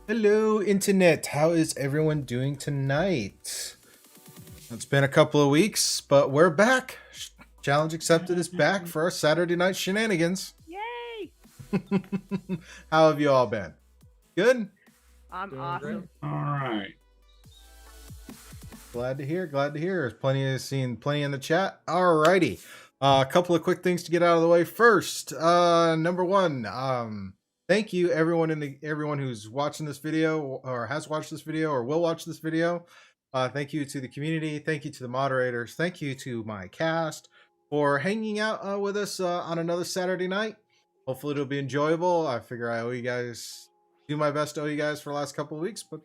Hello, Internet. How is everyone doing tonight? It's been a couple of weeks, but we're back. Challenge Accepted is back for our Saturday night shenanigans. Yay! How have you all been? Good? I'm Doing awesome. great. All right. Glad to hear. Glad to hear. There's plenty in the chat. Alrighty. A couple of quick things to get out of the way first. Number one, thank you everyone who's watching this video or has watched this video or will watch this video. Thank you to the community. Thank you to the moderators. Thank you to my cast for hanging out with us on another Saturday night. Hopefully it'll be enjoyable. I figure I owe you guys, do my best to owe you guys for the last couple of weeks, but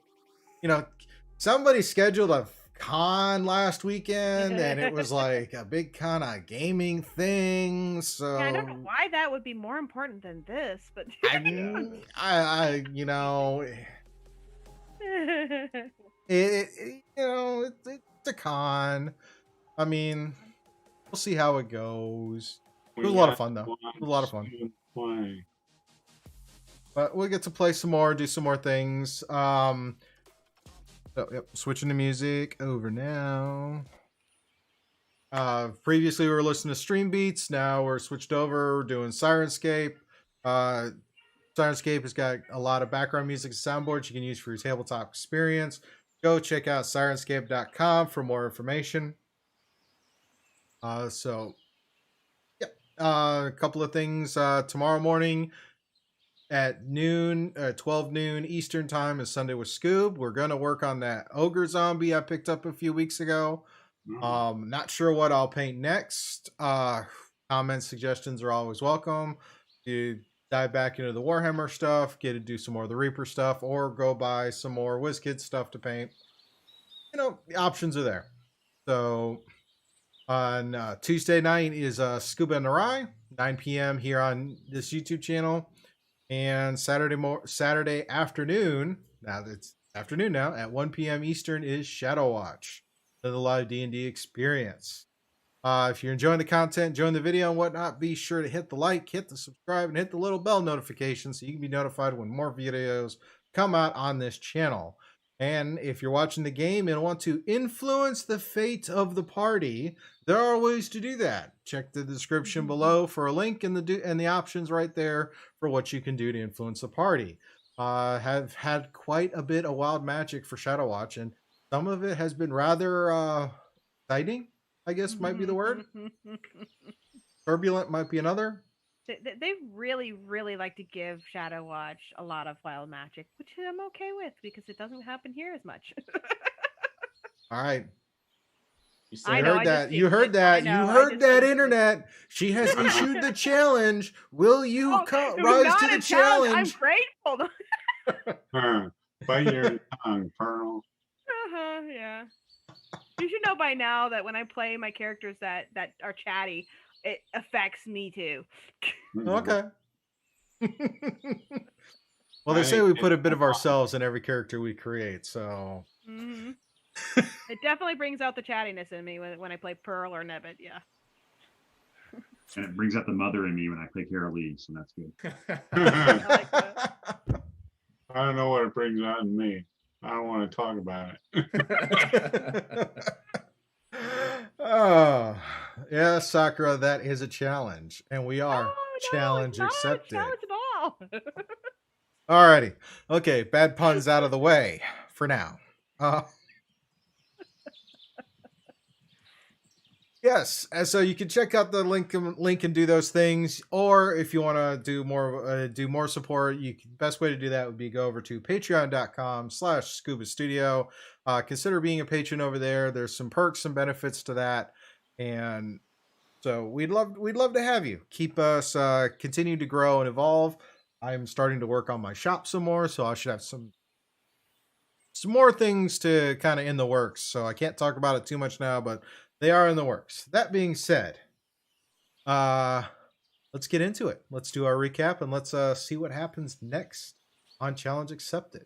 somebody scheduled a con last weekend and it was like a big kind of gaming thing, so Yeah, I don't know why that would be more important than this, but I you know it's a con. I mean, we'll see how it goes. It was a lot of fun though. It was a lot of fun. Play. But we'll get to play some more, do some more things. Yep, switching the music over now. Previously we were listening to Stream Beats. Now we're switched over. We're doing Sirenscape. Sirenscape has got a lot of background music and soundboards you can use for your tabletop experience. Go check out sirenscape.com for more information. A couple of things. Tomorrow morning at noon, 12 noon Eastern time is Sunday with Scoob. We're going to work on that ogre zombie I picked up a few weeks ago. Not sure what I'll paint next. Comments, suggestions are always welcome. You dive back into the Warhammer stuff, get to do some more of the Reaper stuff, or go buy some more WizKids stuff to paint. The options are there. So on Tuesday night is Scuba and the Rye, 9 p.m. here on this YouTube channel. And Saturday afternoon, now it's afternoon now, at 1 p.m. Eastern is Shadow Watch, the live D&D experience. If you're enjoying the content, enjoying the video and whatnot, be sure to hit the like, hit the subscribe, and hit the little bell notification so you can be notified when more videos come out on this channel. And if you're watching the game and want to influence the fate of the party, there are ways to do that. Check the description below for a link and the options right there for what you can do to influence the party. Have had quite a bit of wild magic for Shadow Watch, and some of it has been rather exciting, I guess might be the word. Turbulent might be another. They really, really like to give Shadow Watch a lot of wild magic, which I'm okay with because it doesn't happen here as much. All right. I know, heard that. You heard that. You heard that, Internet. She has issued the challenge. Will you rise to the challenge? I'm grateful. Bite your tongue, Pearl. Yeah. You should know by now that when I play my characters that are chatty, it affects me too. Okay. Well, they say we put a bit of ourselves in every character we create, so. Mm-hmm. It definitely brings out the chattiness in me when I play Pearl or Nebbit, yeah. And it brings out the mother in me when I play Karalee, so that's good. I like that. I don't know what it brings out in me. I don't want to talk about it. Oh, yeah, Sakura, that is a challenge, and we are challenge accepted. Challenge at all. Alrighty, okay, bad puns out of the way for now. Yes, and so you can check out the link and do those things, or if you want to do more support, best way to do that would be go over to patreon.com/scuba studio. Consider being a patron over there. There's some perks and benefits to that, and so we'd love to have you. Keep us continue to grow and evolve. I'm starting to work on my shop some more, so I should have some more things to kind of in the works. So I can't talk about it too much now, but they are in the works. That being said, let's get into it. Let's do our recap and let's see what happens next on Challenge Accepted.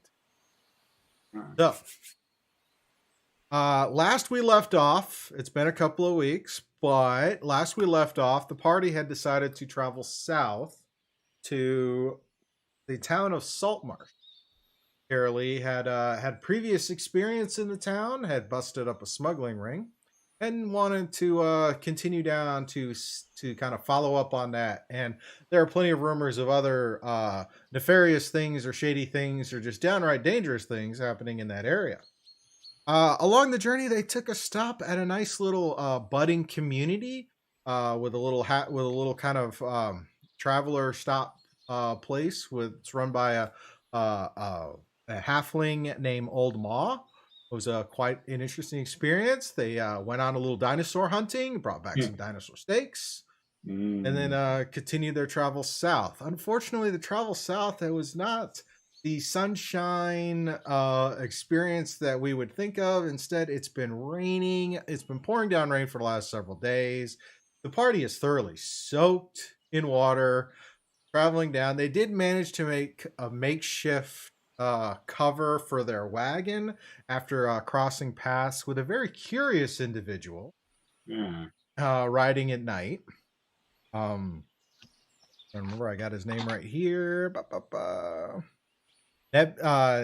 So, last we left off, it's been a couple of weeks, but last we left off, the party had decided to travel south to the town of Saltmarsh. Karalee had previous experience in the town, had busted up a smuggling ring, and wanted to continue down to kind of follow up on that. And there are plenty of rumors of other nefarious things or shady things or just downright dangerous things happening in that area. Along the journey, they took a stop at a nice little budding community with a little kind of traveler stop place. It's run by a halfling named Old Ma. It was quite an interesting experience. They went on a little dinosaur hunting, brought back some dinosaur steaks, and then continued their travel south. Unfortunately, the travel south, it was not the sunshine experience that we would think of. Instead, it's been raining. It's been pouring down rain for the last several days. The party is thoroughly soaked in water. Traveling down, they did manage to make a makeshift cover for their wagon after crossing paths with a very curious individual riding at night. I remember I got his name right here. Nebestha.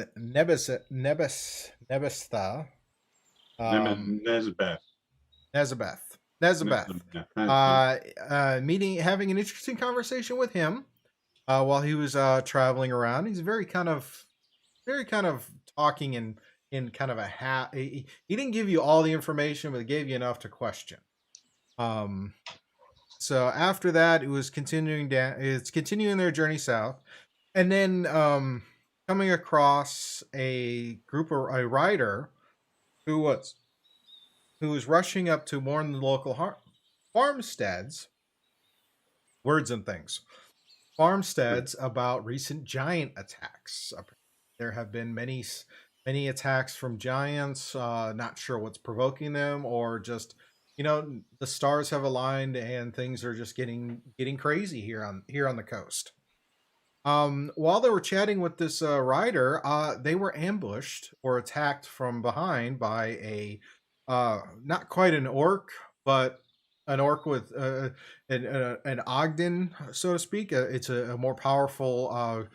Nezabeth. Having an interesting conversation with him while he was traveling around. He's very kind of talking in kind of a he didn't give you all the information, but he gave you enough to question. So after that, it was continuing down. It's continuing their journey south, and then coming across a rider who was rushing up to warn the local farmsteads, words and things, farmsteads about recent giant attacks. There have been many attacks from giants. Not sure what's provoking them, or just the stars have aligned and things are just getting crazy here on the coast. While they were chatting with this rider, they were ambushed or attacked from behind by a not quite an orc, but an orc with an Ogden, so to speak. It's a more powerful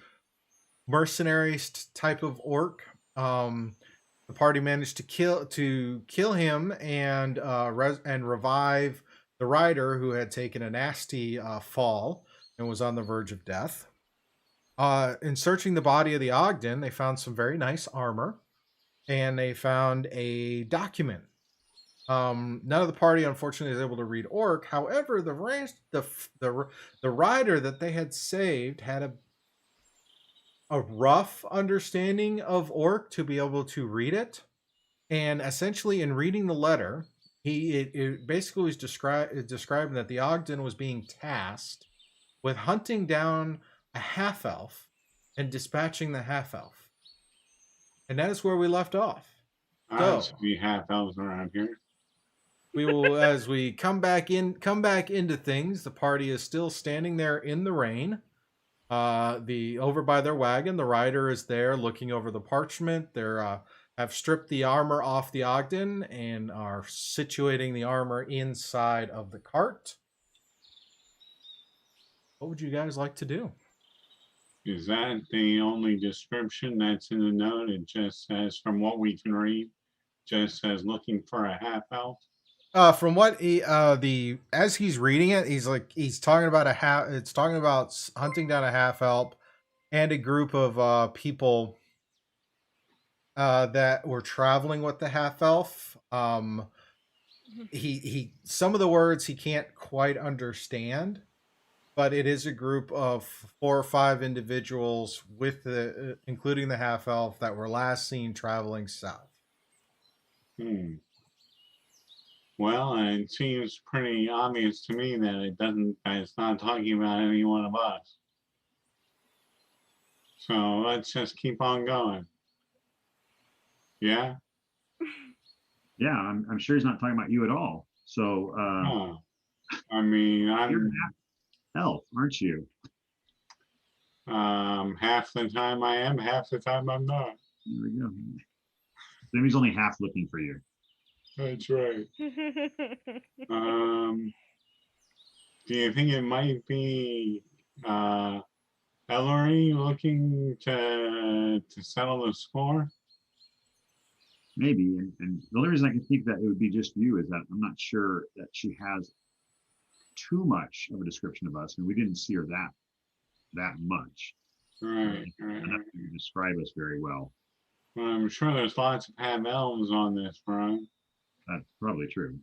mercenary type of orc. The party managed to kill him and revive the rider, who had taken a nasty fall and was on the verge of death. In searching the body of the Ogden, they found some very nice armor, and they found a document. None of the party, unfortunately, is able to read Orc. However, the rider that they had saved had a rough understanding of Orc to be able to read it, and essentially, in reading the letter, it basically was describing that the Ogden was being tasked with hunting down a half-elf and dispatching the half-elf. And that is where we left off. I don't see half-elves around here. We will, as we come back into things, the party is still standing there in the rain. Over by their wagon, the rider is there looking over the parchment. They're have stripped the armor off the Ogden and are situating the armor inside of the cart. What would you guys like to do? Is that the only description that's in the note? It just says, from what we can read, just says looking for a half elf. From what as he's reading it, he's talking about it's talking about hunting down a half elf and a group of people that were traveling with the half elf. He some of the words he can't quite understand, but it is a group of 4 or 5 individuals with including the half elf that were last seen traveling south. Well, it seems pretty obvious to me that it's not talking about any one of us. So let's just keep on going. Yeah? Yeah, I'm sure he's not talking about you at all. So I mean, you're I'm half elf, aren't you? half the time I am, half the time I'm not. There we go. Then he's only half looking for you. That's right. Do you think it might be Ellery looking to settle the score? Maybe. And the only reason I can think that it would be just you is that I'm not sure that she has too much of a description of us, and we didn't see her that much. Right, right. Enough to describe us very well. Well, I'm sure there's lots of half elves on this front. That's probably true.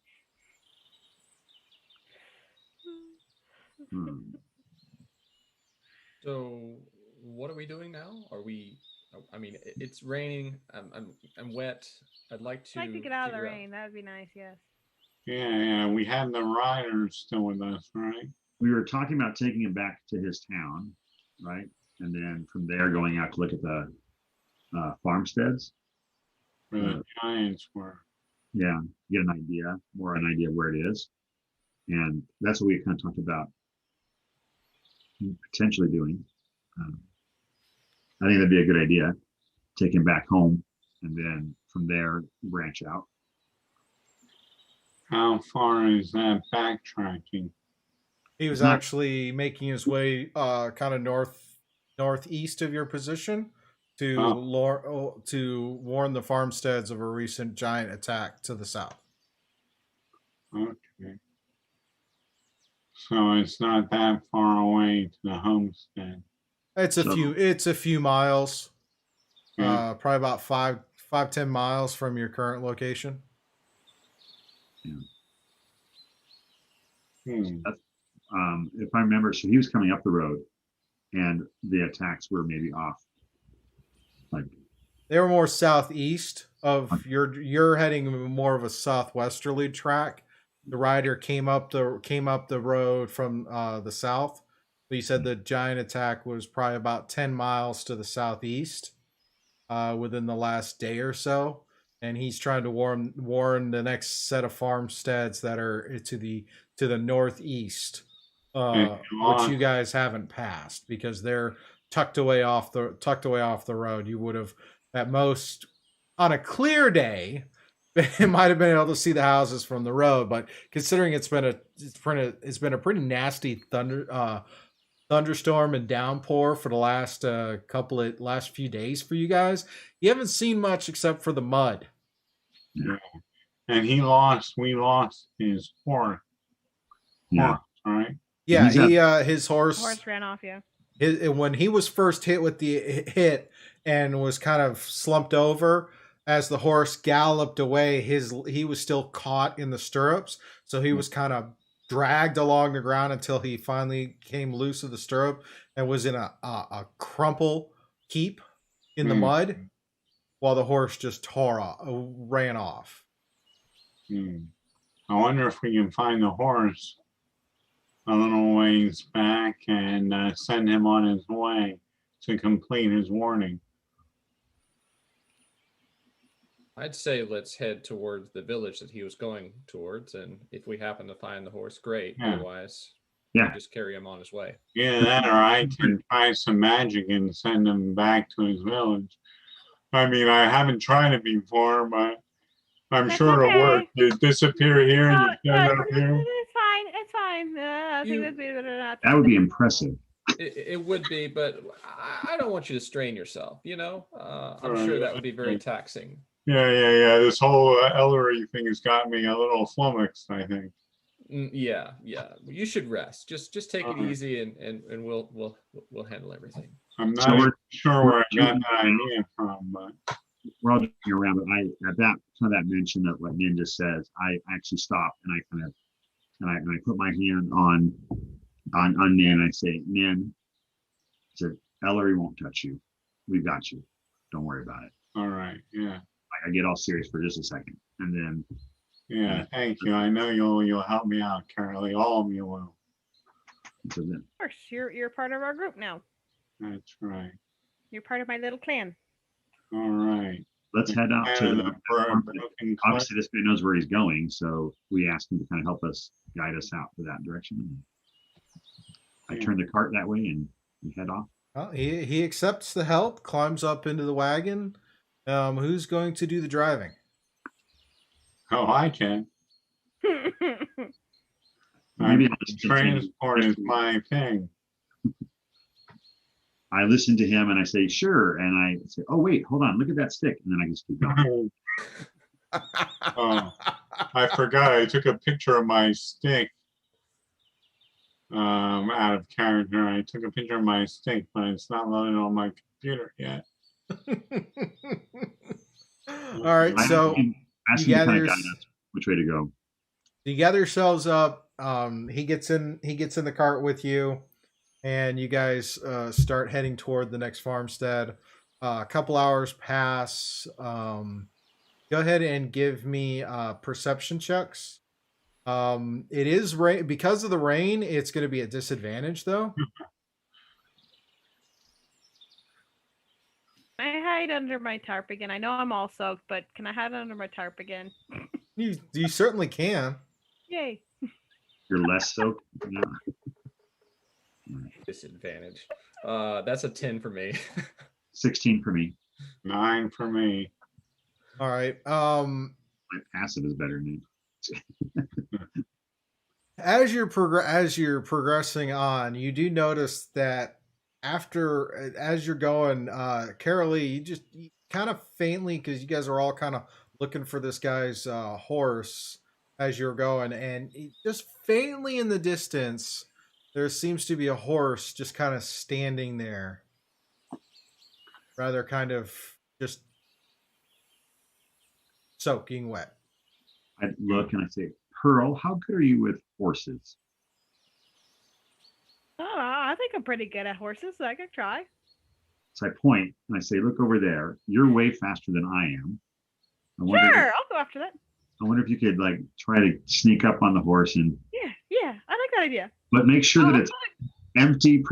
So what are we doing now? Are we? I mean, it's raining. I'm wet. I'd like I'd like to get out of the figure rain. That would be nice. Yes. Yeah, we have the riders still with us, right? We were talking about taking him back to his town, right? And then from there going out to look at the farmsteads. Where the giants were. Yeah, get more an idea of where it is. And that's what we kind of talked about potentially doing. I think that'd be a good idea. Take him back home and then from there branch out. How far is that backtracking? He was actually making his way kind of northeast of your position to to warn the farmsteads of a recent giant attack to the south. Okay. So it's not that far away to the homestead. It's a few miles. Yeah. Probably about 5-10 miles from your current location. If I remember, so he was coming up the road and the attacks were maybe off. Like they were more southeast of you're heading more of a southwesterly track. The rider came up the road from the south. But he said the giant attack was probably about 10 miles to the southeast within the last day or so. And he's trying to warn the next set of farmsteads that are to the northeast, which you guys haven't passed because they're tucked away off the road. You would have at most on a clear day, it might have been able to see the houses from the road, but considering it's been a pretty nasty thunderstorm and downpour for the last few days for you guys, you haven't seen much except for the mud. Yeah. And we lost his horse. Yeah. Right? Yeah, his horse ran off, yeah. When he was first hit with the hit and was kind of slumped over, as the horse galloped away, he was still caught in the stirrups, so he was kind of dragged along the ground until he finally came loose of the stirrup and was in a crumple heap in the mud, while the horse just ran off. I wonder if we can find the horse a little ways back and send him on his way to complete his warning. I'd say let's head towards the village that he was going towards, and if we happen to find the horse, great. Yeah. Otherwise, just carry him on his way. Yeah, that or I can try some magic and send him back to his village. I mean, I haven't tried it before, but I'm sure it'll work. You disappear here and you stand up here. It's fine. I think that'd be that would be impressive. It would be, but I don't want you to strain yourself. I'm sure that would be very taxing. Yeah. This whole Ellery thing has got me a little flummoxed, I think. Yeah. You should rest. Just take it easy, and we'll handle everything. I'm not sure where I got that idea from, but we're all joking around. But at that mention of what Nin just says, I actually stopped and I put my hand on Nin. I say, Nin, I said, Ellery won't touch you. We've got you. Don't worry about it. All right. Yeah. I get all serious for just a second, and then. Yeah, thank you. I know you'll help me out, Karalee. All of you will. So then, of course, you're part of our group now. That's right. You're part of my little clan. All right. Let's head out to the obviously this guy knows where he's going, so we asked him to kind of help us guide us out to that direction. I turn the cart that way and we head off. Well, he accepts the help, climbs up into the wagon. Who's going to do the driving? Oh, I can. Maybe transport is my thing. I listen to him and I say, sure. And I say, oh, wait, hold on. Look at that stick. And then I just keep going. Oh, I forgot. I took a picture of my stick. Out of character. I took a picture of my stick, but it's not loaded on my computer yet. All right, so ask him to kind of guide us which way to go. You gather yourselves up. He gets in the cart with you, and you guys start heading toward the next farmstead. A couple hours pass. Go ahead and give me perception checks. It is rain because of the rain. It's going to be a disadvantage, though. I hide under my tarp again. I know I'm all soaked, but can I hide under my tarp again? You certainly can. Yay! You're less soaked. No. Disadvantage. That's a 10 for me. 16 for me. 9 for me. All right. My passive is better than As you're progressing on, you do notice that as you're going, Karalee, you kind of faintly, because you guys are all kind of looking for this guy's horse as you're going, and just faintly in the distance, there seems to be a horse just kind of standing there, rather kind of just soaking wet. I look and I say, Pearl, how good are you with horses? Oh, I think I'm pretty good at horses, so I could try. So I point and I say, look over there. You're way faster than I am. Sure, I'll go after that. I wonder if you could like try to sneak up on the horse and yeah, I like that idea. But make sure that it's empty,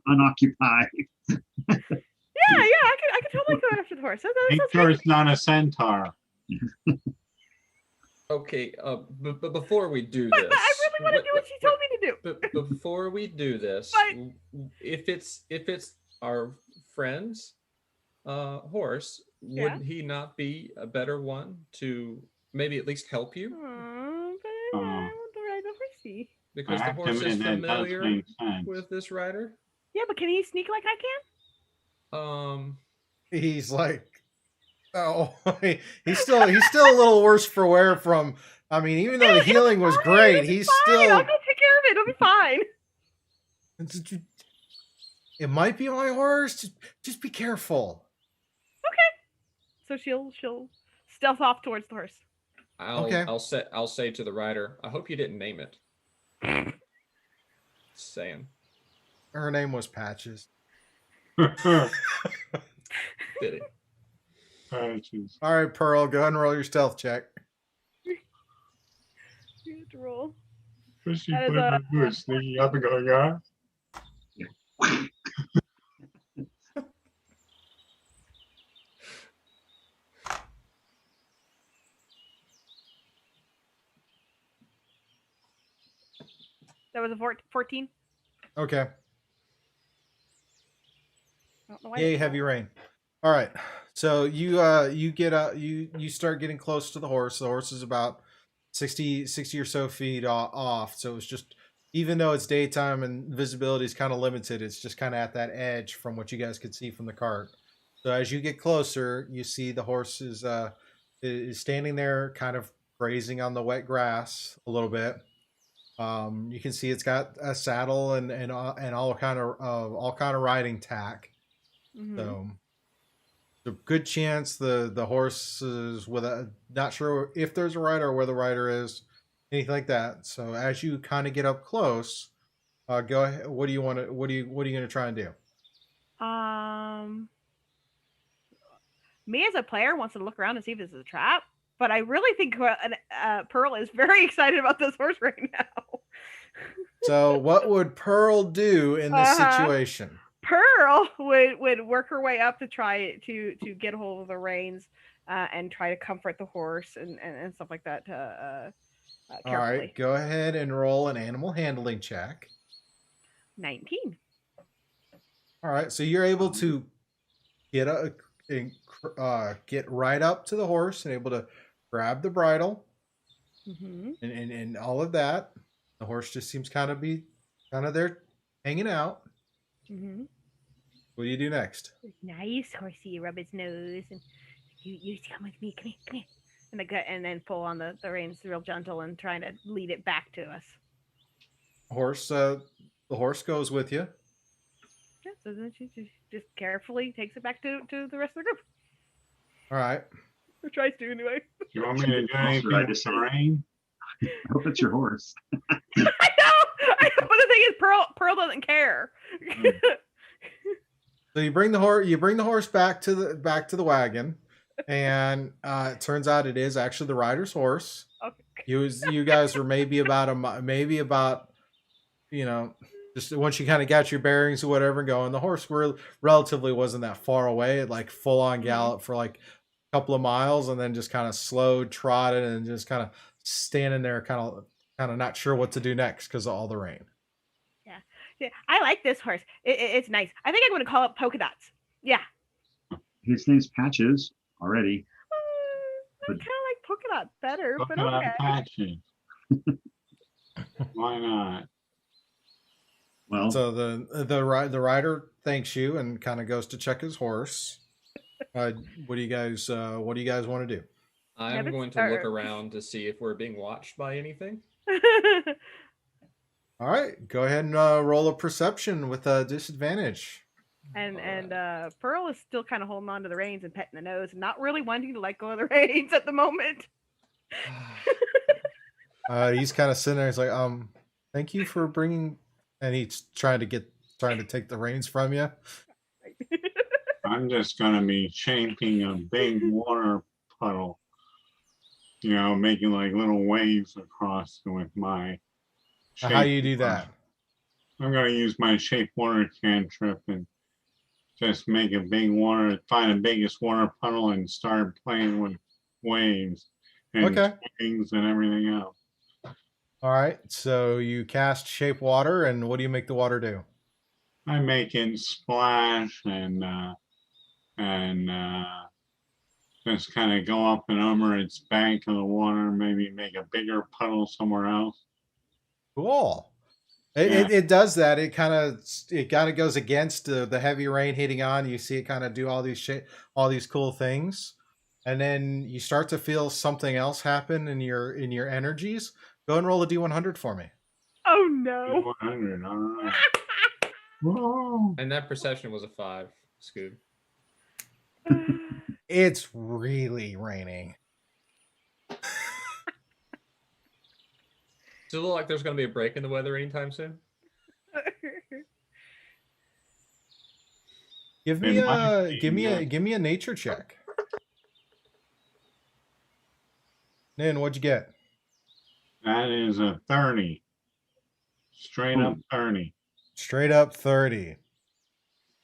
unoccupied. Yeah, I could totally go after the horse. Make sure it's not a centaur. Okay, but before we do but this, I really want to do what she told me to do. But before we do this, if it's our friend's horse, would he not be a better one to maybe at least help you? But I want to ride the horsey. Because the horse is familiar with this rider. Yeah, but can he sneak like I can? He's like, oh, he's still a little worse for wear from. I mean, even though the healing was great, he's still. I'll go take care of it. It'll be fine. It might be my horse. Just be careful. Okay. So she'll stealth off towards the horse. I'll say to the rider, I hope you didn't name it. Saying. Her name was Patches. Did it? Patches. All right, Pearl, go ahead and roll your stealth check. You have to roll. Especially when you're sneaking up and going, That was a 14. Okay. Yay, heavy rain. All right. So you get you start getting close to the horse. The horse is about 60 or so feet off. So it's just, even though it's daytime and visibility is kind of limited, it's just kind of at that edge from what you guys could see from the cart. So as you get closer, you see the horse is standing there, kind of grazing on the wet grass a little bit. You can see it's got a saddle and all kind of riding tack. Mm-hmm. So a good chance the horse is with not sure if there's a rider or where the rider is, anything like that. So as you kind of get up close, go ahead. What are you going to try and do? Me as a player wants to look around and see if this is a trap, but I really think Pearl is very excited about this horse right now. So what would Pearl do in this situation? Pearl would work her way up to try to get a hold of the reins and try to comfort the horse and stuff like that. All right, go ahead and roll an animal handling check. 19. All right, so you're able to get right up to the horse and able to grab the bridle, mm-hmm. and all of that. The horse just seems kind of there hanging out. Mm-hmm. What do you do next? Nice horsey, rub its nose, and you come with me. Come here. And then pull on the reins real gentle and trying to lead it back to us. The horse goes with you. Yeah, so then she just carefully takes it back to the rest of the group. All right. Or tries to anyway. Do you want me to do anything with the rain? I hope it's your horse. I know, but the thing is, Pearl doesn't care. So you bring the horse back to the wagon, and it turns out it is actually the rider's horse. Okay. You guys were maybe about just once you kind of got your bearings or whatever going, the horse relatively wasn't that far away. It like full on gallop for like a couple of miles, and then just kind of slowed, trotted, and just kind of standing there, kind of not sure what to do next because of all the rain. Yeah, I like this horse. It's nice. I think I'm going to call it Polka Dots. Yeah. His name's Patches already. I kind of like Polka Dots better, but Polka okay. dot patches. Why not? Well, So the rider thanks you and kind of goes to check his horse. What do you guys want to do? I'm going to look around to see if we're being watched by anything. All right, go ahead and roll a perception with a disadvantage. And Pearl is still kind of holding on to the reins and petting the nose, and not really wanting to let go of the reins at the moment. He's kind of sitting there. He's like, thank you for bringing, and he's trying to take the reins from you. I'm just gonna be shaping a big water puddle. Making like little waves across with my. How you do that? I'm gonna use my shape water cantrip and just make a big find the biggest water puddle and start playing with waves and swings and everything else. All right, so you cast shape water, and what do you make the water do? I make it splash and just kind of go up and over its bank of the water, maybe make a bigger puddle somewhere else. Cool. It does that. It kind of goes against the heavy rain hitting on. You see it kind of do all these cool things, and then you start to feel something else happen in your energies. Go and roll a D100 for me. Oh no! D100. All right. Whoa. And that perception was a 5, Scoob. It's really raining. Does it look like there's going to be a break in the weather anytime soon? Give me a nature check. Nin, what'd you get? That is a 30. Straight up 30. Straight up 30.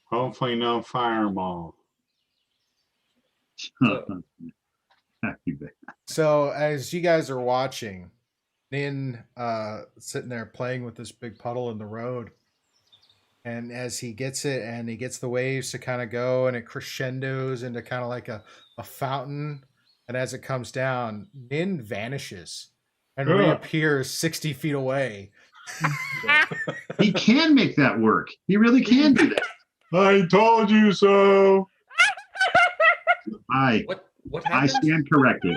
Hopefully no fireball. So as you guys are watching, Nin sitting there playing with this big puddle in the road, and as he gets it and he gets the waves to kind of go and it crescendos into kind of like a fountain, and as it comes down, Nin vanishes and reappears 60 feet away. He can make that work. He really can do that. I told you so. What I happened? stand corrected.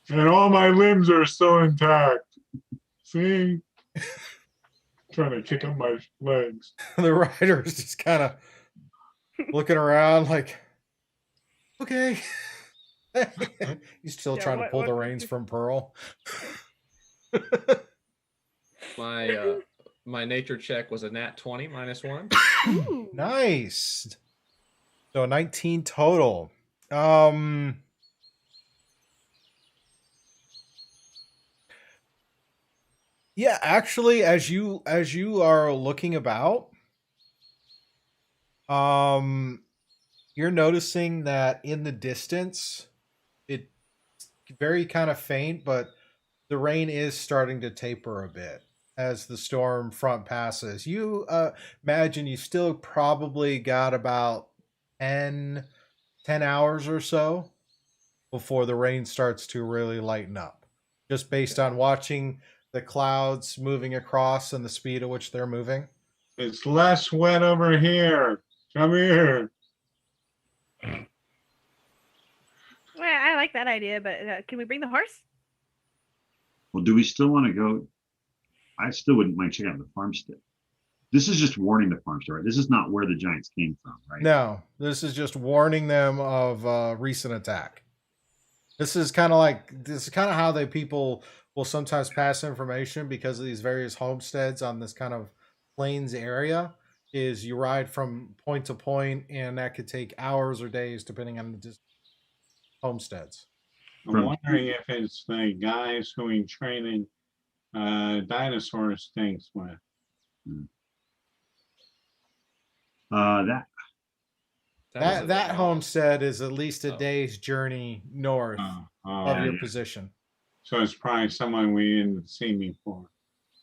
And all my limbs are still intact. See? Trying to kick up my legs. The rider is just kind of looking around like, okay. He's still trying to pull the reins from Pearl. My nature check was a nat 20 -1. Nice. So 19 total. Yeah, actually, as you are looking about, you're noticing that in the distance, it's very kind of faint, but the rain is starting to taper a bit as the storm front passes. You imagine you still probably got about 10 hours or so before the rain starts to really lighten up, just based on watching the clouds moving across and the speed at which they're moving. It's less wet over here. Come here. Well, I like that idea, but can we bring the horse? Well, do we still want to go? I still wouldn't mind checking out the farmstead. This is just warning the farmstead, right? This is not where the giants came from, right? No, this is just warning them of recent attack. This is kind of how people will sometimes pass information because of these various homesteads on this kind of plains area. Is you ride from point to point, and that could take hours or days depending on the homesteads. I'm wondering if it's the guys who we traded dinosaur stinks with. That homestead is at least a day's journey north of your position. So it's probably someone we didn't see before.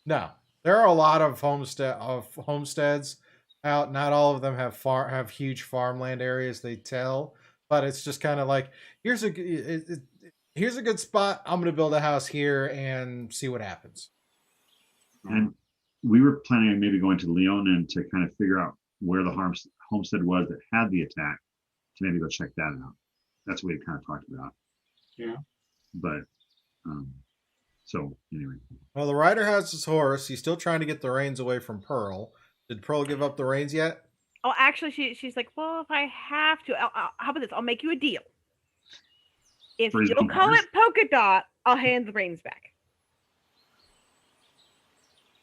No, there are a lot of homesteads out. Not all of them have huge farmland areas. They tell, but it's just kind of like here's a good spot. I'm going to build a house here and see what happens. And we were planning on maybe going to Leonin to kind of figure out where the homestead was that had the attack, to maybe go check that out. That's what we kind of talked about. Yeah. But so anyway. Well, the rider has his horse. He's still trying to get the reins away from Pearl. Did Pearl give up the reins yet? Oh, actually, she's like, well, if I have to, how about this? I'll make you a deal. If you'll call it Polka Dot, I'll hand the reins back.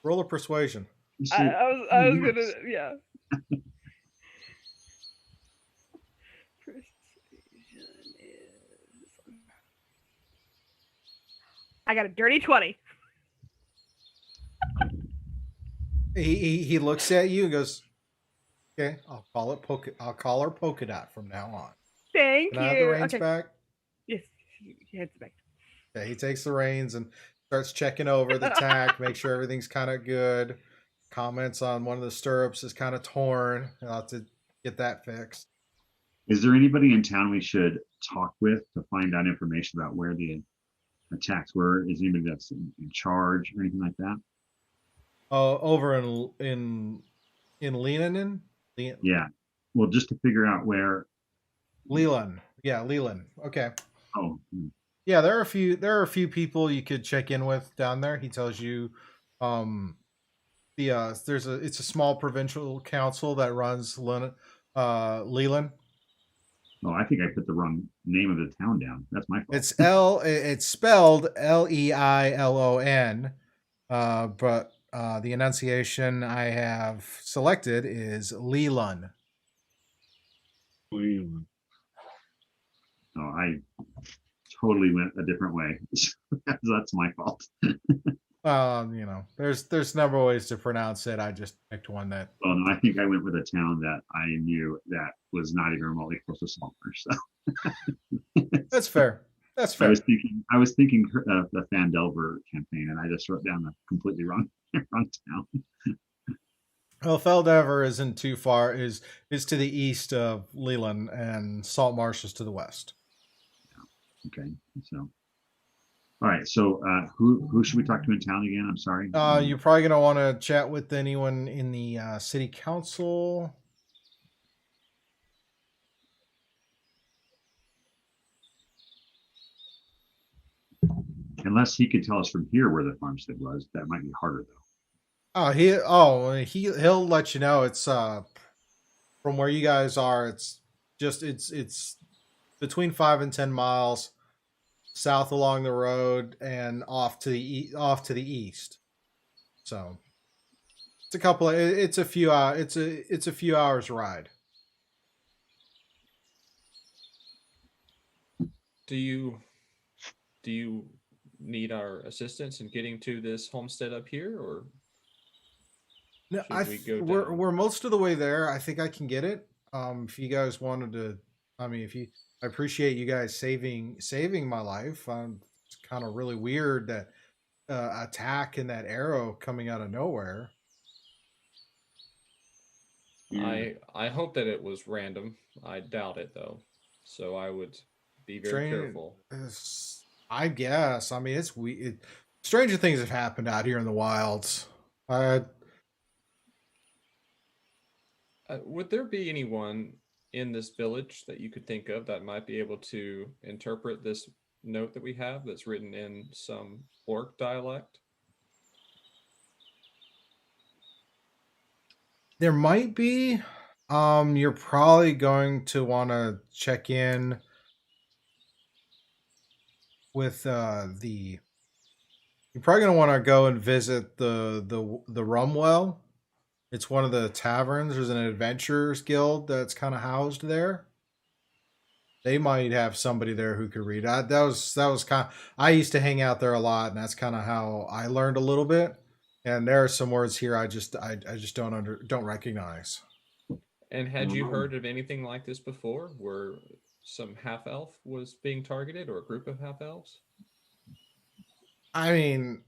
Roll a persuasion. I was gonna, yeah. Persuasion is. I got a dirty 20. He looks at you and goes, "Okay, I'll call her Polka Dot from now on." Thank Can you. I have the reins back? Yes, he hands it back. Okay, he takes the reins and starts checking over the tack, make sure everything's kind of good. Comments on one of the stirrups is kind of torn. I'll have to get that fixed. Is there anybody in town we should talk with to find out information about where the attacks were? Is anybody that's in charge or anything like that? Over in Leland? Yeah. Well, just to figure out where. Leland. Yeah, Leland. Okay. Oh. Yeah, there are a few people you could check in with down there. He tells you it's a small provincial council that runs Leland. Oh, I think I put the wrong name of the town down. That's my fault. It's spelled Leilon, but the enunciation I have selected is Leland. Leland. Oh, I totally went a different way. That's my fault. There's several ways to pronounce it. I just picked one that. Well, no, I think I went with a town that I knew that was not even remotely close to Saltmarsh. So that's fair. That's fair. I was thinking the Fandelver campaign, and I just wrote down the completely wrong town. Well, Feldever isn't too far. Is to the east of Leland, and Saltmarsh is to the west. Yeah. Okay, so. All right, so who should we talk to in town again? I'm sorry. You're probably going to want to chat with anyone in the city council. Unless he could tell us from here where the farmstead was, that might be harder though. He'll let you know. It's from where you guys are. It's between 5 and 10 miles. South along the road and off to the east. So it's a few hours ride. Do you need our assistance in getting to this homestead up here, or no? We're most of the way there. I think I can get it. If you guys wanted to, I appreciate you guys saving my life. It's kind of really weird that attack and that arrow coming out of nowhere. I hope that it was random. I doubt it though, so I would be very careful. I guess. It's stranger things have happened out here in the wilds. Would there be anyone in this village that you could think of that might be able to interpret this note that we have that's written in some orc dialect? There might be. You're probably going to want to check in with the. You're probably going to want to go and visit the rum well. It's one of the taverns. There's an adventurers guild that's kind of housed there. They might have somebody there who could read. That was kind of, I used to hang out there a lot, and that's kind of how I learned a little bit. And there are some words here I just don't recognize. And had you heard of anything like this before, where some half elf was being targeted, or a group of half elves? I mean,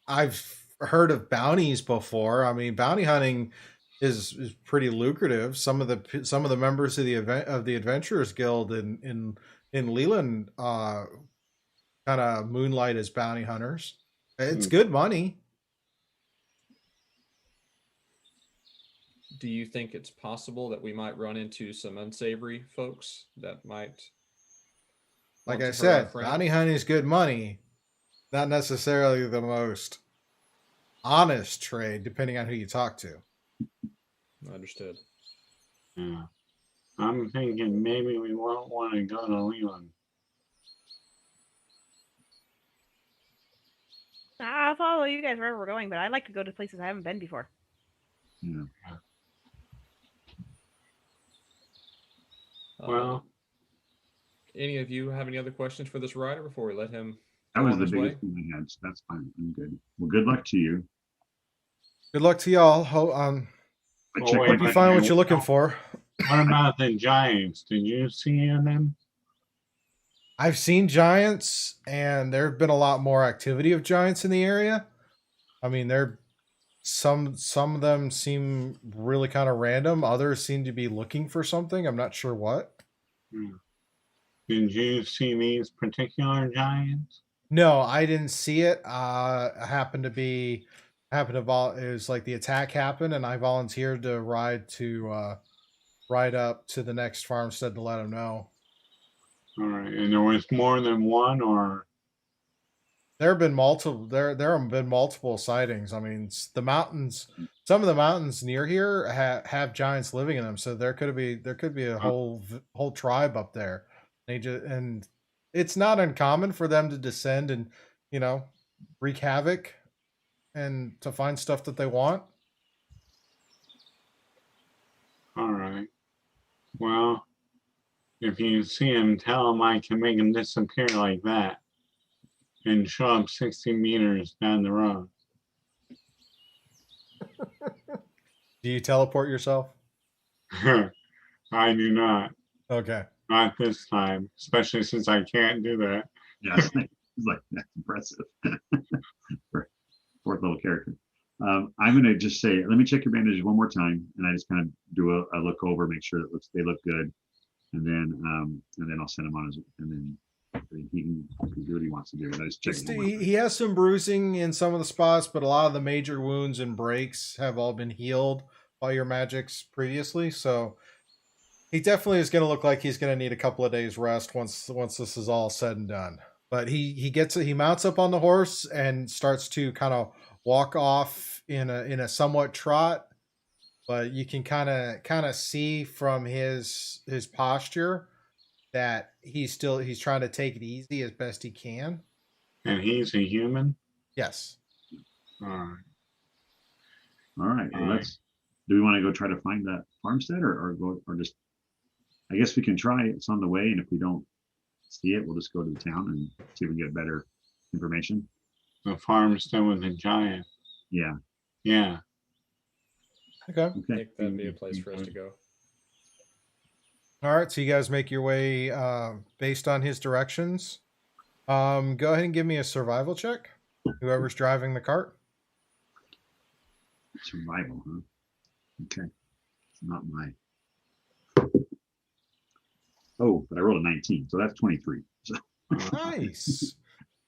I've heard of bounties before. I mean, bounty hunting is pretty lucrative. Some of the members of the Adventurers Guild in Leland kind of moonlight as bounty hunters. It's good money. Do you think it's possible that we might run into some unsavory folks that might? Like I said, bounty hunting is good money. Not necessarily the most honest trade, depending on who you talk to. Understood. Yeah. I'm thinking maybe we won't want to go to Leland. I'll follow you guys wherever we're going, but I'd like to go to places I haven't been before. Yeah. Well, any of you have any other questions for this rider before we let him? That was the biggest thing I had, so that's fine. I'm good. Well, good luck to you. Good luck to y'all. Hope you find what you're looking for. What about the giants? Did you see them? I've seen giants, and there have been a lot more activity of giants in the area. I mean, some of them seem really kind of random. Others seem to be looking for something. I'm not sure what. Did you see these particular giants? No, I didn't see it. It was like the attack happened, and I volunteered to ride up to the next farmstead to let them know. All right, and there was more than one, or there have been multiple. There have been multiple sightings. I mean, the mountains. Some of the mountains near here have giants living in them, so there could be a whole tribe up there. And it's not uncommon for them to descend and wreak havoc and to find stuff that they want. All right. Well, if you see him, tell him I can make him disappear like that and show up 60 meters down the road. Do you teleport yourself? I do not. Okay. Not this time, especially since I can't do that. Yeah, it's like that's impressive. For fourth level character. I'm going to just say, let me check your bandages one more time, and I just kind of do a look over, make sure they look good, and then I'll send him on and then he can do what he wants to do. I just check he has some bruising in some of the spots, but a lot of the major wounds and breaks have all been healed by your magics previously, so he definitely is going to look like he's going to need a couple of days rest once this is all said and done. But he mounts up on the horse and starts to kind of walk off in a somewhat trot, but you can kind of see from his posture that he's trying to take it easy as best he can. And he's a human? Yes. All right. Well, do we want to go try to find that farmstead or just, I guess we can try it. It's on the way, and if we don't see it, we'll just go to the town and see if we can get better information. The farmstead with the giant. Yeah. Yeah. Okay. I think that'd be a place for us to go. All right, so you guys make your way based on his directions. Go ahead and give me a survival check. Whoever's driving the cart. Survival, huh? Okay. It's not my. Oh, but I rolled a 19, so that's 23. So. Nice.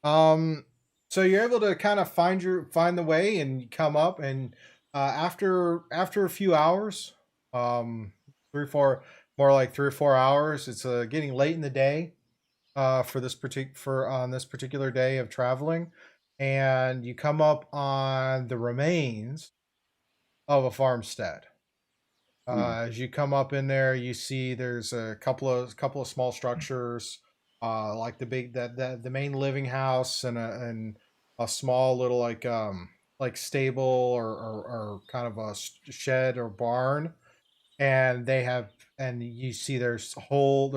So you're able to kind of find the way and come up, and after a few hours, More like 3 or 4 hours. It's getting late in the day for this particular day of traveling, and you come up on the remains of a farmstead. As you come up in there, you see there's a couple of small structures, like the main living house and a small little like stable or kind of a shed or barn, and you see there's a whole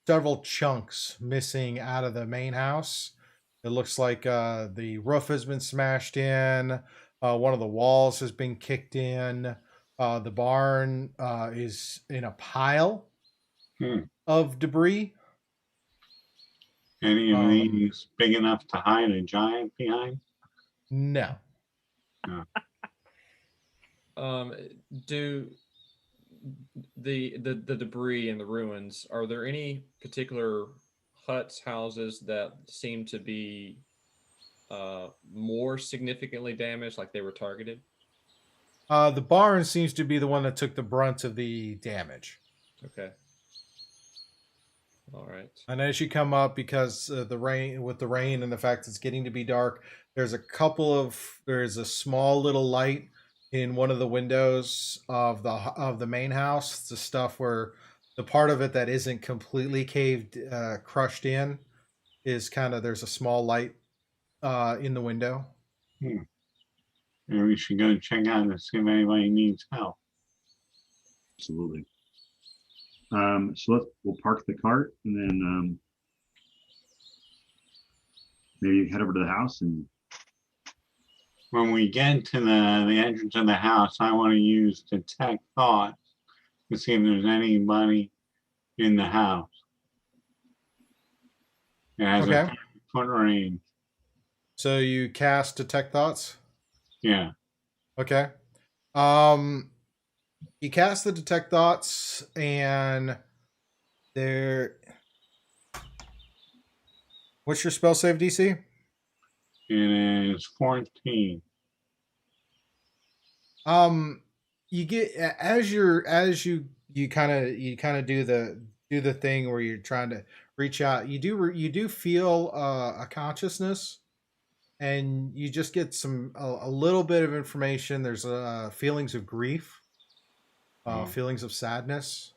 several chunks missing out of the main house. It looks like the roof has been smashed in. One of the walls has been kicked in. The barn is in a pile of debris. Any of these big enough to hide a giant behind? No. Do the debris and the ruins, are there any particular huts, houses that seem to be more significantly damaged, like they were targeted? The barn seems to be the one that took the brunt of the damage. Okay. All right. And as you come up, because with the rain and the fact it's getting to be dark, there's a small little light in one of the windows of the main house. It's the stuff where the part of it that isn't completely crushed in is there's a small light in the window. Maybe we should go check out and see if anybody needs help. Absolutely. So we'll park the cart and then maybe head over to the house. And when we get to the entrance of the house, I want to use detect thoughts to see if there's anybody in the house. It has a 30-foot range. So you cast detect thoughts? Yeah. Okay. You cast the detect thoughts, and what's your spell save DC? It is 14. You get as you kind of do the thing where you're trying to reach out. You do feel a consciousness, and you just get a little bit of information. There's feelings of grief. Feelings of sadness.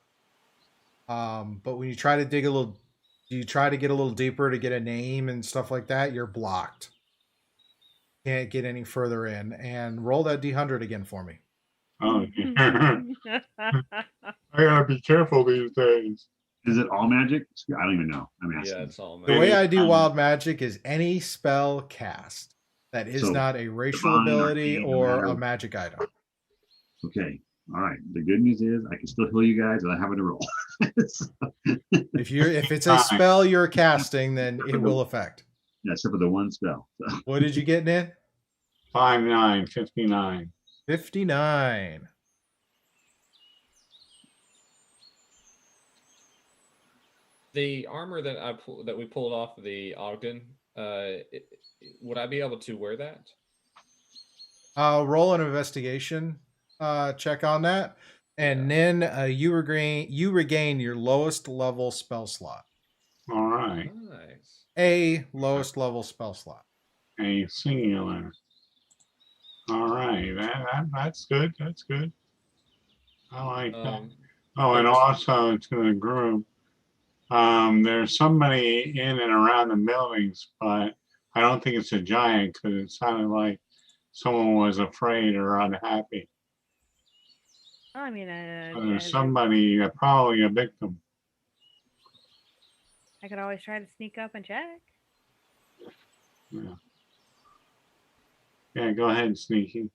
But when you try to get a little deeper to get a name and stuff like that, you're blocked. Can't get any further in. And roll that D100 again for me. Oh, yeah. I gotta be careful these days. Is it all magic? I don't even know. I'm asking. Yeah, it's all magic. The way I do wild magic is any spell cast that is not a racial ability or a magic item. Okay. All right. The good news is I can still heal you guys without having to roll. If it's a spell you're casting, then it will affect. Yeah, except for the one spell. So. What did you get, Ned? 5, 59. 59. The armor that we pulled off of the Ogden, would I be able to wear that? Roll an investigation check on that, and then you regain your lowest level spell slot. All right. Nice. A lowest level spell slot. A singular. All right. That's good. That's good. I like that. Oh, and also to the group, there's somebody in and around the buildings, but I don't think it's a giant because it sounded like someone was afraid or unhappy. I mean, so there's somebody, probably a victim. I could always try to sneak up and check. Yeah. Yeah, go ahead, Sneaky.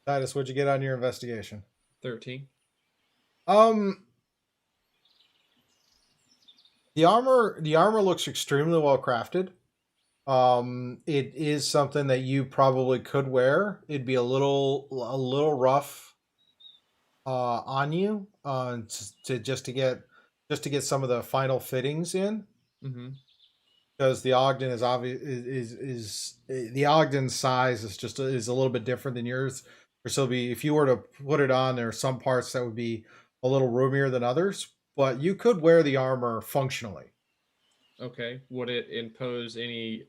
Titus, what'd you get on your investigation? 13. The armor looks extremely well crafted. It is something that you probably could wear. It'd be a little rough on you to get some of the final fittings in. Mm-hmm. Because the Ogden is the Ogden's size is a little bit different than yours. So be if you were to put it on, there are some parts that would be a little roomier than others, but you could wear the armor functionally. Okay. Would it impose any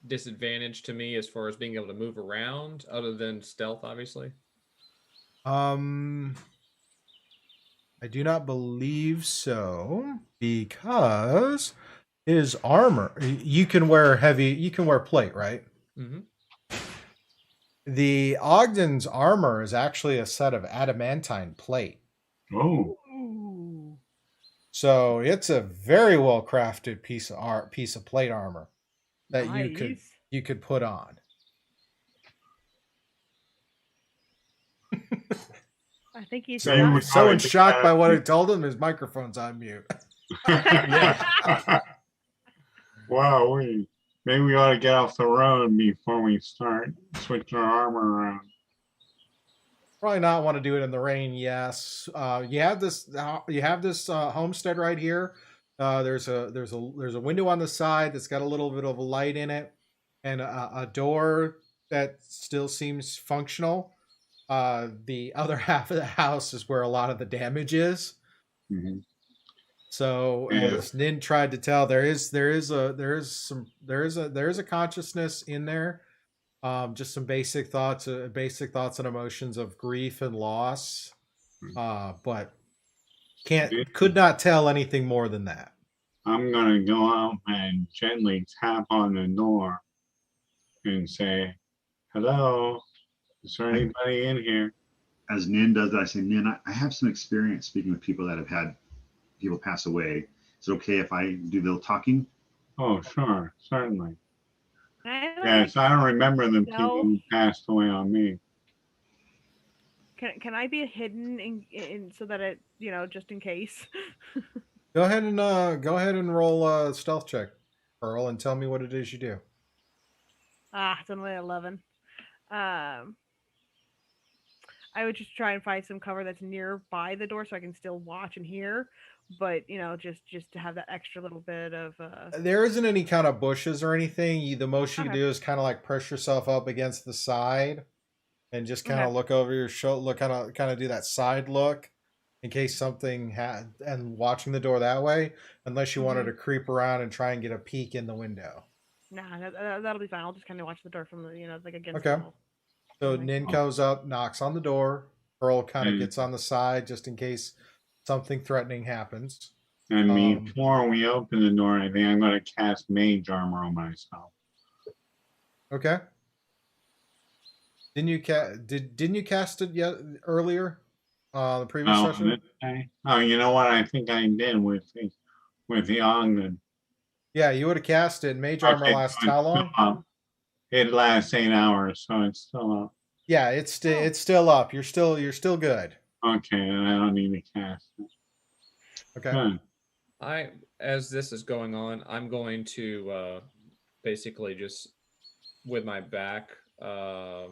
disadvantage to me as far as being able to move around, other than stealth, obviously? I do not believe so, because his armor, you can wear plate, right? Mm-hmm. The Ogden's armor is actually a set of adamantine plate. Oh. Ooh. So it's a very well crafted piece of plate armor that Nice. you could put on. I think he's So you would So in probably shock have- by what I told him, his microphone's on mute. Wow, maybe we ought to get off the road before we start switching our armor around. Probably not want to do it in the rain. Yes, you have this homestead right here. There's a window on the side that's got a little bit of a light in it, and a door that still seems functional. The other half of the house is where a lot of the damage is. Mhm. So Yeah. as Nin tried to tell, there is a consciousness in there. Just some basic thoughts and emotions of grief and loss. But could not tell anything more than that. I'm gonna go out and gently tap on the door and say, "Hello, is there anybody in here?" As Nin does that, I say, Nin, I have some experience speaking with people that have had people pass away. Is it okay if I do the talking? Oh, sure, certainly. Can Yes, I don't remember the people who passed away on me. Can I be hidden in so that it just in case? Go ahead and roll a stealth check, Pearl, and tell me what it is you do. It's only 11. I would just try and find some cover that's nearby the door so I can still watch and hear, but just to have that extra little bit of. There isn't any kind of bushes or anything. The most you can Okay. do is kind of like press yourself up against the side, and just kind of Okay. look over your shoulder, look kind of do that side look, in case something had, and watching the door that way. Unless you wanted to creep around and try and get a peek in the window. Nah, that'll be fine. I'll just kind of watch the door from the like against Okay. the wall. So Okay. Nin goes up, knocks on the door. Pearl kind of gets on the side just in case something threatening happens. And before we open the door, I think I'm going to cast Mage Armor on myself. Okay. Didn't you cast it yet earlier? The previous session? Oh, you know what? I think I did with the Ogden. Yeah, you would have cast it. Mage Armor lasts how long? It lasts 8 hours, so it's still up. Yeah, it's still up. You're still good. Okay, and I don't need to cast it. Okay. As this is going on, I'm going to basically just with my back, my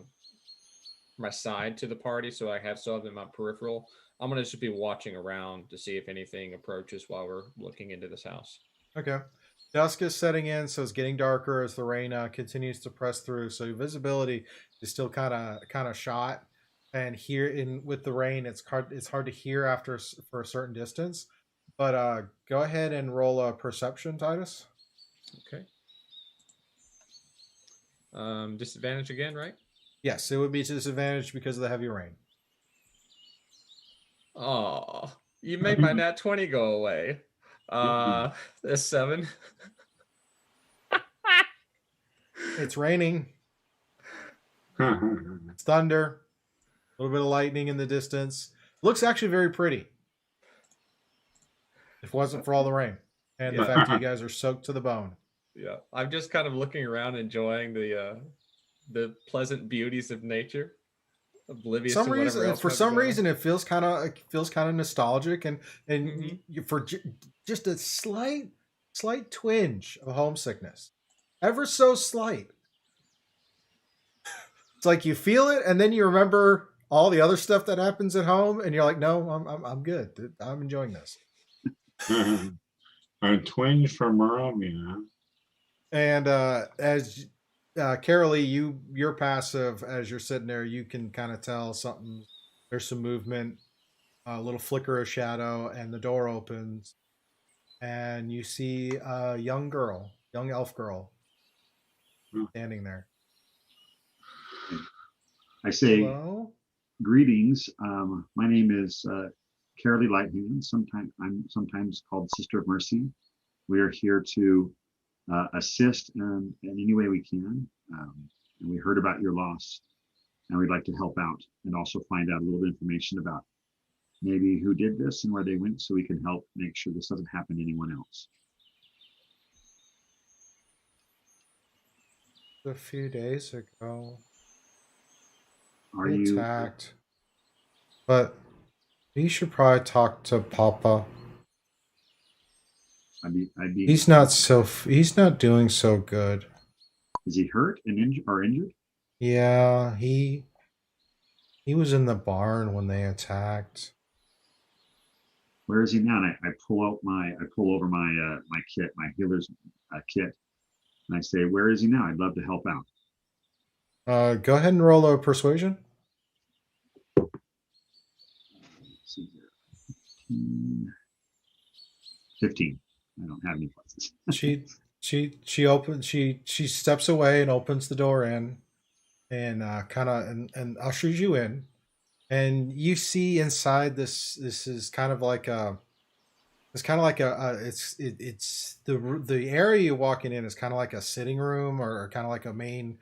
side to the party, so I have in my peripheral. I'm gonna just be watching around to see if anything approaches while we're looking into this house. Okay. Dusk is setting in, so it's getting darker as the rain continues to press through. So visibility is still kind of shot, and here with the rain, it's hard to hear for a certain distance. But go ahead and roll a perception, Titus. Okay. Disadvantage again, right? Yes, it would be disadvantage because of the heavy rain. Oh, you made my nat 20 go away. That's 7. It's raining. It's thunder. A little bit of lightning in the distance. Looks actually very pretty. If it wasn't for all the rain and the fact that you guys are soaked to the bone. Yeah, I'm just kind of looking around, enjoying the pleasant beauties of nature, oblivious to whatever else. For some reason, it feels kind of nostalgic, and for just a slight twinge of homesickness, ever so slight. It's like you feel it, and then you remember all the other stuff that happens at home, and you're like, no, I'm good. Dude. I'm enjoying this. A twinge for Moravia. And as Karalee, you're passive as you're sitting there. You can kind of tell something. There's some movement, a little flicker of shadow, and the door opens, and you see a young elf girl, standing there. I say, hello. Greetings. My name is Karalee Lighthands. I'm sometimes called Sister of Mercy. We are here to assist in any way we can. And we heard about your loss, and we'd like to help out and also find out a little bit of information about maybe who did this and where they went, so we can help make sure this doesn't happen to anyone else. A few days ago, Are you attacked? But you should probably talk to Papa. I'd be. He's not doing so good. Is he hurt and injured? Yeah, he was in the barn when they attacked. Where is he now? And I pull over my kit, my healer's kit, and I say, "Where is he now? I'd love to help out." Go ahead and roll a persuasion. Let's see here. 15. I don't have any pluses. She steps away and opens the door in, and and ushers you in, and you see inside this is kind of like a it's the area you're walking in is kind of like a sitting room or kind of like a main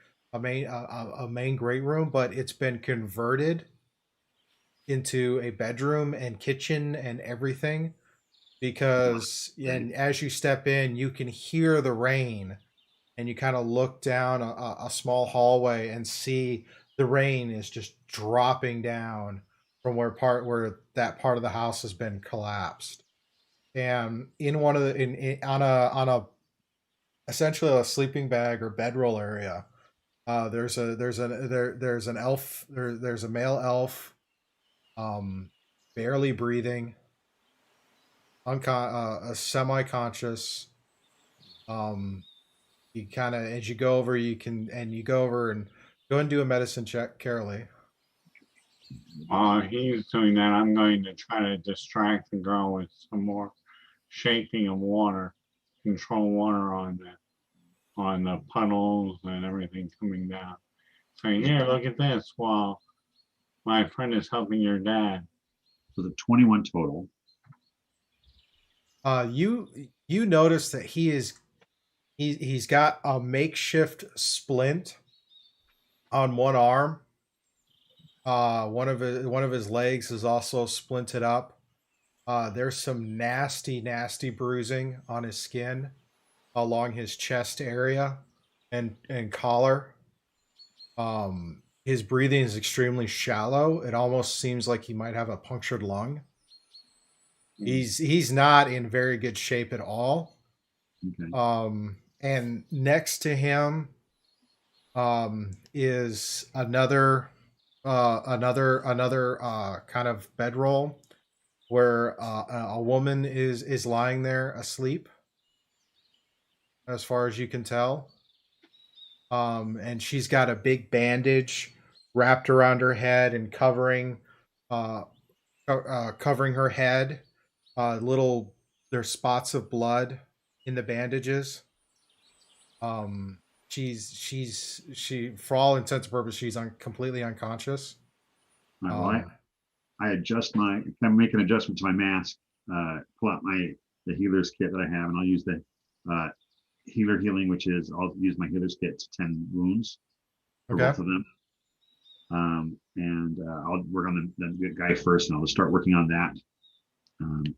great room, but it's been converted into a bedroom and kitchen and everything. Because and as you step in, you can hear the rain, and you kind of look down a small hallway and see the rain is just dropping down from where that part of the house has been collapsed. And in one of the on a essentially a sleeping bag or bedroll area, there's a male elf, barely breathing, semi-conscious. You kind of, as you go over, you go over and go and do a medicine check, Karalee. He's doing that. I'm going to try to distract the girl with some more shaking of water, control water on the puddles and everything coming down. Saying, "Here, look at this," while my friend is helping your dad. So the 21 total. You notice that he's got a makeshift splint on one arm. One of his legs is also splinted up. There's some nasty bruising on his skin along his chest area and collar. His breathing is extremely shallow. It almost seems like he might have a punctured lung. He's not in very good shape at all. Okay. And next to him is another kind of bedroll where a woman is lying there asleep, as far as you can tell. And she's got a big bandage wrapped around her head and covering her head. There's spots of blood in the bandages. She for all intents and purposes, she's completely unconscious. I adjust I make an adjustment to my mask, pull out the healer's kit that I have, and I'll use the healer healing, which is I'll use my healer's kit to 10 wounds for both of them. And I'll work on the guy first, and I'll start working on that. And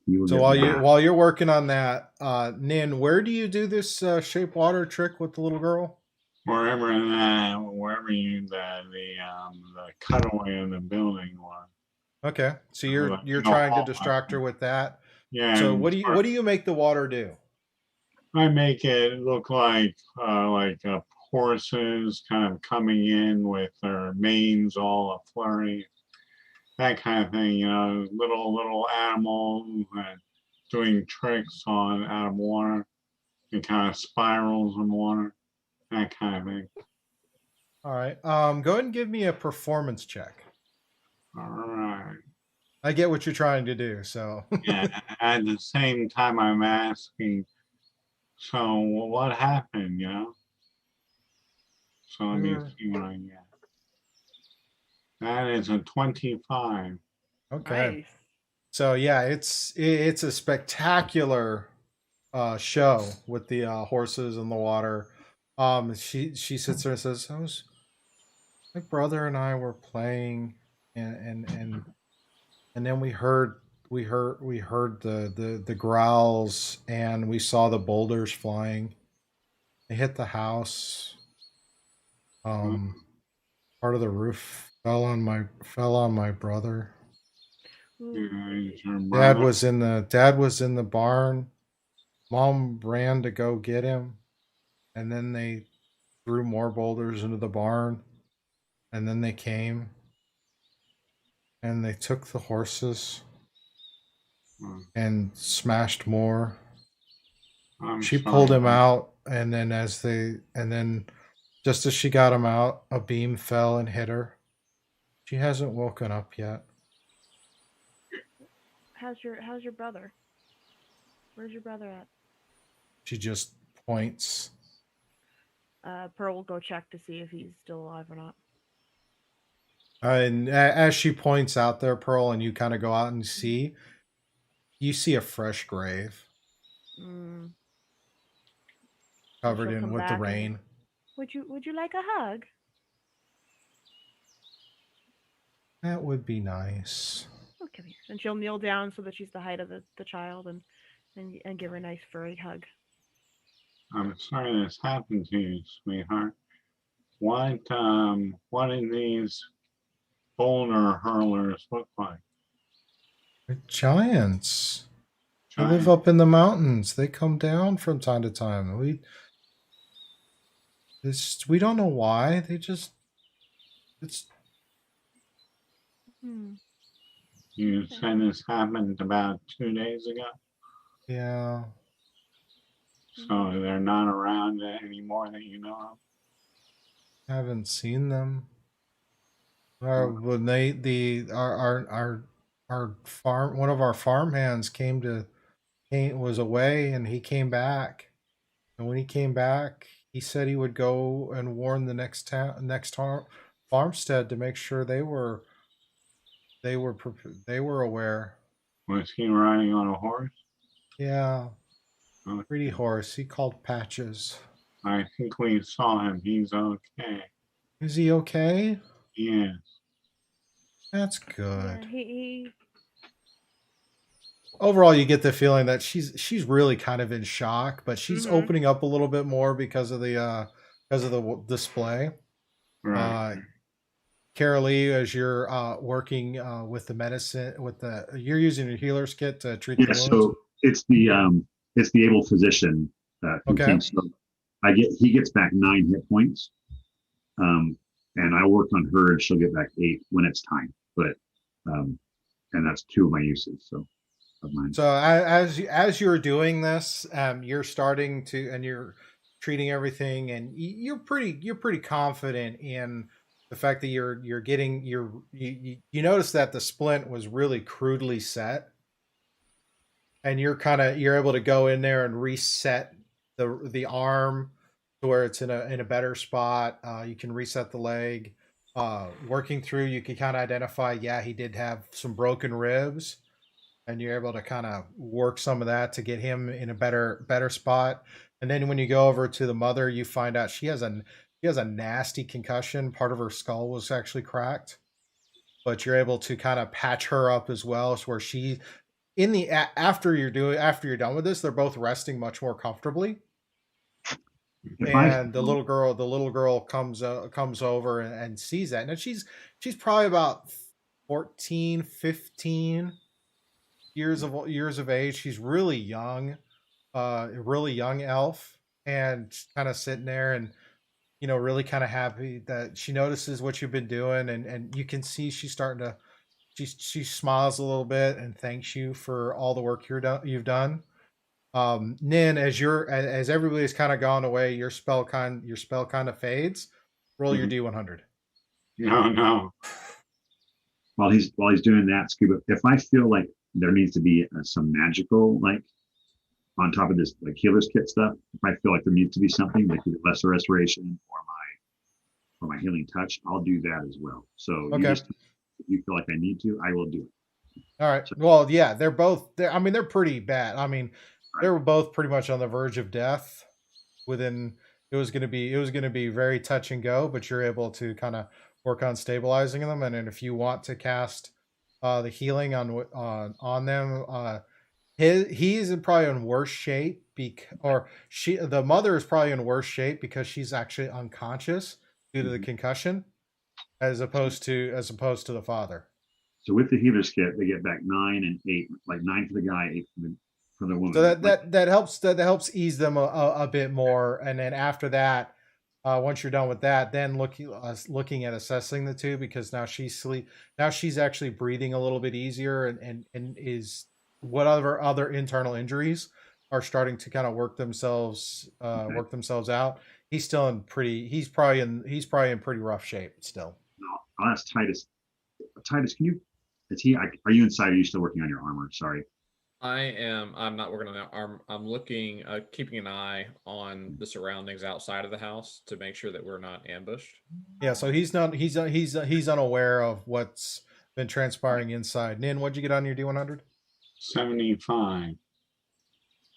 he will. So while you're working on that, Nin, where do you do this shape water trick with the little girl? Wherever you the cutaway of the building was. Okay, so you're trying to distract her with that. Yeah. So what do you make the water do? I make it look like horses kind of coming in with their manes all a flurry, that kind of thing. Little animals doing tricks out of water and kind of spirals in water. that kind of thing. All right. Go ahead and give me a performance check. All right. I get what you're trying to do, so. Yeah. At the same time, I'm asking, so what happened, you know? So let me Sure. see what I get. That is a 25. Okay. Nice. So yeah, it's a spectacular show with the horses in the water. She sits there and says, my brother and I were playing, and then we heard the growls, and we saw the boulders flying. They hit the house. Part of the roof fell on my brother. Dad was in the barn. Mom ran to go get him, and then they threw more boulders into the barn, and then they came and they took the horses and smashed more. She pulled him out, and then just as she got him out, a beam fell and hit her. She hasn't woken up yet. How's your brother? Where's your brother at? She just points. Pearl will go check to see if he's still alive or not. And as she points out there, Pearl, and you kind of go out and see, you see a fresh grave. Covered in with the rain. Would you like a hug? That would be nice. Oh, come here. And she'll kneel down so that she's the height of the child and give her a nice furry hug. I'm sorry this happened to you, sweetheart. What do these boulder hurlers look like? They're giants. They live up in the mountains. They come down from time to time. We don't know why. You said this happened about 2 days ago? Yeah. So they're not around anymore that you know of? Haven't seen them. When our farm, one of our farm hands was away, and he came back. And when he came back, he said he would go and warn the next farmstead to make sure they were aware. Was he riding on a horse? Yeah. Okay. Pretty horse. He called Patches. I think we saw him. He's okay. Is he okay? Yes. That's good. Yeah, Overall, you get the feeling that she's really kind of in shock, but she's opening up a little bit more because of the display. Right. Karalee, as you're working with the medicine, you're using your healer's kit to treat the wounds. So it's the able physician. Okay. So he gets back 9 hit points, and I work on her, and she'll get back 8 when it's time. But and that's 2 of my uses. So as you're doing this, you're starting to, and you're treating everything, and you're pretty confident in the fact that you notice that the splint was really crudely set, and you're able to go in there and reset the arm to where it's in a better spot. You can reset the leg. Working through, you can kind of identify, he did have some broken ribs. And you're able to kind of work some of that to get him in a better spot. And then when you go over to the mother, you find out she has a nasty concussion. Part of her skull was actually cracked, but you're able to kind of patch her up as well. So where after you're done with this, they're both resting much more comfortably. And the little girl comes over and sees that. And she's probably about 14, 15 years of age. She's really young, really young elf, and kind of sitting there and really kind of happy that she notices what you've been doing, and you can see she's starting to she smiles a little bit and thanks you for all the work you've done. Nin, as everybody's kind of gone away, your spell kind of fades. Roll your D100. No. While he's doing that, Scuba, if I feel like there needs to be some magical, like on top of this like healer's kit stuff, if I feel like there needs to be something like lesser restoration or my healing touch, I'll do that as well. So Okay. if you feel like I need to, I will do it. All right. Well, yeah, they're pretty bad. I mean, they were both pretty much on the verge of death. It was going to be very touch and go, but you're able to kind of work on stabilizing them. And then if you want to cast the healing on them, he's probably in worse shape the mother is probably in worse shape because she's actually unconscious due to the concussion, as opposed to the father. So with the healer's kit, they get back 9 and 8, like 9 for the guy, 8 for the woman. So that helps ease them a bit more. And then after that, once you're done with that, then looking at assessing the two, because now she's actually breathing a little bit easier, and is whatever other internal injuries are starting to kind of work themselves out. He's probably in pretty rough shape still. I'll ask Titus. Titus, are you inside? Or are you still working on your armor? Sorry. I am. I'm not working on the arm. I'm looking, keeping an eye on the surroundings outside of the house to make sure that we're not ambushed. Yeah. So he's unaware of what's been transpiring inside. Nin, what'd you get on your D100? 75.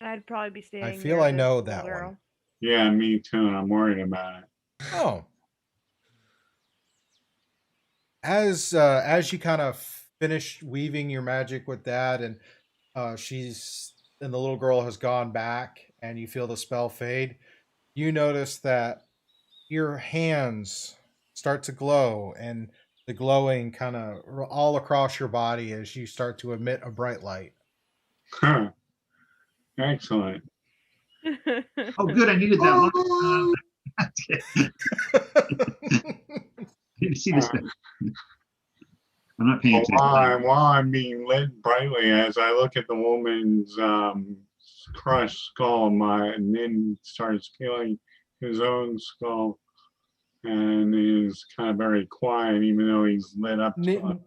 I'd probably be staying. I feel I know that one. Yeah, me too. I'm worried about it. Oh. As you kind of finish weaving your magic with that, and the little girl has gone back, and you feel the spell fade, you notice that your hands start to glow, and the glowing kind of all across your body as you start to emit a bright light. Huh. Excellent. Oh, good. I needed that. Need to see this. I'm not paying attention. While I'm being lit brightly, as I look at the woman's crushed skull, and then starts feeling his own skull, and is kind of very quiet, even though he's lit up. Nin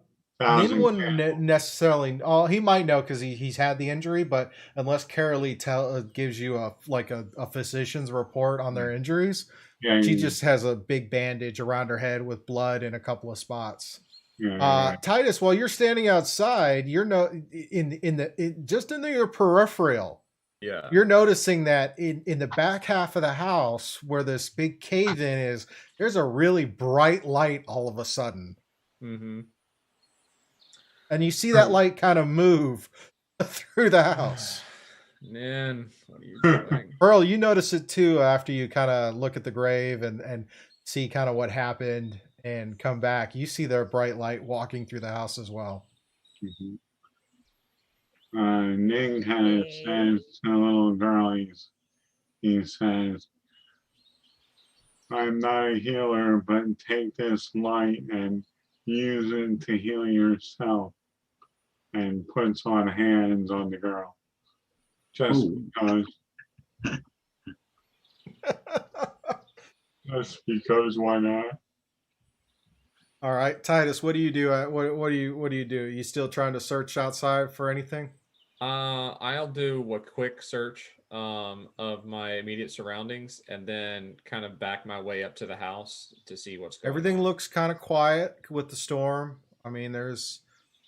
wouldn't necessarily. He might know because he's had the injury, but unless Karalee gives you a physician's report on their injuries, she just has a big bandage around her head with blood in a couple of spots. Right. Titus, while you're standing outside, you're just in your peripheral. Yeah. You're noticing that in the back half of the house where this big cave in is, there's a really bright light all of a sudden. Mm-hmm. And you see that light kind of move through the house. Man, what are you doing? Pearl, you notice it too after you kind of look at the grave and see kind of what happened and come back. You see their bright light walking through the house as well. Mm-hmm. Ning kind of says to the little girl, he says, I'm not a healer, but take this light and use it to heal yourself. And puts on hands on the girl. Just because why not? All right, Titus, what do you do? What do you do? Are you still trying to search outside for anything? I'll do a quick search of my immediate surroundings, and then kind of back my way up to the house to see what's going on. Everything looks kind of quiet with the storm. I mean, there's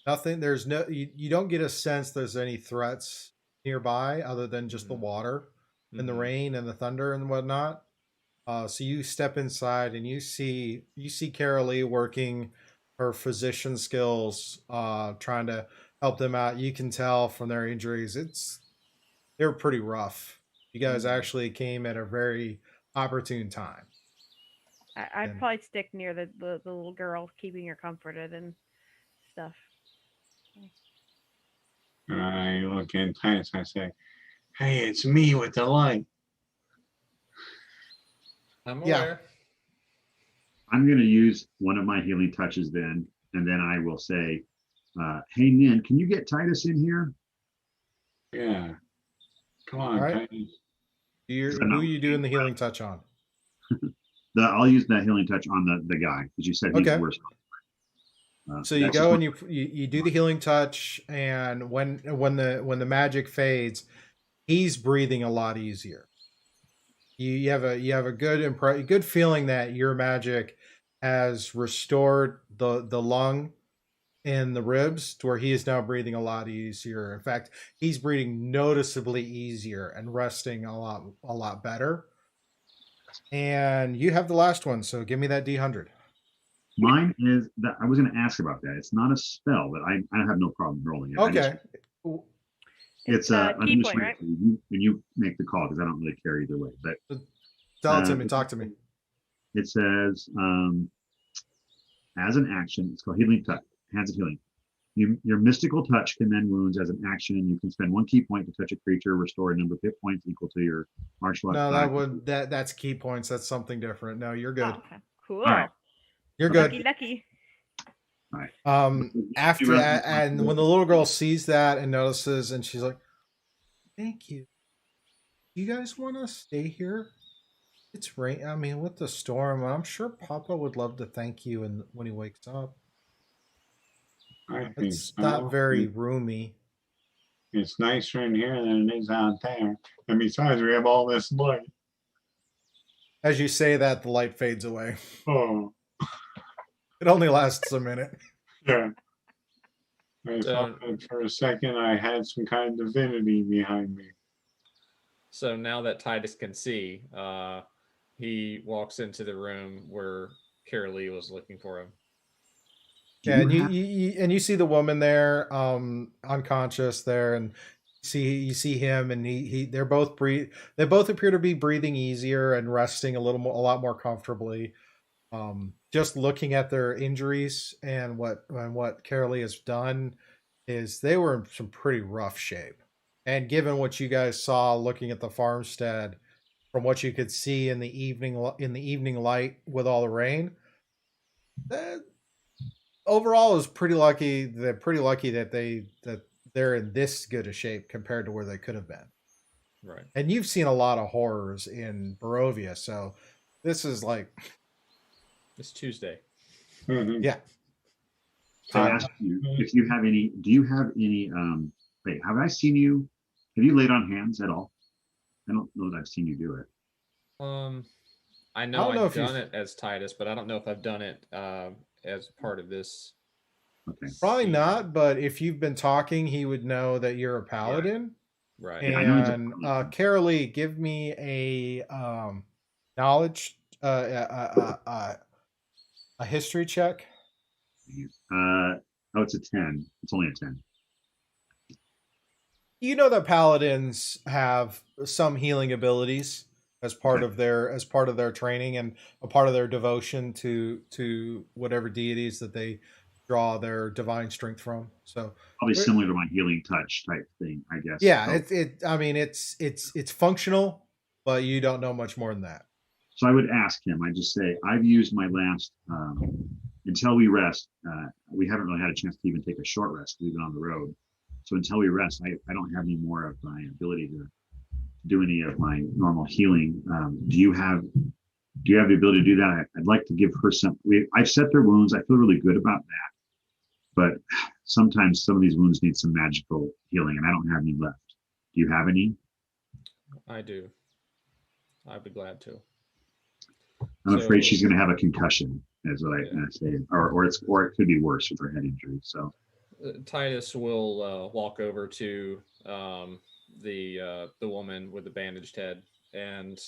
nothing. There's no. You don't get a sense there's any threats nearby other than just the water and the rain and the thunder and whatnot. So you step inside and you see Karalee working her physician skills, trying to help them out. You can tell from their injuries, they're pretty rough. You guys actually came at a very opportune time. I'd probably stick near the little girl, keeping her comforted and stuff. I look in Titus, I say, hey, it's me with the light. I'm aware. I'm going to use one of my healing touches then, and then I will say, hey, Nin, can you get Titus in here? Yeah. Come on, All right. Titus. Who are you doing the healing touch on? I'll use that healing touch on the guy because you said he's Okay. worse. So you go and you do the healing touch, and when the magic fades, he's breathing a lot easier. You have a good feeling that your magic has restored the lung and the ribs to where he is now breathing a lot easier. In fact, he's breathing noticeably easier and resting a lot better. And you have the last one, so give me that D100. Mine is that I was going to ask about that. It's not a spell, but I have no problem rolling it. Okay. It's a key point, right? when you make the call, because I don't really care either way. But tell it to me. Talk to me. It says, as an action, it's called Healing Touch, Hands of Healing. Your mystical touch can mend wounds as an action. You can spend 1 key point to touch a creature, restore a number of hit points equal to your martial arts. No, that's key points. That's something different. No, you're good. Oh, okay. Cool. All right. You're good. Lucky. All right. After that, and when the little girl sees that and notices, and she's like, "Thank you. You guys want to stay here? It's rain. I mean, with the storm, I'm sure Papa would love to thank you and when he wakes up. It's not very roomy. It's nicer in here than it is out there. And besides, we have all this light. As you say that, the light fades away. Oh. It only lasts a minute. Yeah. I thought that for a second I had some kind of divinity behind me. So now that Titus can see, he walks into the room where Karalee was looking for him. Yeah, and you see the woman there, unconscious there, and you see him, and they both appear to be breathing easier and resting a lot more comfortably. Just looking at their injuries and what Karalee has done is they were in some pretty rough shape. And given what you guys saw looking at the farmstead, from what you could see in the evening light with all the rain, overall is pretty lucky. They're pretty lucky that they're in this good a shape compared to where they could have been. Right. And you've seen a lot of horrors in Barovia, so this is like it's Tuesday. Mm-hmm. Yeah. I ask you if you have any. Do you have any? Wait, have I seen you? Have you laid on hands at all? I don't know that I've seen you do it. I know I've done it as Titus, but I don't know if I've done it as part of this. Okay. Probably not, but if you've been talking, he would know that you're a paladin. Right. And Karalee, give me a knowledge, a history check. It's a 10. It's only a 10. You know that paladins have some healing abilities as part of their training and a part of their devotion to whatever deities that they draw their divine strength from. So probably similar to my healing touch type thing, I guess. Yeah, it's functional, but you don't know much more than that. So I would ask him. I just say I've used my last until we rest. We haven't really had a chance to even take a short rest. We've been on the road. So until we rest, I don't have any more of my ability to do any of my normal healing. Do you have the ability to do that? I'd like to give her some. I've set their wounds. I feel really good about that. But sometimes some of these wounds need some magical healing, and I don't have any left. Do you have any? I do. I'd be glad to. I'm afraid she's going to have a concussion, is what I say, or it could be worse with her head injury. So. Titus will walk over to the woman with the bandaged head and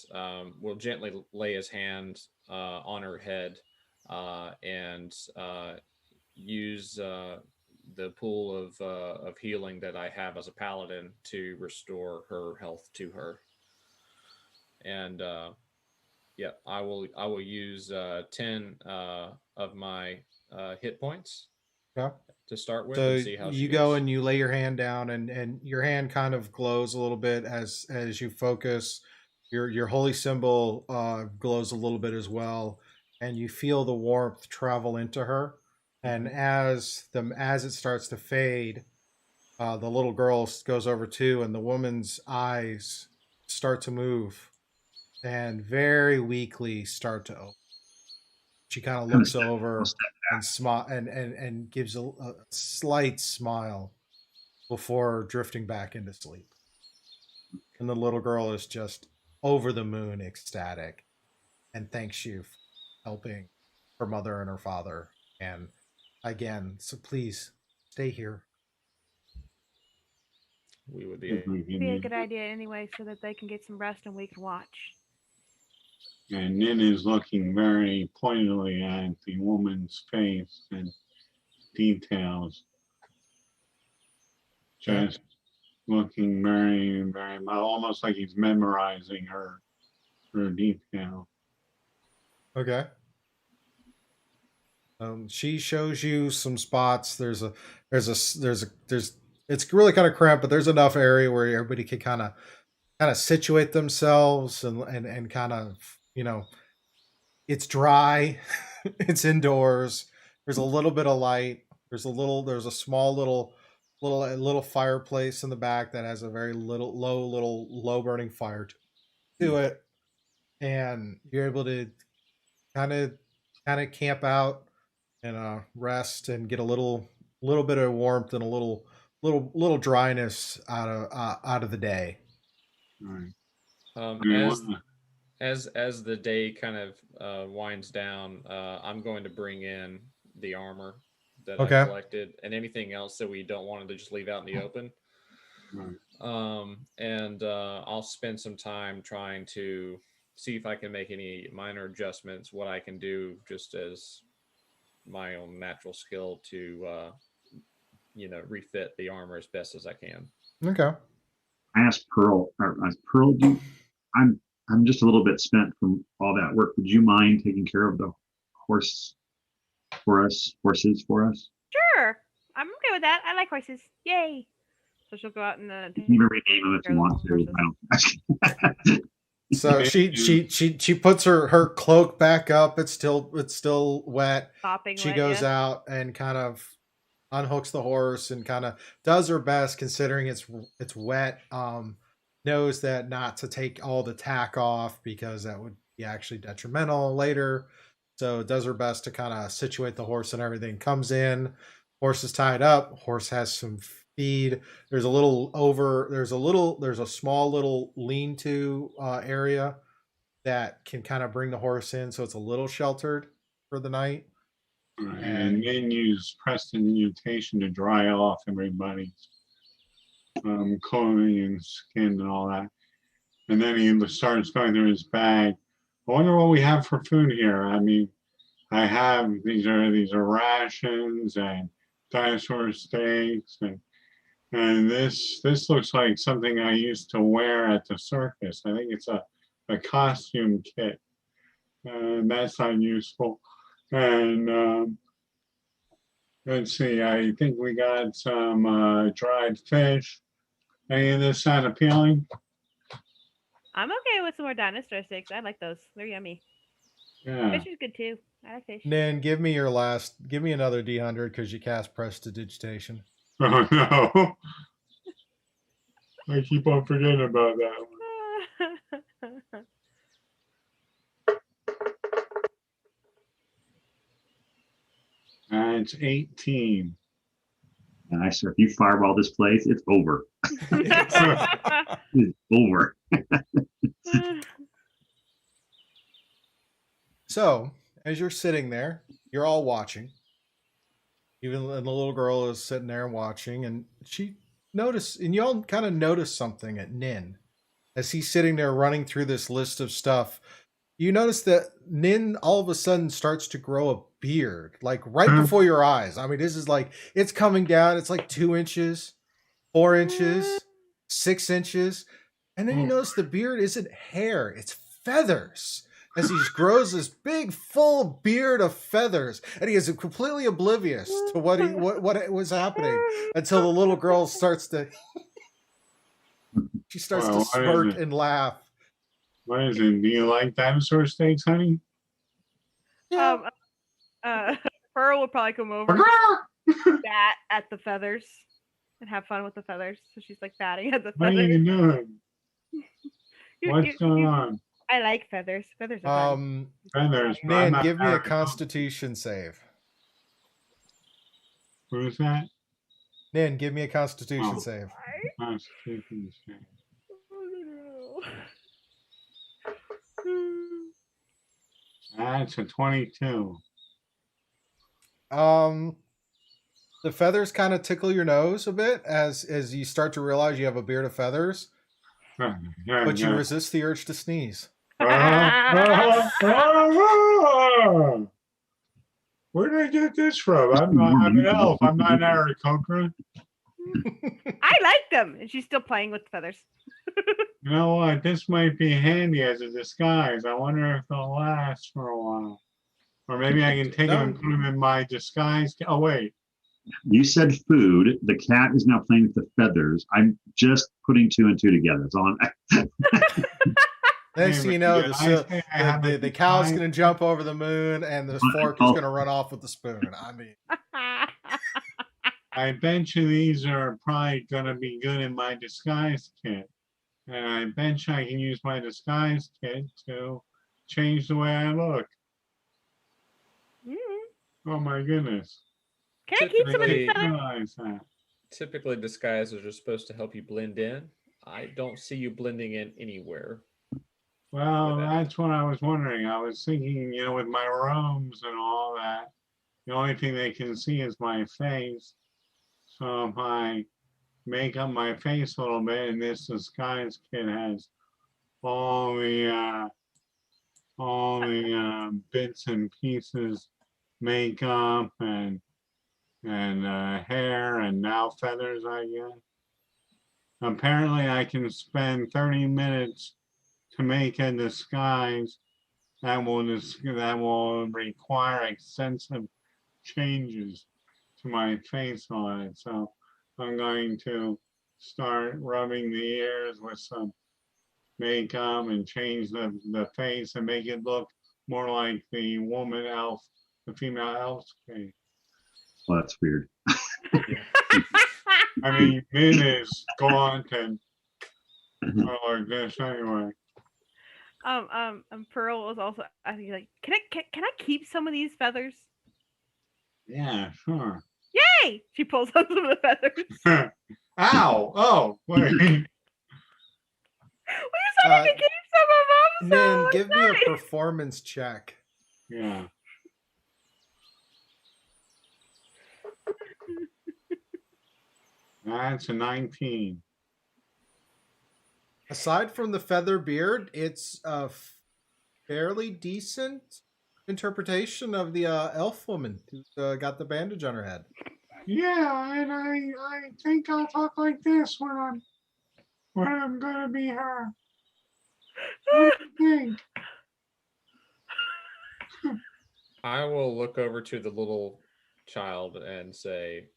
will gently lay his hand on her head and use the pool of healing that I have as a paladin to restore her health to her. And I will use 10 of my hit points. Yeah. To start with, so and see how you go and you lay your hand down, and your hand kind of glows a little bit as you focus. Your holy symbol glows a little bit as well, and you feel the warmth travel into her. And as it starts to fade, The little girl goes over too, and the woman's eyes start to move and very weakly start to open. She kind of looks over and smile and gives a slight smile before drifting back into sleep. And the little girl is just over the moon ecstatic and thanks you for helping her mother and her father. And again, so please stay here. We would be a good idea anyway, so that they can get some rest and we can watch. And Nin is looking very pointedly at the woman's face and details. Just looking very, very, almost like he's memorizing her detail. Okay. She shows you some spots. There's it's really kind of cramped, but there's enough area where everybody can kind of situate themselves and kind of, you know, it's dry, it's indoors. There's a little bit of light. There's a small little fireplace in the back that has a very low burning fire to it, and you're able to kind of camp out and rest and get a little bit of warmth and a little dryness out of the day. Right. As the day kind of winds down, I'm going to bring in the armor that I collected and anything else that we don't want to just leave out in the open. Right. And I'll spend some time trying to see if I can make any minor adjustments, what I can do just as my own natural skill to refit the armor as best as I can. Okay. I asked Pearl, I'm just a little bit spent from all that work. Would you mind taking care of the horses for us? Sure. I'm okay with that. I like horses. Yay. So she'll go out and you can rename them if you want to. So she puts her cloak back up. It's still wet. She goes out and kind of unhooks the horse and kind of does her best, considering it's wet. Knows that not to take all the tack off because that would be actually detrimental later. So does her best to kind of situate the horse and everything. Comes in, horse is tied up. Horse has some feed. There's a small little lean-to area that can kind of bring the horse in, so it's a little sheltered for the night. And then use prestidigitation to dry off everybody's clothing and skin and all that. And then he starts going through his bag. I wonder what we have for food here. I mean, I have these are rations and dinosaur steaks and this looks like something I used to wear at the circus. I think it's a costume kit. That's not useful. And let's see, I think we got some dried fish. Any of this sound appealing? I'm okay with some more dinosaur steaks. I like those. They're yummy. Yeah. Fish is good too. I like fish. Then give me another D100 because you cast prestidigitation. Oh no. I keep on forgetting about that one. It's 18. And I said, if you fireball this place, it's over. It's over. So, as you're sitting there, you're all watching. Even the little girl is sitting there watching, and you all kind of notice something at Nin. As he's sitting there running through this list of stuff, you notice that Nin all of a sudden starts to grow a beard, like right before your eyes. I mean, this is like, it's coming down. It's like 2 inches, 4 inches, 6 inches. And then you notice the beard isn't hair, it's feathers. As he grows this big, full beard of feathers, and he is completely oblivious to what was happening until the little girl starts to smirk and laugh. What is it? Do you like dinosaur steaks, honey? Yeah. Pearl will probably come over that at the feathers. and have fun with the feathers. So she's like batting at the What are feathers. you doing? What's going on? I like feathers. Feathers are fun. Feathers. Nan, give me a Constitution save. Who's that? Nan, give me a Constitution save. Constitution save. That's a 22. The feathers kind of tickle your nose a bit as you start to realize you have a beard of feathers, but you resist the urge to sneeze. Where did I get this from? I'm an elf. I'm not an Aarakocra. I like them, and she's still playing with the feathers. You know what? This might be handy as a disguise. I wonder if they'll last for a while. Or maybe I can take them and put them in my disguise. Oh, wait. You said food. The cat is now playing with the feathers. I'm just putting 2 and 2 together. That's all I'm. Next thing you know, the cow's going to jump over the moon, and the fork is going to run off with the spoon. I mean, I bet you these are probably going to be good in my disguise kit. And I bet you I can use my disguise kit to change the way I look. Oh my goodness. Can I keep some of these feathers? Typically, disguises are supposed to help you blend in. I don't see you blending in anywhere. Well, that's what I was wondering. I was thinking, you know, with my robes and all that, the only thing they can see is my face. So if I make up my face a little bit, and this disguise kit has all the bits and pieces, makeup and hair, and now feathers, I guess. Apparently, I can spend 30 minutes to make a disguise that will require extensive changes to my face on it. So I'm going to start rubbing the ears with some makeup and change the face and make it look more like the woman elf, the female elf's face. Well, that's weird. I mean, Min is gaunt and like this anyway. Pearl was also asking, like, can I keep some of these feathers? Yeah, sure. Yay! She pulls out some of the feathers. Ow! Oh, wait. We just wanted to keep some of them. Nan, give me a performance check. Yeah. That's a 19. Aside from the feather beard, it's a fairly decent interpretation of the elf woman who's got the bandage on her head. Yeah, and I think I'll talk like this when I'm gonna be her. What do you think? I will look over to the little child and say,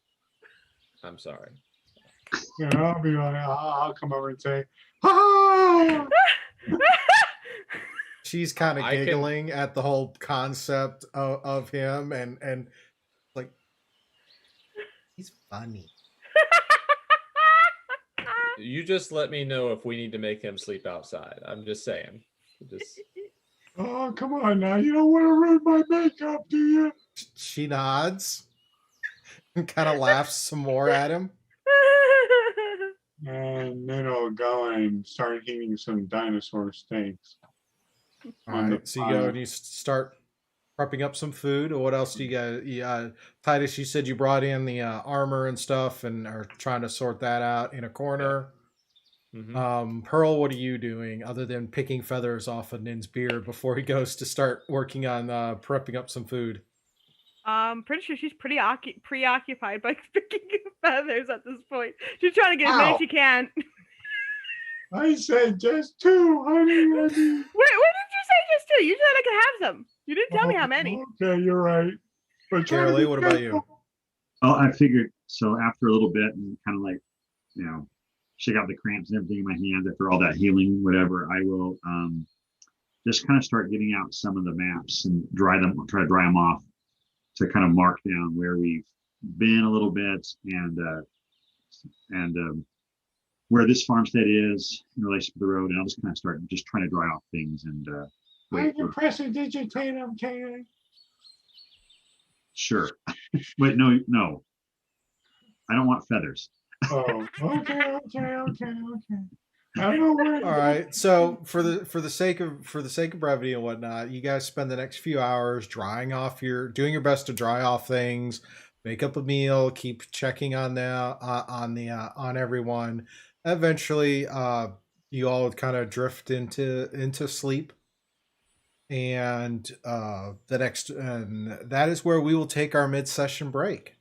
"I'm sorry." You know, I'll be like, I'll come over and say, "Ah!" She's kind of giggling at the whole concept of him, and like, he's funny. You just let me know if we need to make him sleep outside. I'm just saying. Oh, come on now. You don't want to ruin my makeup, do you? She nods and kind of laughs some more at him. And then I'll go and start eating some dinosaur steaks. All right, so you go and you start prepping up some food. Or what else do you got? Titus, you said you brought in the armor and stuff and are trying to sort that out in a corner. Mm-hmm. Pearl, what are you doing other than picking feathers off of Nin's beard before he goes to start working on prepping up some food? Pretty sure she's pretty preoccupied by picking feathers at this point. She's trying to get as many as she can. I said just 2, honey. Wait, what did you say just 2? You said I could have some. You didn't tell me how many. Okay, you're right. But Karalee, what about you? Oh, I figured. So after a little bit and kind of like, you know, shake out the cramps and everything in my hands after all that healing, whatever, I will just kind of start getting out some of the maps and try to dry them off to kind of mark down where we've been a little bit and and where this farmstead is in relation to the road, and I'll just kind of start just trying to dry off things and I can press a digitatum, can I? Sure. Wait, no. I don't want feathers. Oh, okay. I don't know where. All right. So for the sake of brevity and whatnot, you guys spend the next few hours doing your best to dry off things, make up a meal, keep checking on on everyone. Eventually, you all kind of drift into sleep, and that is where we will take our mid-session break.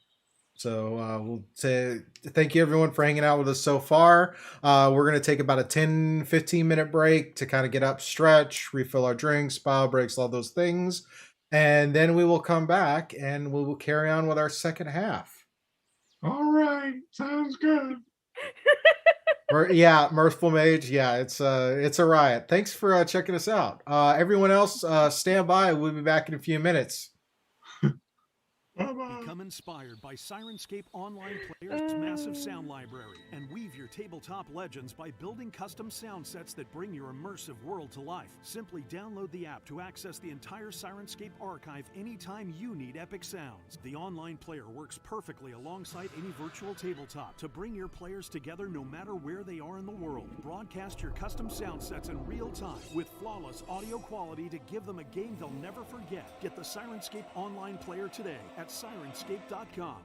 So we'll say thank you everyone for hanging out with us so far. We're going to take about a 10-15 minute break to kind of get up, stretch, refill our drinks, bio breaks, all those things. And then we will come back and we will carry on with our second half. All right. Sounds good. Yeah, Mirthful Mage. Yeah, it's a riot. Thanks for checking us out. Everyone else, stand by. We'll be back in a few minutes. Bye-bye. Become inspired by Sirenscape Online Player's massive sound library and weave your tabletop legends by building custom sound sets that bring your immersive world to life. Simply download the app to access the entire Sirenscape archive anytime you need epic sounds. The online player works perfectly alongside any virtual tabletop to bring your players together no matter where they are in the world. Broadcast your custom sound sets in real time with flawless audio quality to give them a game they'll never forget. Get the Sirenscape Online Player today at Sirenscape.com.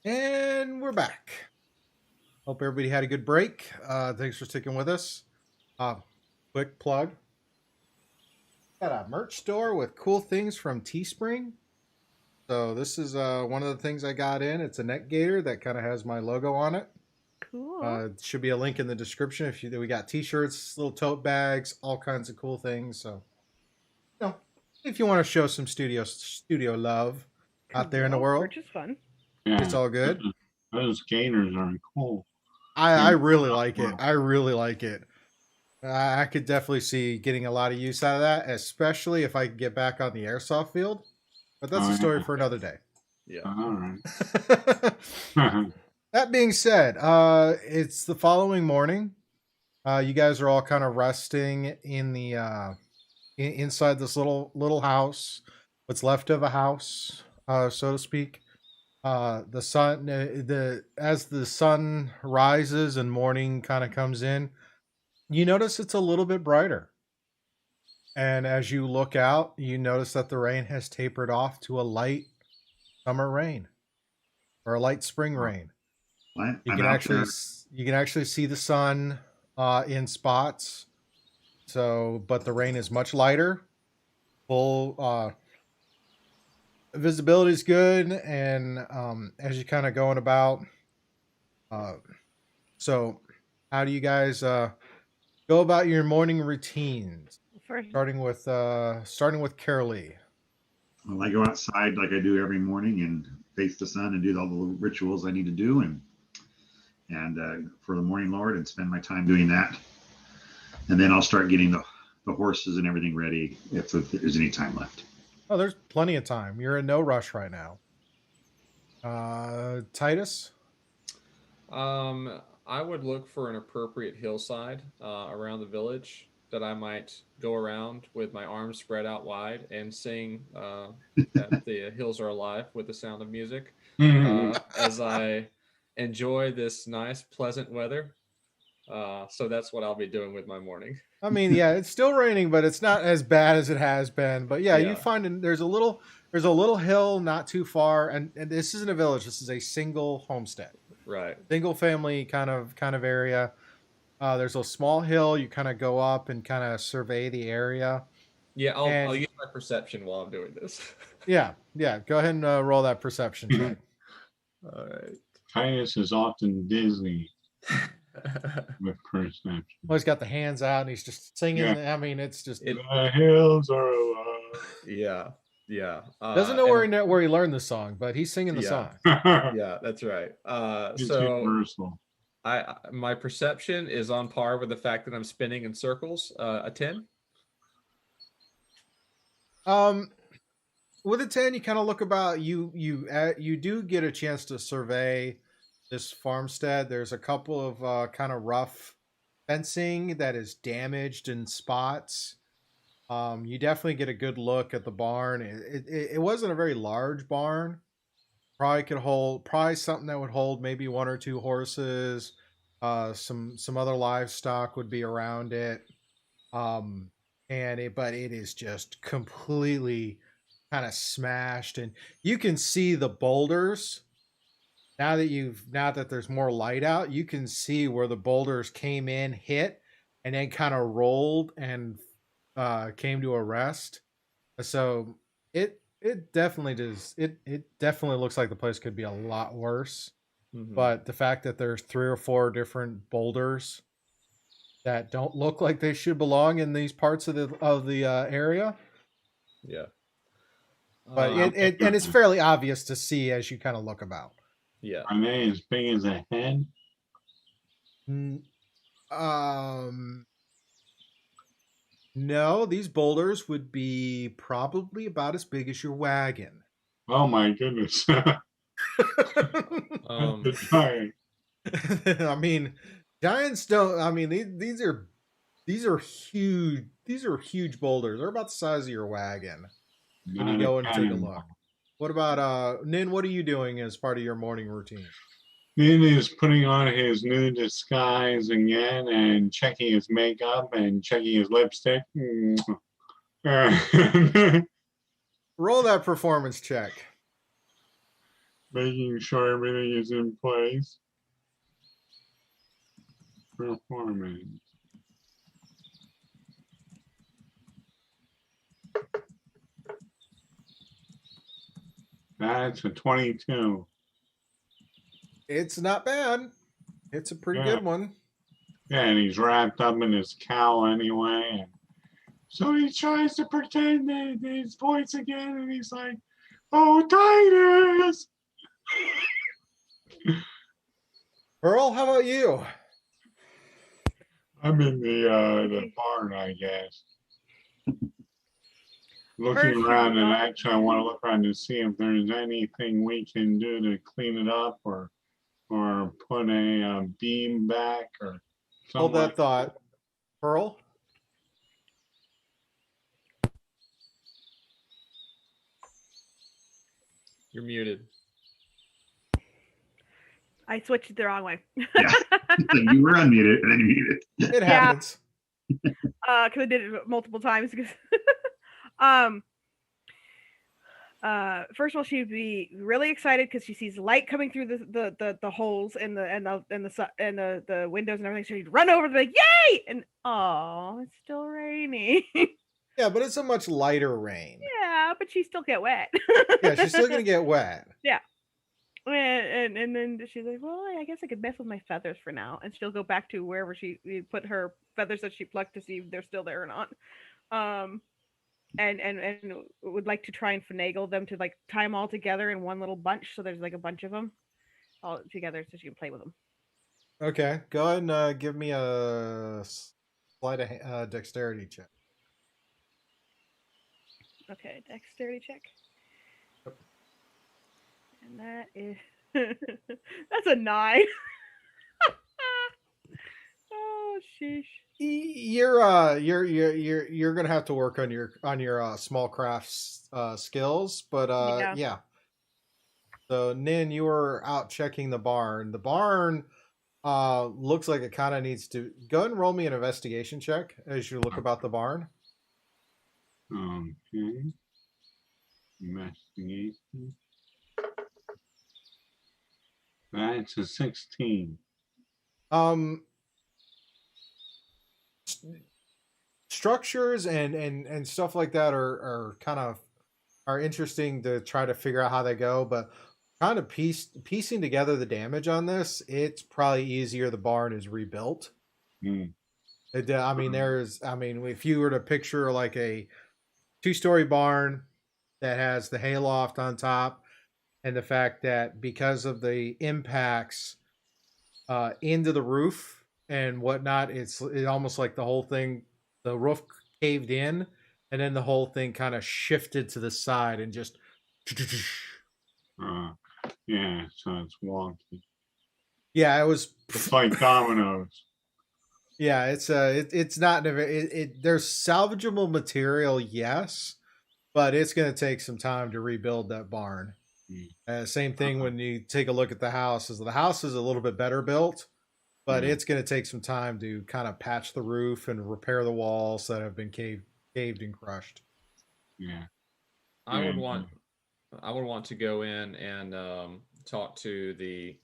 And we're back. Hope everybody had a good break. Thanks for sticking with us. Quick plug. Got a merch store with cool things from Teespring. So this is one of the things I got in. It's a neck gaiter that kind of has my logo on it. Cool. Should be a link in the description. We got t-shirts, little tote bags, all kinds of cool things. So, if you want to show some studio love out there in the world, which is fun. Yeah. It's all good. Those gainers are cool. I really like it. I really like it. I could definitely see getting a lot of use out of that, especially if I could get back on the airsoft field. But that's a story for another day. Yeah. All right. That being said, it's the following morning. You guys are all kind of resting in the inside this little house, what's left of a house, so to speak. The sun, as the sun rises and morning kind of comes in, you notice it's a little bit brighter. And as you look out, you notice that the rain has tapered off to a light summer rain or a light spring rain. You can actually see the sun in spots. So, but the rain is much lighter. Full visibility is good, and as you're kind of going about. So, how do you guys go about your morning routines? Starting with Karalee. Well, I go outside like I do every morning and face the sun and do all the rituals I need to do, and for the morning lord, and spend my time doing that. And then I'll start getting the horses and everything ready if there's any time left. Oh, there's plenty of time. You're in no rush right now. Titus? I would look for an appropriate hillside around the village that I might go around with my arms spread out wide and sing that the hills are alive with the sound of music as I enjoy this nice, pleasant weather. So that's what I'll be doing with my morning. I mean, yeah, it's still raining, but it's not as bad as it has been. But yeah. You find there's a little hill not too far, and this isn't a village. This is a single homestead, right? Single family kind of area. There's a small hill. You kind of go up and kind of survey the area. Yeah, I'll use my perception while I'm doing this. yeah. Go ahead and roll that perception check. All right. Titus is often dizzy with perception. Well, he's got the hands out and he's just singing. Yeah. I mean, it's just the hills are alive. Yeah. Doesn't know where he learned the song, but he's singing the song. Yeah, that's right. It's so universal. My perception is on par with the fact that I'm spinning in circles. A 10. With a 10, you kind of look about. You do get a chance to survey this farmstead. There's a couple of kind of rough fencing that is damaged in spots. You definitely get a good look at the barn. It wasn't a very large barn. Probably something that would hold maybe 1 or 2 horses. Some other livestock would be around it. But it is just completely kind of smashed, and you can see the boulders. Now that there's more light out, you can see where the boulders came in, hit, and then kind of rolled and came to a rest. So it definitely does. It definitely looks like the place could be a lot worse. Mm-hmm. But the fact that there's 3 or 4 different boulders that don't look like they should belong in these parts of the area. Yeah. But it's fairly obvious to see as you kind of look about. Yeah. Are they as big as a head? No, these boulders would be probably about as big as your wagon. Oh my goodness. I mean, giants don't. I mean, these are huge. These are huge boulders. They're about the size of your wagon. When you go and take a look. What about Nin? What are you doing as part of your morning routine? Nin is putting on his new disguise again and checking his makeup and checking his lipstick. Roll that performance check. Making sure everything is in place. Performance. That's a 22. It's not bad. It's a pretty good one. Yeah, and he's wrapped up in his cowl anyway. And so he tries to pretend that his voice again, and he's like, "Oh, Titus!" Earl, how about you? I'm in the barn, I guess. Looking around, and actually I want to look around to see if there's anything we can do to clean it up or put a beam back or something. Hold that thought. Pearl? You're muted. I switched it the wrong way. Yeah. You were unmuted and then you muted. It happens. Because I did it multiple times. Because first of all, she'd be really excited because she sees light coming through the holes in the windows and everything. So she'd run over and be like, "Yay!" And oh, it's still raining. Yeah, but it's a much lighter rain. Yeah, but she still get wet. Yeah, she's still gonna get wet. Yeah. And then she's like, well, I guess I could mess with my feathers for now, and she'll go back to wherever she put her feathers that she plucked to see if they're still there or not. And would like to try and finagle them to like tie them all together in one little bunch, so there's like a bunch of them all together, so she can play with them. Okay, go ahead and give me a sleight of dexterity check. Okay, dexterity check. Yep. And that is that's a 9. Oh sheesh. You're gonna have to work on your small crafts skills, but yeah. So Nin, you were out checking the barn. The barn looks like it kind of needs to go ahead and roll me an investigation check as you look about the barn. Okay. Investigation. That's a 16. Structures and stuff like that are kind of interesting to try to figure out how they go, but kind of piecing together the damage on this, it's probably easier the barn is rebuilt. I mean, if you were to picture like a 2-story barn that has the hayloft on top, and the fact that because of the impacts into the roof and whatnot, it's almost like the whole thing, the roof caved in, and then the whole thing kind of shifted to the side and just. Yeah, so it's wonky. Yeah, it was. It's like dominoes. Yeah, it's not. There's salvageable material, yes, but it's going to take some time to rebuild that barn. Same thing when you take a look at the house. The house is a little bit better built, but it's going to take some time to kind of patch the roof and repair the walls that have been caved and crushed. Yeah, I would want to go in and talk to the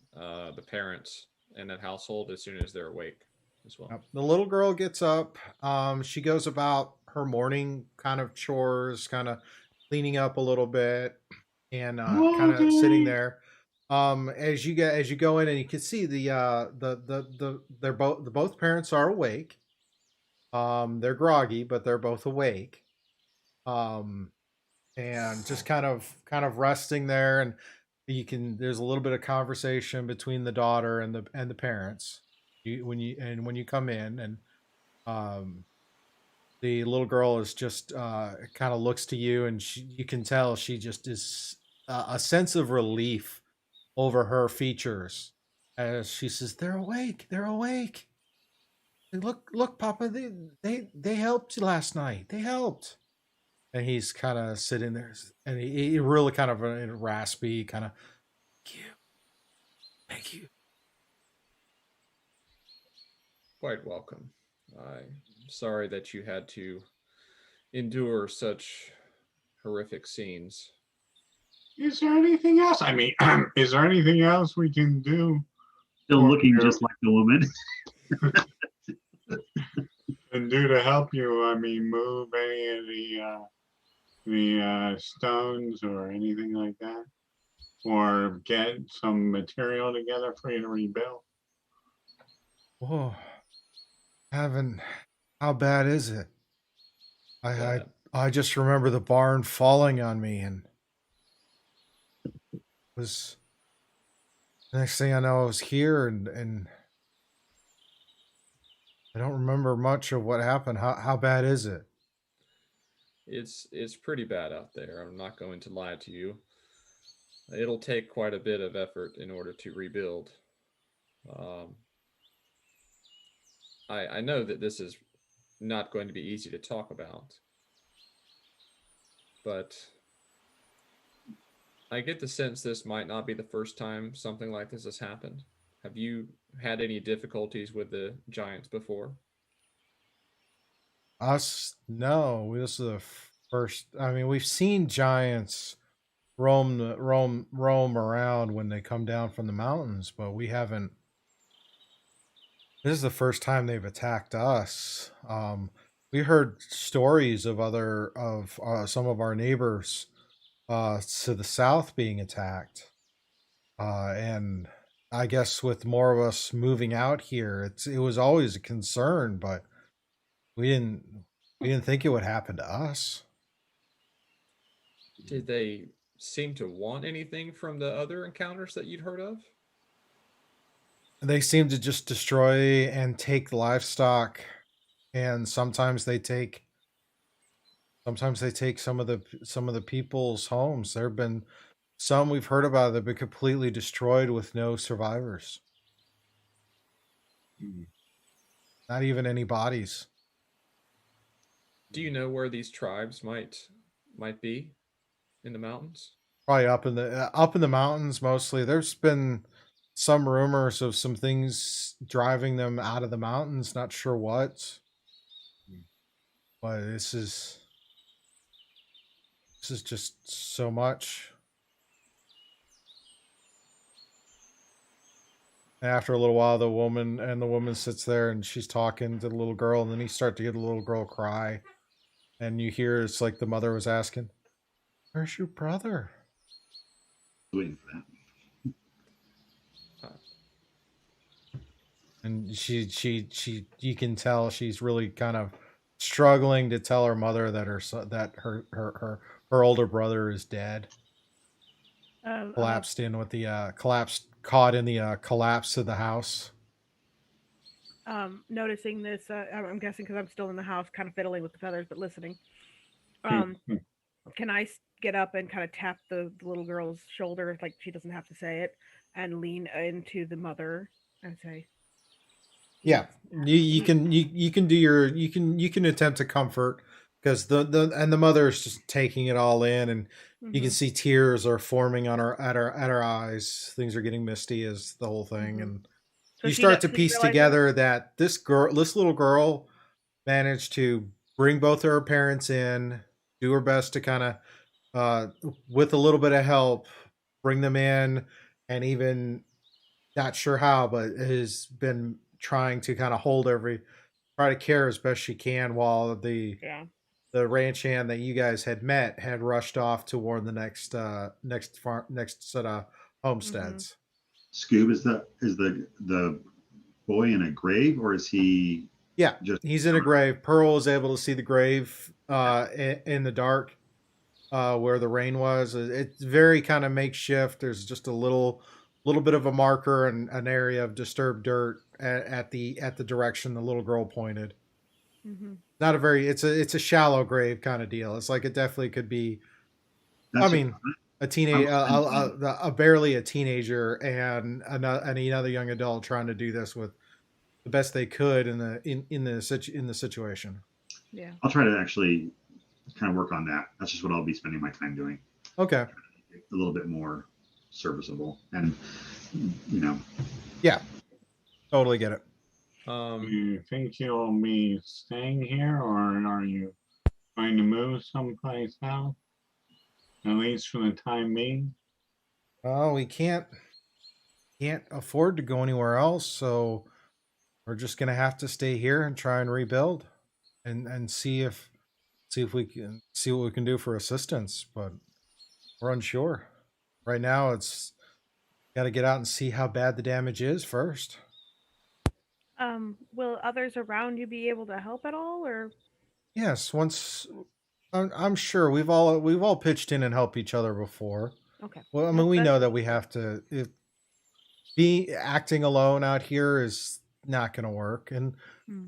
parents in that household as soon as they're awake as well. The little girl gets up. She goes about her morning kind of chores, kind of cleaning up a little bit, and kind of sitting there. As you go in, and you can see both parents are awake. They're groggy, but they're both awake. And just kind of resting there, and there's a little bit of conversation between the daughter and the parents. When you come in, and the little girl is just kind of looks to you, and you can tell she just is a sense of relief over her features as she says, "They're awake. They're awake. Look, Papa. They helped you last night. They helped." And he's kind of sitting there, and he really kind of a raspy kind of, "Thank you." Quite welcome. I'm sorry that you had to endure such horrific scenes. Is there anything else? I mean, is there anything else we can do? Still looking just like the woman. And do to help you? I mean, move any of the stones or anything like that, or get some material together for you to rebuild. Whoa. How bad is it? I just remember the barn falling on me, and was the next thing I know I was here, and I don't remember much of what happened. How bad is it? It's pretty bad out there. I'm not going to lie to you. It'll take quite a bit of effort in order to rebuild. I know that this is not going to be easy to talk about, but I get the sense this might not be the first time something like this has happened. Have you had any difficulties with the giants before? Us? No. This is the first. I mean, we've seen giants roam around when they come down from the mountains, but we haven't. This is the first time they've attacked us. We heard stories of some of our neighbors to the south being attacked, and I guess with more of us moving out here, it was always a concern, but we didn't think it would happen to us. Did they seem to want anything from the other encounters that you'd heard of? They seem to just destroy and take the livestock, and sometimes they take some of the people's homes. There have been some we've heard about that have been completely destroyed with no survivors. Not even any bodies. Do you know where these tribes might be in the mountains? Probably up in the mountains mostly. There's been some rumors of some things driving them out of the mountains, not sure what. But this is just so much. After a little while, the woman sits there and she's talking to the little girl, and then you start to hear the little girl cry. And you hear it's like the mother was asking, "Where's your brother?" Waiting for that. And she you can tell she's really kind of struggling to tell her mother that her older brother is dead. Collapsed in with the caught in the collapse of the house. Noticing this, I'm guessing because I'm still in the house, kind of fiddling with the feathers, but listening. Can I get up and kind of tap the little girl's shoulder, like she doesn't have to say it, and lean into the mother and say, "Yeah, you can attempt to comfort, because the mother is just taking it all in, and you can see tears are forming on her at her eyes. Things are getting misty as the whole thing, and so you start to piece together that this little girl managed to bring both of her parents in, do her best to kind of, with a little bit of help, bring them in, and even not sure how, but has been trying to kind of try to care as best she can, while the ranch hand that you guys had met had rushed off toward the next set of homesteads. Scoob, is the boy in a grave, or is he? Yeah, he's in a grave. Pearl was able to see the grave in the dark where the rain was. It's very kind of makeshift. There's just a little bit of a marker and an area of disturbed dirt at the direction the little girl pointed. Not a very. It's a shallow grave kind of deal. It's like it definitely could be. A teenage, barely a teenager, and another young adult trying to do this with the best they could in the situation. Yeah, I'll try to actually kind of work on that. That's just what I'll be spending my time doing. Okay. A little bit more serviceable, and Yeah, totally get it. Do you think you'll be staying here, or are you going to move someplace else? at least for the time being. Oh, we can't afford to go anywhere else, so we're just gonna have to stay here and try and rebuild, and see if we can see what we can do for assistance. But we're unsure right now. It's got to get out and see how bad the damage is first. Will others around you be able to help at all, or? Yes, once I'm sure we've all pitched in and helped each other before. Okay. Well, I mean, Nope, we know that's- that we have to. Be acting alone out here is not going to work, and Hmm.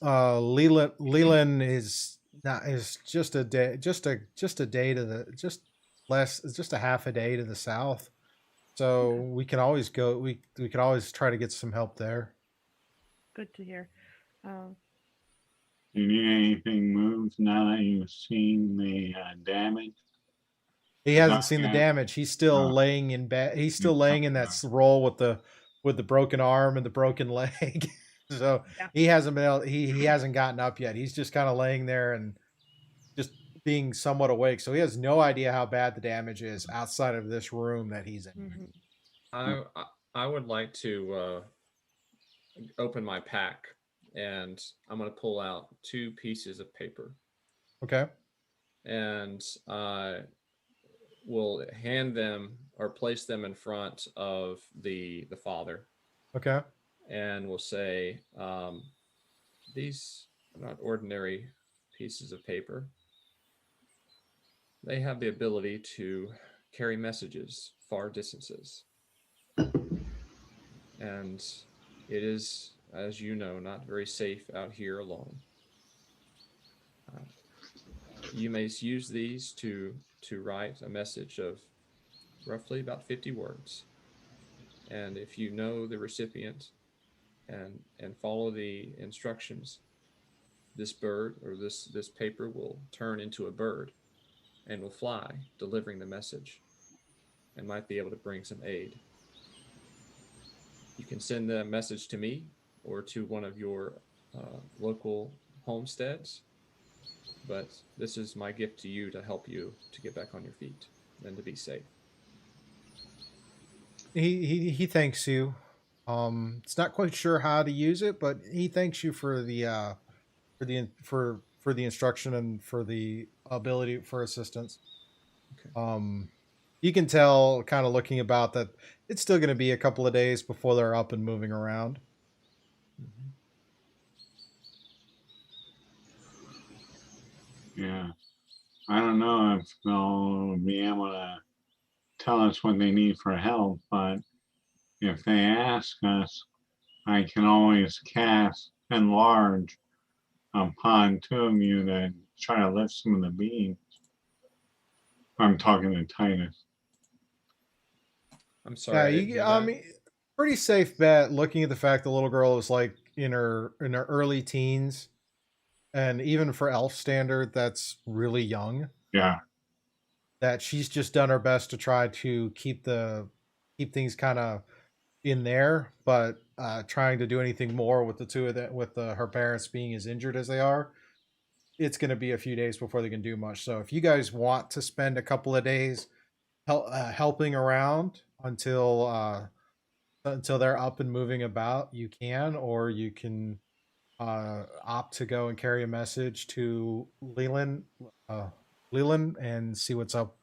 Leland is not is just a day, just a day to the just a half a day to the south. So Okay. we can always go. We could always try to get some help there. Good to hear. Do you need anything moved now that you've seen the damage? He hasn't seen the damage. He's still laying in bed. He's still laying in that roll with the broken arm and the broken leg. So Yeah. he hasn't been he hasn't gotten up yet. He's just kind of laying there and just being somewhat awake. So he has no idea how bad the damage is outside of this room that he's in. Mm-hmm. I would like to open my pack, and I'm going to pull out 2 pieces of paper. Okay. And we'll hand them or place them in front of the father. Okay. And we'll say, these are not ordinary pieces of paper. They have the ability to carry messages far distances. And it is, as you know, not very safe out here alone. You may use these to write a message of roughly about 50 words. And if you know the recipient and follow the instructions, this bird or this paper will turn into a bird and will fly, delivering the message, and might be able to bring some aid. You can send the message to me or to one of your local homesteads, but this is my gift to you to help you to get back on your feet and to be safe. He thanks you. It's not quite sure how to use it, but he thanks you for the instruction and for the ability for assistance. Okay. You can tell kind of looking about that it's still going to be a couple of days before they're up and moving around. Yeah. I don't know if they'll be able to tell us what they need for help, but if they ask us, I can always cast enlarge upon 2 of you to try to lift some of the beams. I'm talking to Titus. I'm sorry. Yeah, I mean, pretty safe bet looking at the fact the little girl was like in her early teens, and even for elf standard, that's really young. Yeah. That she's just done her best to try to keep things kind of in there, but trying to do anything more with the two of them, with her parents being as injured as they are, it's going to be a few days before they can do much. So if you guys want to spend a couple of days helping around until they're up and moving about, you can, or you can opt to go and carry a message to Leland and see what's up,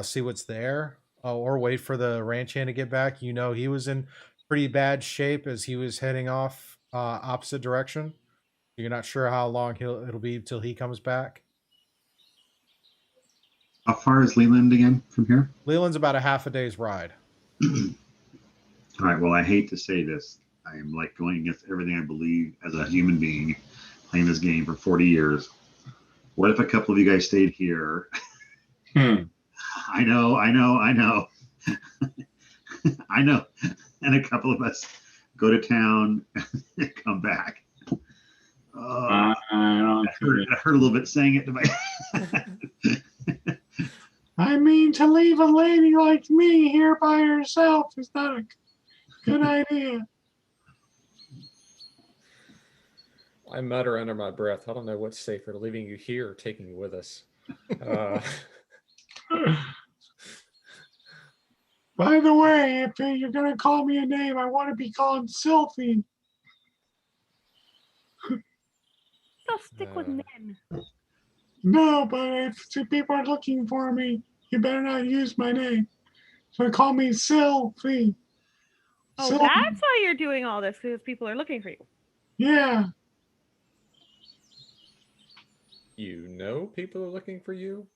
see what's there, or wait for the ranch hand to get back. You know, he was in pretty bad shape as he was heading off opposite direction. You're not sure how long it'll be till he comes back. How far is Leland again from here? Leland's about a half a day's ride. All right. Well, I hate to say this. I am like going against everything I believe as a human being playing this game for 40 years. What if a couple of you guys stayed here? I know. I know. And a couple of us go to town and come back. It hurt a little bit saying it to my. I mean, to leave a lady like me here by herself is not a good idea. I mutter under my breath. I don't know what's safer, leaving you here or taking you with us. By the way, if you're going to call me a name, I want to be called Sylphie. I'll stick with Nin. No, but if two people are looking for me, you better not use my name. So call me Sylphie. Oh, Sylphie. that's why you're doing all this, because people are looking for you. Yeah. You know people are looking for you?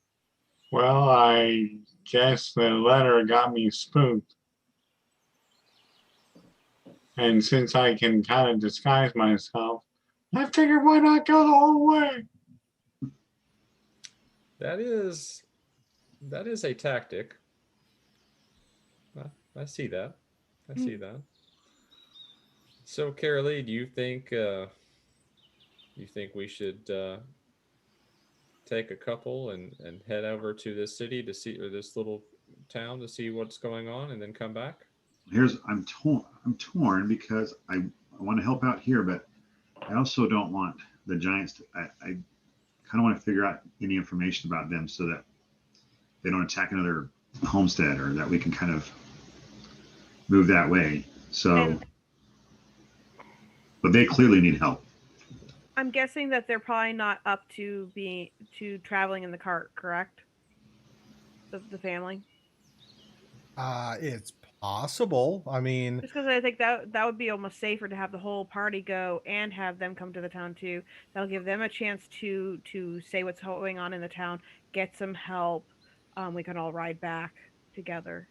Well, I guess the letter got me spooked. And since I can kind of disguise myself, I figured why not go the whole way? That is a tactic. I see that. I see that. So, Karalee, do you think we should take a couple and head over to this city to see, or this little town to see what's going on, and then come back? I'm torn because I want to help out here, but I also don't want the giants to, I kind of want to figure out any information about them so that they don't attack another homestead, or that we can kind of move that way. So, but they clearly need help. I'm guessing that they're probably not up to traveling in the cart, correct? The family. It's possible. I mean, just because I think that would be almost safer to have the whole party go and have them come to the town too. That'll give them a chance to say what's going on in the town, get some help. We can all ride back together.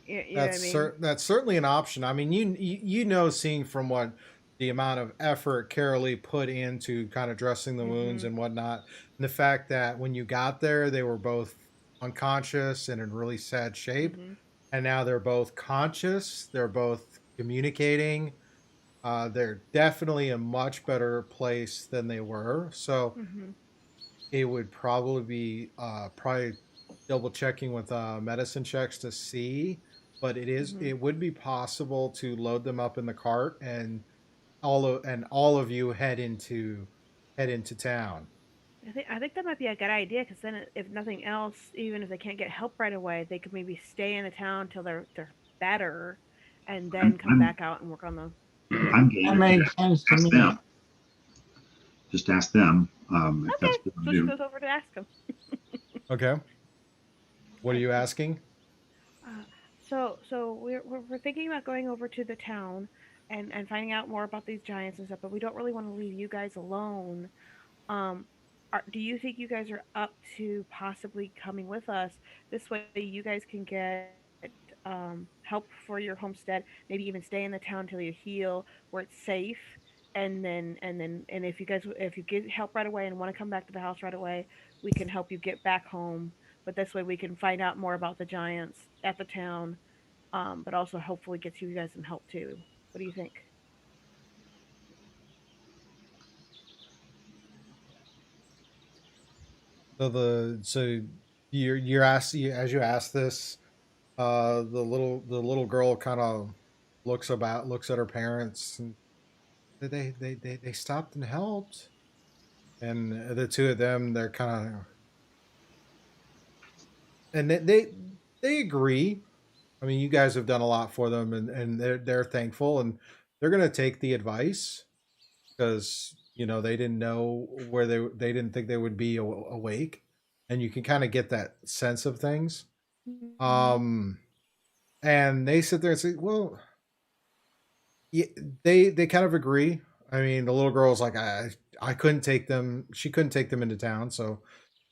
You know what I mean? That's certainly an option. I mean, you know, seeing from what the amount of effort Karalee put into kind of dressing the wounds and whatnot, and the fact that when you got there, they were both unconscious and in really sad shape, and now they're both conscious. They're both communicating. They're definitely a much better place than they were. So it would probably be double checking with medicine checks to see, but it would be possible to load them up in the cart and all of you head into town. I think that might be a good idea, because then if nothing else, even if they can't get help right away, they could maybe stay in the town till they're better, and then come back out and work on them. That makes sense to me. Just ask them. Okay, so she goes over to ask them. Okay. What are you asking? So we're thinking about going over to the town and finding out more about these giants and stuff, but we don't really want to leave you guys alone. Do you think you guys are up to possibly coming with us? This way you guys can get help for your homestead, maybe even stay in the town till you heal, where it's safe, and if you get help right away and want to come back to the house right away, we can help you get back home. But this way we can find out more about the giants at the town, but also hopefully gets you guys some help too. What do you think? So you're asking, as you ask this, the little girl kind of looks at her parents, and they stopped and helped, and the two of them, they're kind of, and they agree. I mean, you guys have done a lot for them, and they're thankful, and they're gonna take the advice, because they didn't know where they didn't think they would be awake, and you can kind of get that sense of things. And they sit there and say, well, yeah, they kind of agree. I mean, the little girl's like, I couldn't take them. She couldn't take them into town, so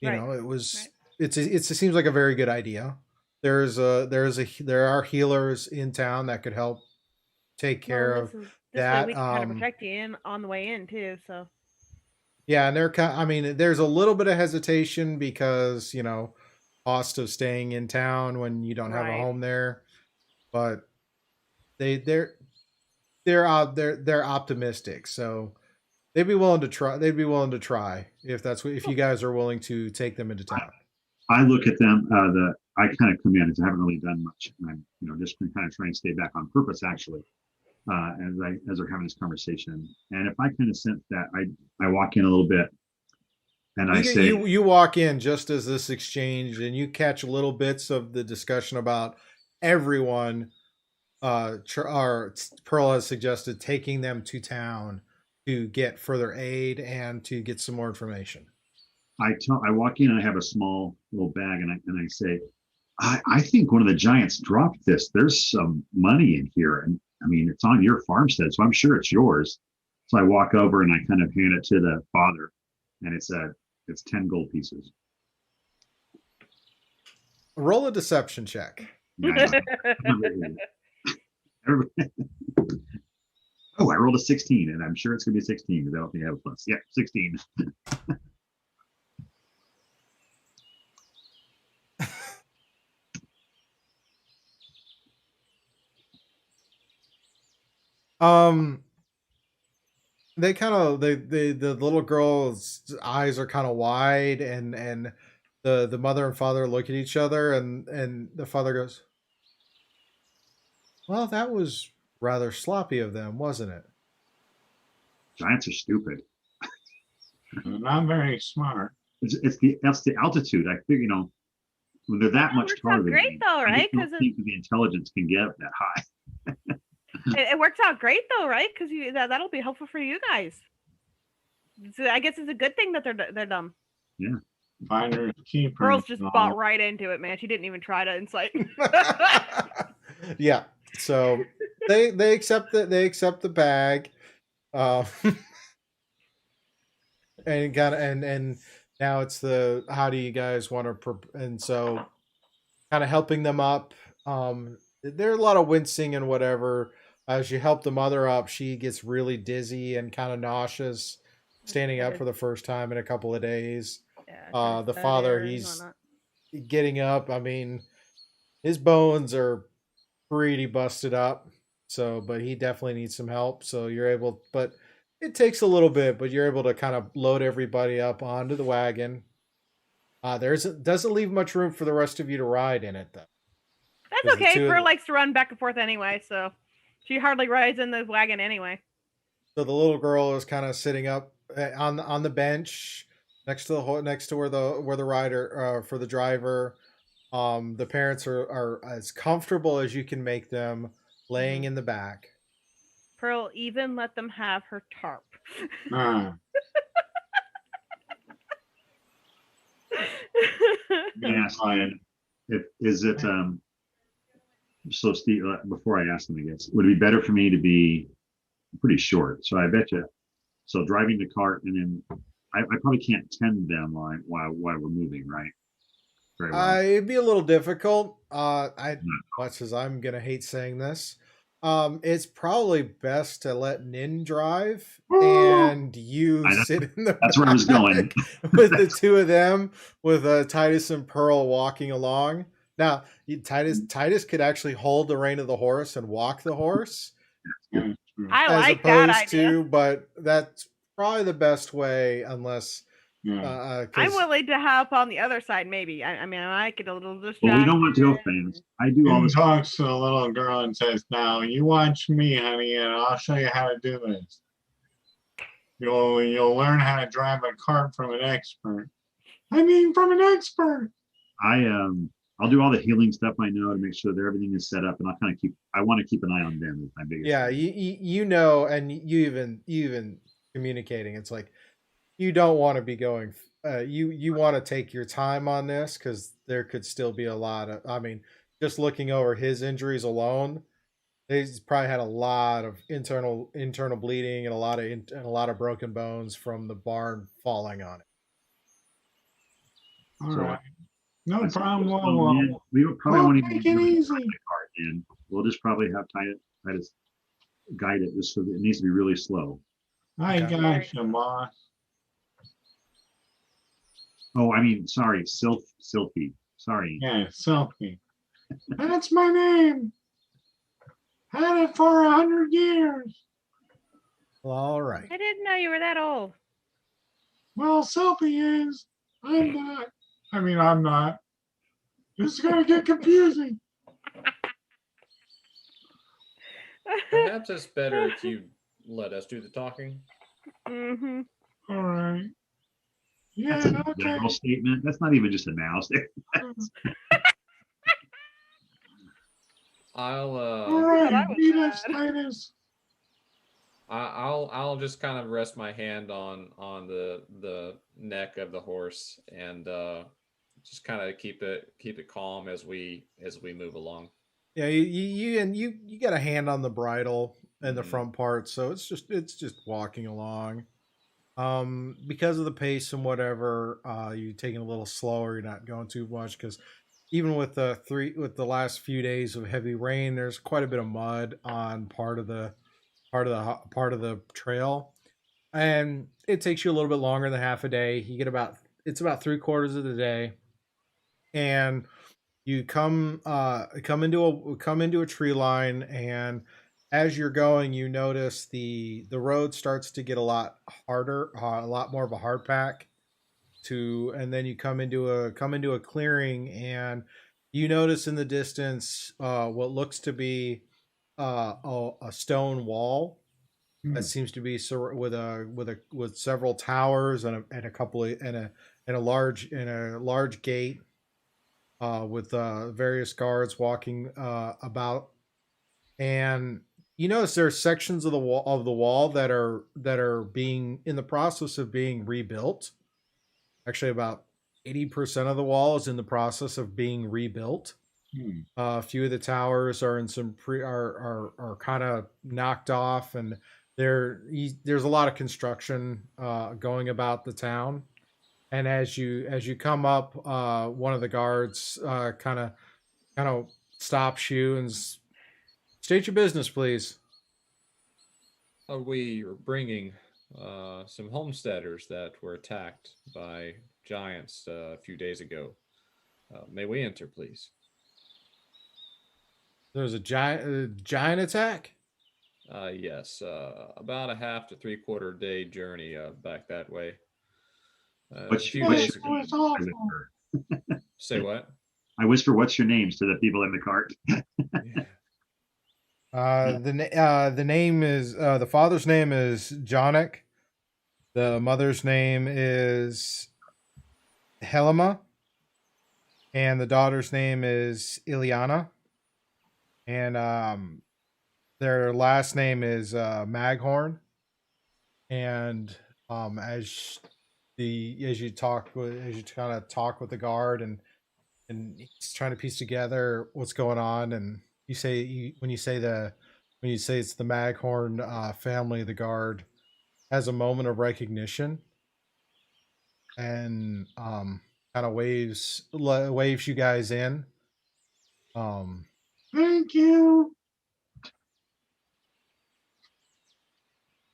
it was. It seems like a very good idea. There are healers in town that could help take care of that. Way we can kind of protect you on the way in too. So yeah, and I mean, there's a little bit of hesitation because cost of staying in town when you don't have a home there, but they're optimistic, so they'd be willing to try. They'd be willing to try if you guys are willing to take them into town. I look at them. I kind of come in because I haven't really done much, and I'm just kind of trying to stay back on purpose actually. As we're having this conversation, and if I kind of sense that, I walk in a little bit, And I say, you walk in just as this exchange, and you catch little bits of the discussion about everyone. Pearl has suggested taking them to town to get further aid and to get some more information. I walk in and I have a small little bag, and I say, I think one of the giants dropped this. There's some money in here, and I mean, it's on your farmstead, so I'm sure it's yours. So I walk over and I kind of hand it to the father, and it's 10 gold pieces. Roll a deception check. Yeah, oh, I rolled a 16, and I'm sure it's going to be 16 because I don't think I have a plus. Yeah, 16. They kind of the little girl's eyes are kind of wide, and the mother and father look at each other, and the father goes, "Well, that was rather sloppy of them, wasn't it?" Giants are stupid. Not very smart. That's the altitude. I figure, when they're that much taller than great me, though, right? Because the intelligence can get up that high. It works out great though, right? Because that'll be helpful for you guys. So I guess it's a good thing that they're dumb. Yeah. Finders keepers. Pearl's just bought right into it, man. She didn't even try to incite. Yeah. So they accept that. They accept the bag, and now it's the how do you guys want to and so kind of helping them up. There's a lot of wincing and whatever. As you help the mother up, she gets really dizzy and kind of nauseous, standing up for the first time in a couple of days. Yeah, the father, he's getting up. I mean, his bones are pretty busted up. So, but he definitely needs some help. So you're able, but it takes a little bit, but you're able to kind of load everybody up onto the wagon. Doesn't leave much room for the rest of you to ride in it, though. That's okay. Pearl likes to run back and forth anyway, so she hardly rides in the wagon anyway. So the little girl is kind of sitting up on the bench next to where the rider for the driver. The parents are as comfortable as you can make them, laying in the back. Pearl even let them have her tarp. Yeah, is it so Steve, before I ask them, I guess, would it be better for me to be pretty short? So I bet you, so driving the cart, and then I probably can't tend them while we're moving, right? Very well. It'd be a little difficult. Much as I'm gonna hate saying this, it's probably best to let Nin drive and you sit in the that's where I was going with the two of them, with Titus and Pearl walking along. Now, Titus could actually hold the rein of the horse and walk the horse. I like that idea. But that's probably the best way, unless. I'm willing to hop on the other side, maybe. I mean, I might get a little distracted. Well, we don't want to go fast. I do always talks to the little girl and says, "Now you watch me, honey, and I'll show you how to do this. You'll learn how to drive a cart from an expert. I mean, from an expert." I'll do all the healing stuff I know to make sure that everything is set up, and I want to keep an eye on them. Is my biggest thing. And you even communicating. It's like, you don't want to be going. You want to take your time on this, because there could still be a lot of. I mean, just looking over his injuries alone, he's probably had a lot of internal bleeding and a lot of broken bones from the barn falling on it. All right. No problem. We would probably want to take it easy. In. We'll just probably have Titus guide it, just so that it needs to be really slow. I got you, boss. Oh, I mean, sorry, Silky. Sorry. Yeah, Silky. That's my name. Had it for 100 years. Well, all right. I didn't know you were that old. Well, Silky is. I'm not. I mean, I'm not. This is going to get confusing. Perhaps it's better if you let us do the talking. Mm-hmm. All right. Yeah, That's a okay. general statement. That's not even just a mouse. I'll All right, meet us, Titus. I'll just kind of rest my hand on the neck of the horse and just kind of keep it calm as we move along. Yeah, you got a hand on the bridle and the front part, so it's just walking along. Because of the pace and whatever, you're taking a little slower. You're not going too much because even with the last few days of heavy rain, there's quite a bit of mud on part of the trail, and it takes you a little bit longer than half a day. You get it's about 3/4 of the day, and you come into a tree line, and as you're going, you notice the road starts to get a lot harder, a lot more of a hard pack and then you come into a clearing, and you notice in the distance what looks to be a stone wall that seems to be with several towers and a couple of and a large gate with various guards walking about, and you notice there are sections of the wall that are being in the process of being rebuilt. Actually, about 80% of the wall is in the process of being rebuilt. A few of the towers are in some are kind of knocked off, and there's a lot of construction going about the town. And as you come up, one of the guards kind of stops you and state your business, please. We are bringing some homesteaders that were attacked by giants a few days ago. May we enter, please? There was a giant attack? Yes, about a half to 3/4 day journey back that way. What's days your ago. name? Say what? I whisper, "What's your names?" to the people in the cart. The name is the father's name is Jonik. The mother's name is Helema, and the daughter's name is Ileana. And their last name is Maghorn. And as you kind of talk with the guard, and he's trying to piece together what's going on, and when you say it's the Maghorn family, the guard has a moment of recognition and kind of waves you guys in. Thank you.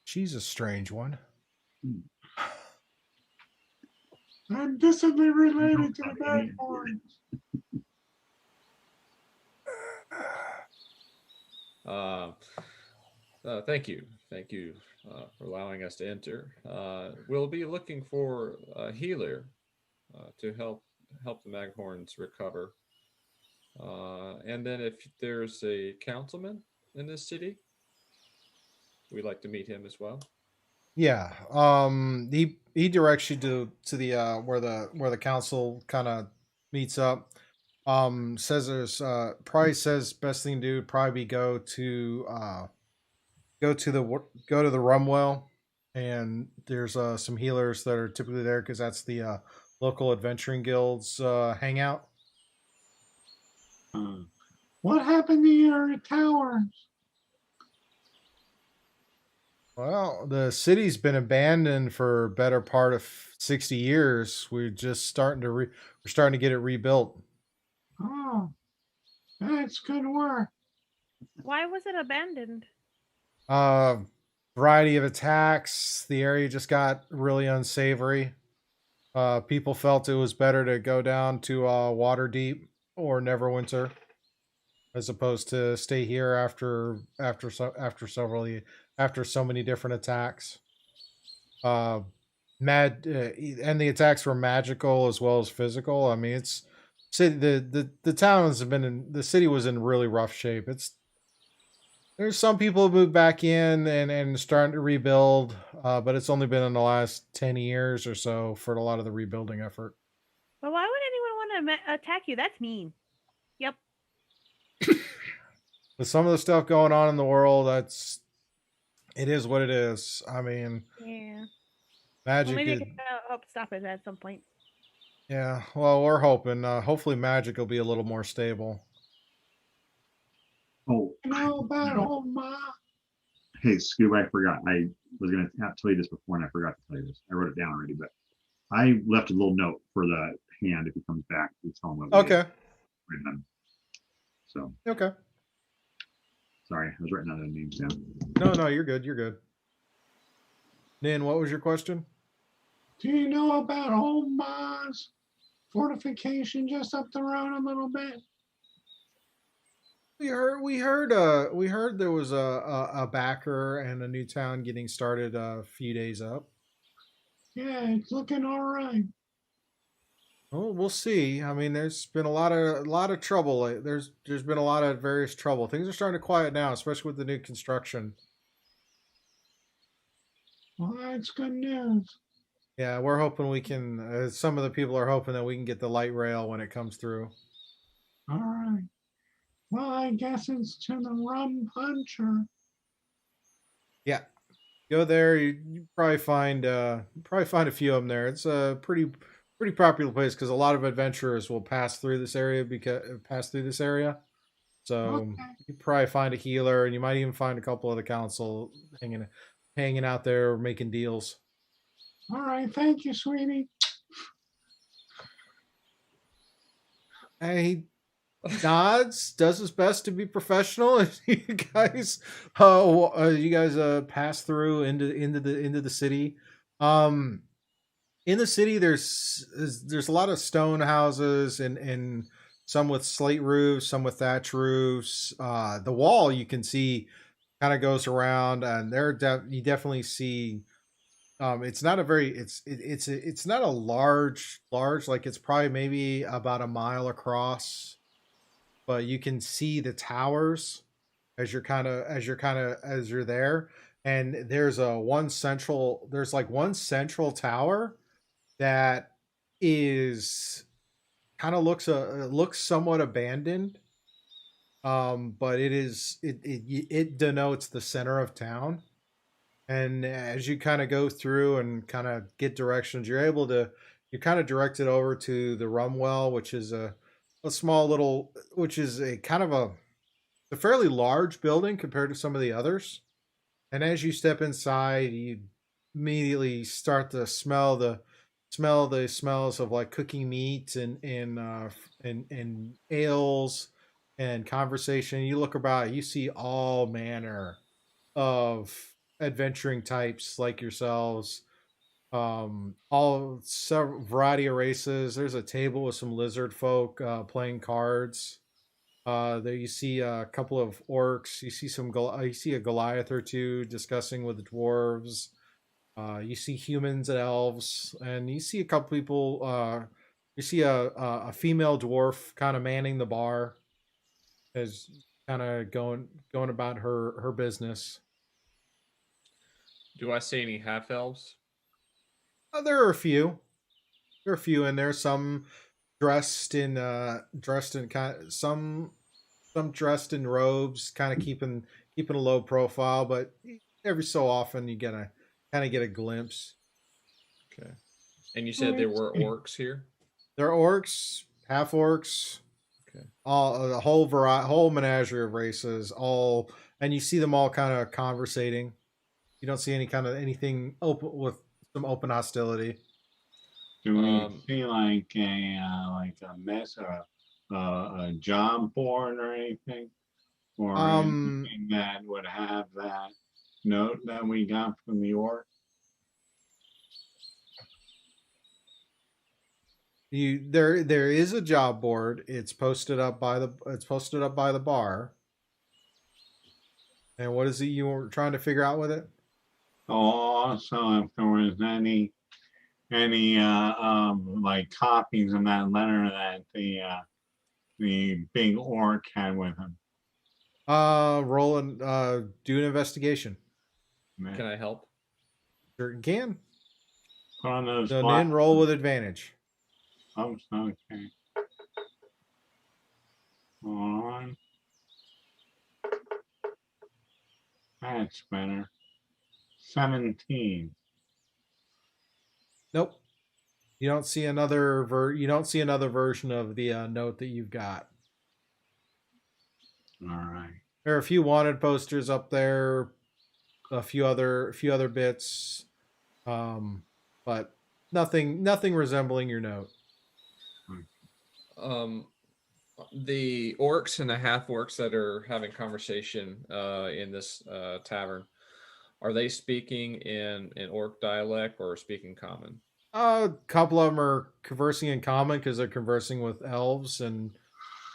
She's a strange one. I'm distantly related to the Maghorn. Thank you for allowing us to enter. We'll be looking for a healer to help the Maghorns recover. And then if there's a councilman in this city, we'd like to meet him as well. Yeah. He directs you to the where the council kind of meets up. Says there's probably says best thing to do would probably be go to the rum well, and there's some healers that are typically there because that's the local adventuring guild's hangout. What happened to your towers? Well, the city's been abandoned for a better part of 60 years. We're just starting to get it rebuilt. Oh, that's good work. Why was it abandoned? Variety of attacks. The area just got really unsavory. People felt it was better to go down to Waterdeep or Neverwinter as opposed to stay here after so many different attacks. And the attacks were magical as well as physical. I mean, the town has been the city was in really rough shape. There's some people who moved back in and starting to rebuild, but it's only been in the last 10 years or so for a lot of the rebuilding effort. But why would anyone want to attack you? That's mean. Yep. With some of the stuff going on in the world, it is what it is. I mean, yeah. magic. Well, maybe I can help stop it at some point. Yeah, well, we're hoping. Hopefully, magic will be a little more stable. Oh, hey, Scoob, I forgot. I was going to tell you this before, and I forgot to tell you this. I wrote it down already, but I left a little note for the hand if he comes back. To tell him what we Okay. did. So. Okay. Sorry, I was writing other names down. No, you're good. You're good. Nin, what was your question? Do you know about Old Ma's fortification just up the road a little bit? We heard there was a backer and a new town getting started a few days up. Yeah, it's looking all right. Well, we'll see. I mean, there's been a lot of trouble. There's been a lot of various trouble. Things are starting to quiet now, especially with the new construction. Well, that's good news. Yeah, we're hoping we can. Some of the people are hoping that we can get the light rail when it comes through. All right. Well, I guess it's to the rum puncher. Yeah, go there. You probably find a few of them there. It's a pretty popular place because a lot of adventurers will pass through this area. So Okay. you probably find a healer, and you might even find a couple of the council hanging out there making deals. All right, thank you, sweetie. He nods, does his best to be professional. As you guys, pass through into the city. In the city, there's a lot of stone houses and some with slate roofs, some with thatch roofs. The wall you can see kind of goes around, and you definitely see. It's not a very it's not a large like it's probably maybe about a mile across, but you can see the towers as you're there, and there's one central tower that is looks somewhat abandoned, but it denotes the center of town. And as you kind of go through and kind of get directions, you're kind of directed over to the rum well, which is a small little, which is a kind of a fairly large building compared to some of the others. And as you step inside, you immediately start to smell the smells of like cooking meat and ales and conversation. You look about, you see all manner of adventuring types like yourselves, all several variety of races. There's a table with some lizard folk playing cards. There you see a couple of orcs. You see you see a Goliath or two discussing with the dwarves. You see humans and elves, and you see a couple people. You see a female dwarf kind of manning the bar, as kind of going about her business. Do I see any half elves? There are a few. There are a few in there. Some dressed in some dressed in robes, kind of keeping a low profile, but every so often you get a glimpse. Okay. And you said there were orcs here? There are orcs, half orcs, okay, all a whole menagerie of races, all, and you see them all kind of conversating. You don't see anything open with some open hostility. Do we see like a mess or a job board or anything, or anything that would have that note that we got from the orc? There is a job board. It's posted up by the bar. And what is it you were trying to figure out with it? Also, if there was any like copies of that letter that the big orc had with him. Roll and do an investigation. Can I help? Sure can. Put on those So Nin, roll with advantage. Oh, okay. On. That's better. 17. Nope. You don't see another version of the note that you've got. All right. There are a few wanted posters up there, a few other bits, but nothing resembling your note. The orcs and the half orcs that are having conversation in this tavern, are they speaking in orc dialect or speaking common? A couple of them are conversing in common because they're conversing with elves and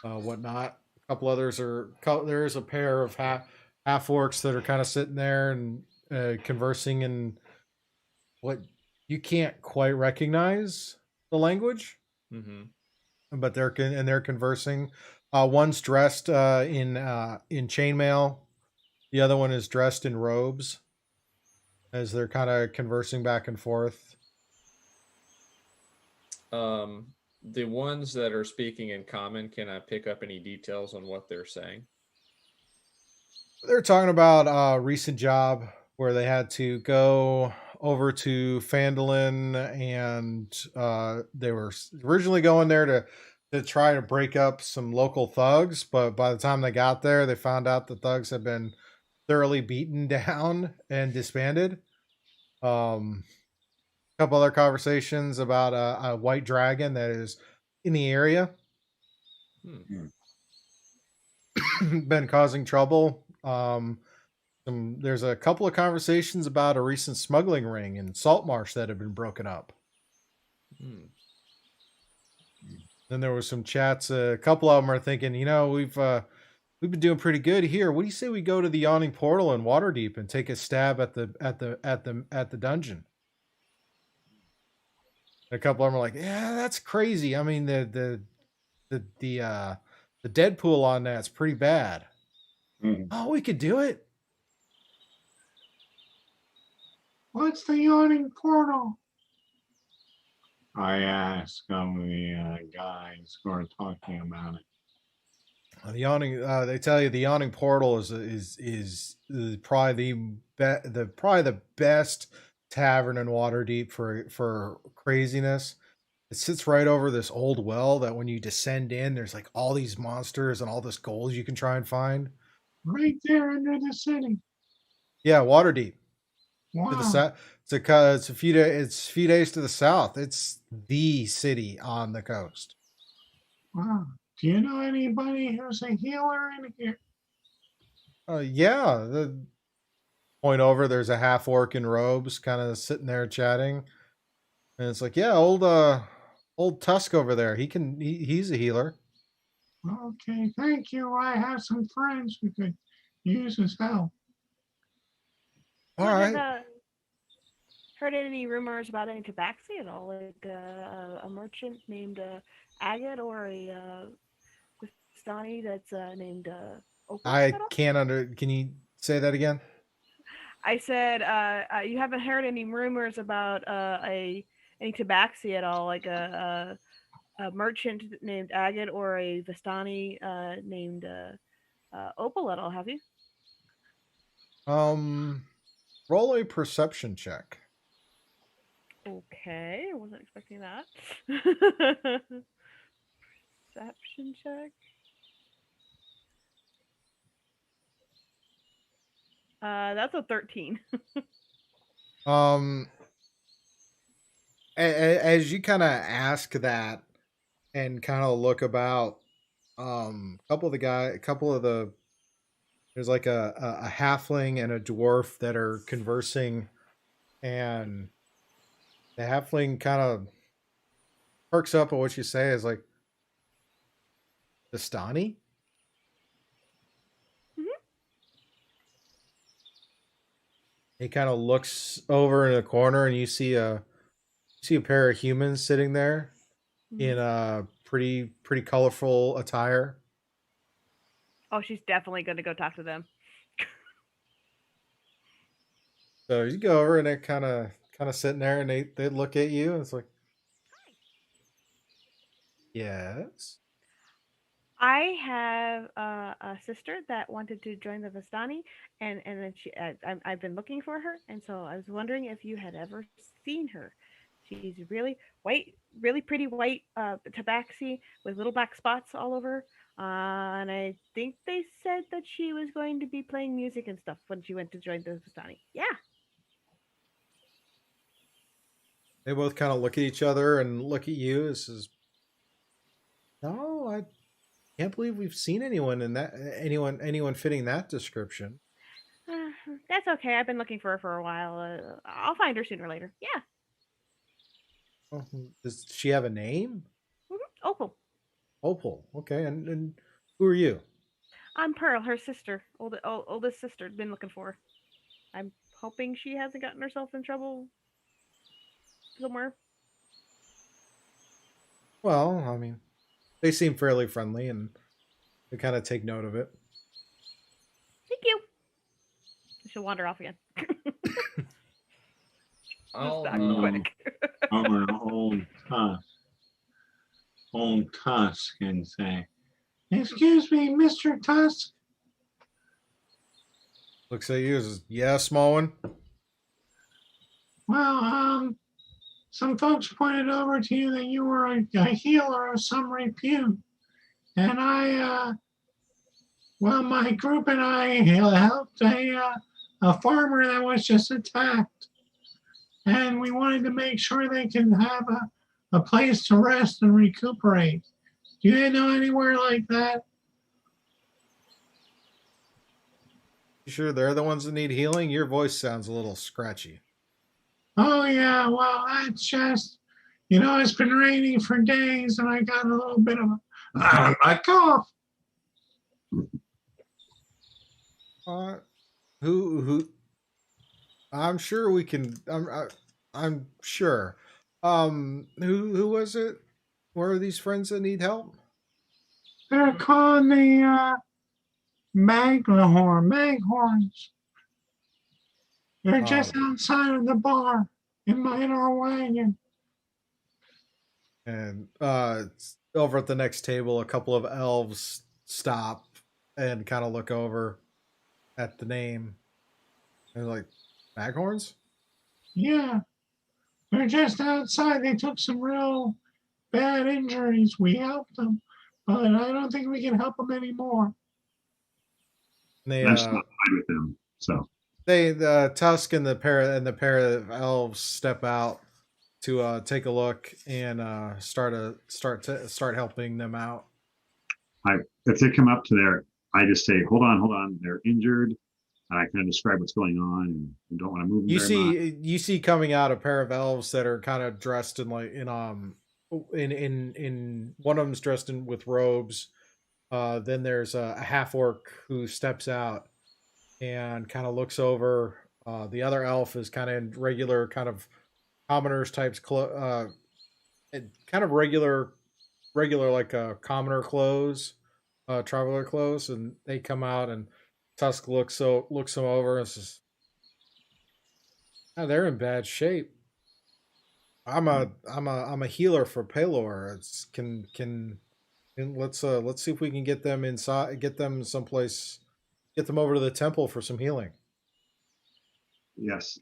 whatnot. A couple others there's a pair of half orcs that are kind of sitting there and conversing in what you can't quite recognize the language, but they're conversing. One's dressed in chainmail. The other one is dressed in robes as they're kind of conversing back and forth. The ones that are speaking in common, can I pick up any details on what they're saying? They're talking about a recent job where they had to go over to Phandalin, and they were originally going there to try to break up some local thugs, but by the time they got there, they found out the thugs had been thoroughly beaten down and disbanded. A couple other conversations about a white dragon that is in the area. Been causing trouble. There's a couple of conversations about a recent smuggling ring in Saltmarsh that had been broken up. Then there was some chats. A couple of them are thinking, we've been doing pretty good here. What do you say we go to the Yawning Portal in Waterdeep and take a stab at the dungeon? A couple of them are like, yeah, that's crazy. I mean, the Deadpool on that's pretty bad. Oh, we could do it. What's the Yawning Portal? I asked the guys who are talking about it. The yawning. They tell you the Yawning Portal is probably the best tavern in Waterdeep for craziness. It sits right over this old well that when you descend in, there's like all these monsters and all this gold you can try and find. Right there under the city. Yeah, Waterdeep. Wow. To the it's a few days to the south. It's the city on the coast. Wow. Do you know anybody who's a healer in here? Yeah. The point over, there's a half orc in robes, kind of sitting there chatting, and it's like, yeah, old Tusk over there. He's a healer. Okay, thank you. I have some friends who could use his help. All right. Heard any rumors about any Tabaxi at all? Like a merchant named Agate or a Vistani that's named Opal? I can't Can you say that again? I said you haven't heard any rumors about any Tabaxi at all, like a merchant named Agate or a Vistani named Opal at all, have you? Roll a perception check. Okay, I wasn't expecting that. Perception check. That's a 13. As you kind of ask that and kind of look about, there's like a halfling and a dwarf that are conversing, and the halfling kind of perks up at what you say. Is like, Vistani? He kind of looks over in a corner, and you see a pair of humans sitting there in a pretty colorful attire. Oh, she's definitely going to go talk to them. So you go over and they're kind of sitting there, and they look at you, and it's like, yes. I have a sister that wanted to join the Vistani, and then I've been looking for her, and so I was wondering if you had ever seen her. She's really white, really pretty white tabaxi with little black spots all over. And I think they said that she was going to be playing music and stuff when she went to join the Vistani. Yeah. They both kind of look at each other and look at you. This is, no, I can't believe we've seen anyone in that anyone fitting that description. That's okay. I've been looking for her for a while. I'll find her sooner or later. Yeah. Oh, does she have a name? Opal. Opal. Okay, and who are you? I'm Pearl, her sister, oldest sister. Been looking for her. I'm hoping she hasn't gotten herself in trouble somewhere. Well, I mean, they seem fairly friendly, and they kind of take note of it. Thank you. She'll wander off again. I'm an old Tusk and say, "Excuse me, Mr. Tusk." Looks at you, says, yeah, small one. Well, some folks pointed over to you that you were a healer of some repute, and my group and I helped a farmer that was just attacked, and we wanted to make sure they can have a place to rest and recuperate. Do you know anywhere like that? You sure they're the ones that need healing? Your voice sounds a little scratchy. Oh yeah, well that's just, it's been raining for days, and I got a little bit of a cough. Who? I'm sure we can. I'm sure. Who was it? Where are these friends that need help? They're called the Maghorns. They're just outside of the bar in our wagon. And over at the next table, a couple of elves stop and kind of look over at the name. They're like, Maghorns? Yeah. They're just outside. They took some real bad injuries. We helped them, but I don't think we can help them anymore. I'm not fine with them. So the Tusk and the pair of elves step out to take a look and start helping them out. If they come up to there, I just say, hold on, they're injured. I kind of describe what's going on and don't want to move them. You see coming out a pair of elves that are kind of dressed in one of them's dressed in with robes. Then there's a half orc who steps out and kind of looks over. The other elf is kind of in regular kind of commoners types kind of regular like commoner clothes, traveler clothes, and they come out, and Tusk looks them over and says, oh, they're in bad shape. I'm a healer for Pelor. Let's see if we can get them inside, get them someplace, get them over to the temple for some healing. Yes,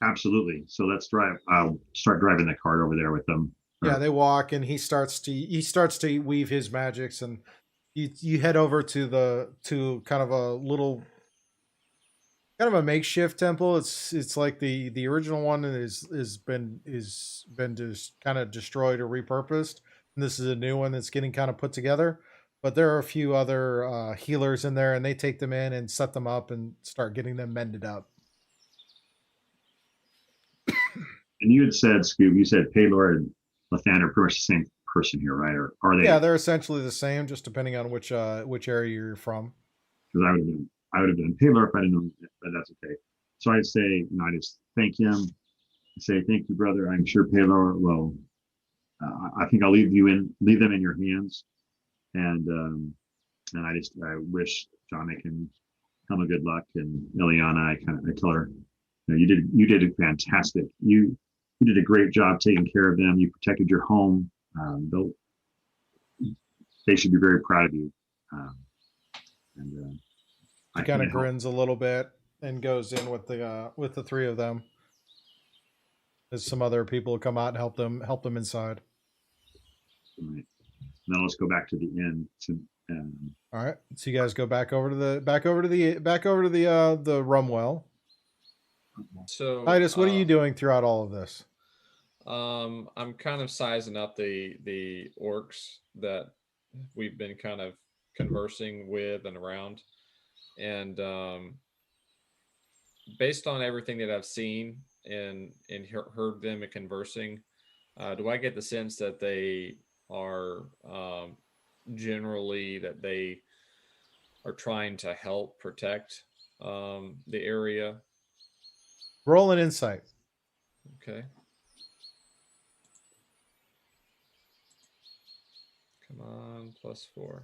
absolutely. So let's drive. I'll start driving the cart over there with them. Yeah, they walk, and he starts to weave his magics, and you head over to kind of a little, kind of a makeshift temple. It's like the original one is been just kind of destroyed or repurposed, and this is a new one that's getting kind of put together. But there are a few other healers in there, and they take them in and set them up and start getting them mended up. And you had said, Scoob, you said Pelor and Lighthands are pretty much the same person here, right? Or are they? Yeah, they're essentially the same, just depending on which area you're from. Because I would have been Pelor if I didn't know, but that's okay. So I'd say, I just thank him. I say, thank you, brother. I'm sure Pelor will. I think I'll leave them in your hands, and I wish Johnny can come a good luck, and Ileana, I tell her, you did a fantastic. You did a great job taking care of them. You protected your home. They should be very proud of you. He kind of grins a little bit and goes in with the three of them. As some other people come out and help them inside. Right. Now let's go back to the inn. All right. So you guys go back over to the rum well. So Titus, what are you doing throughout all of this? I'm kind of sizing up the orcs that we've been kind of conversing with and around, and based on everything that I've seen and heard them conversing, do I get the sense that they are generally that they are trying to help protect the area? Roll an insight. Okay. Come on, +4.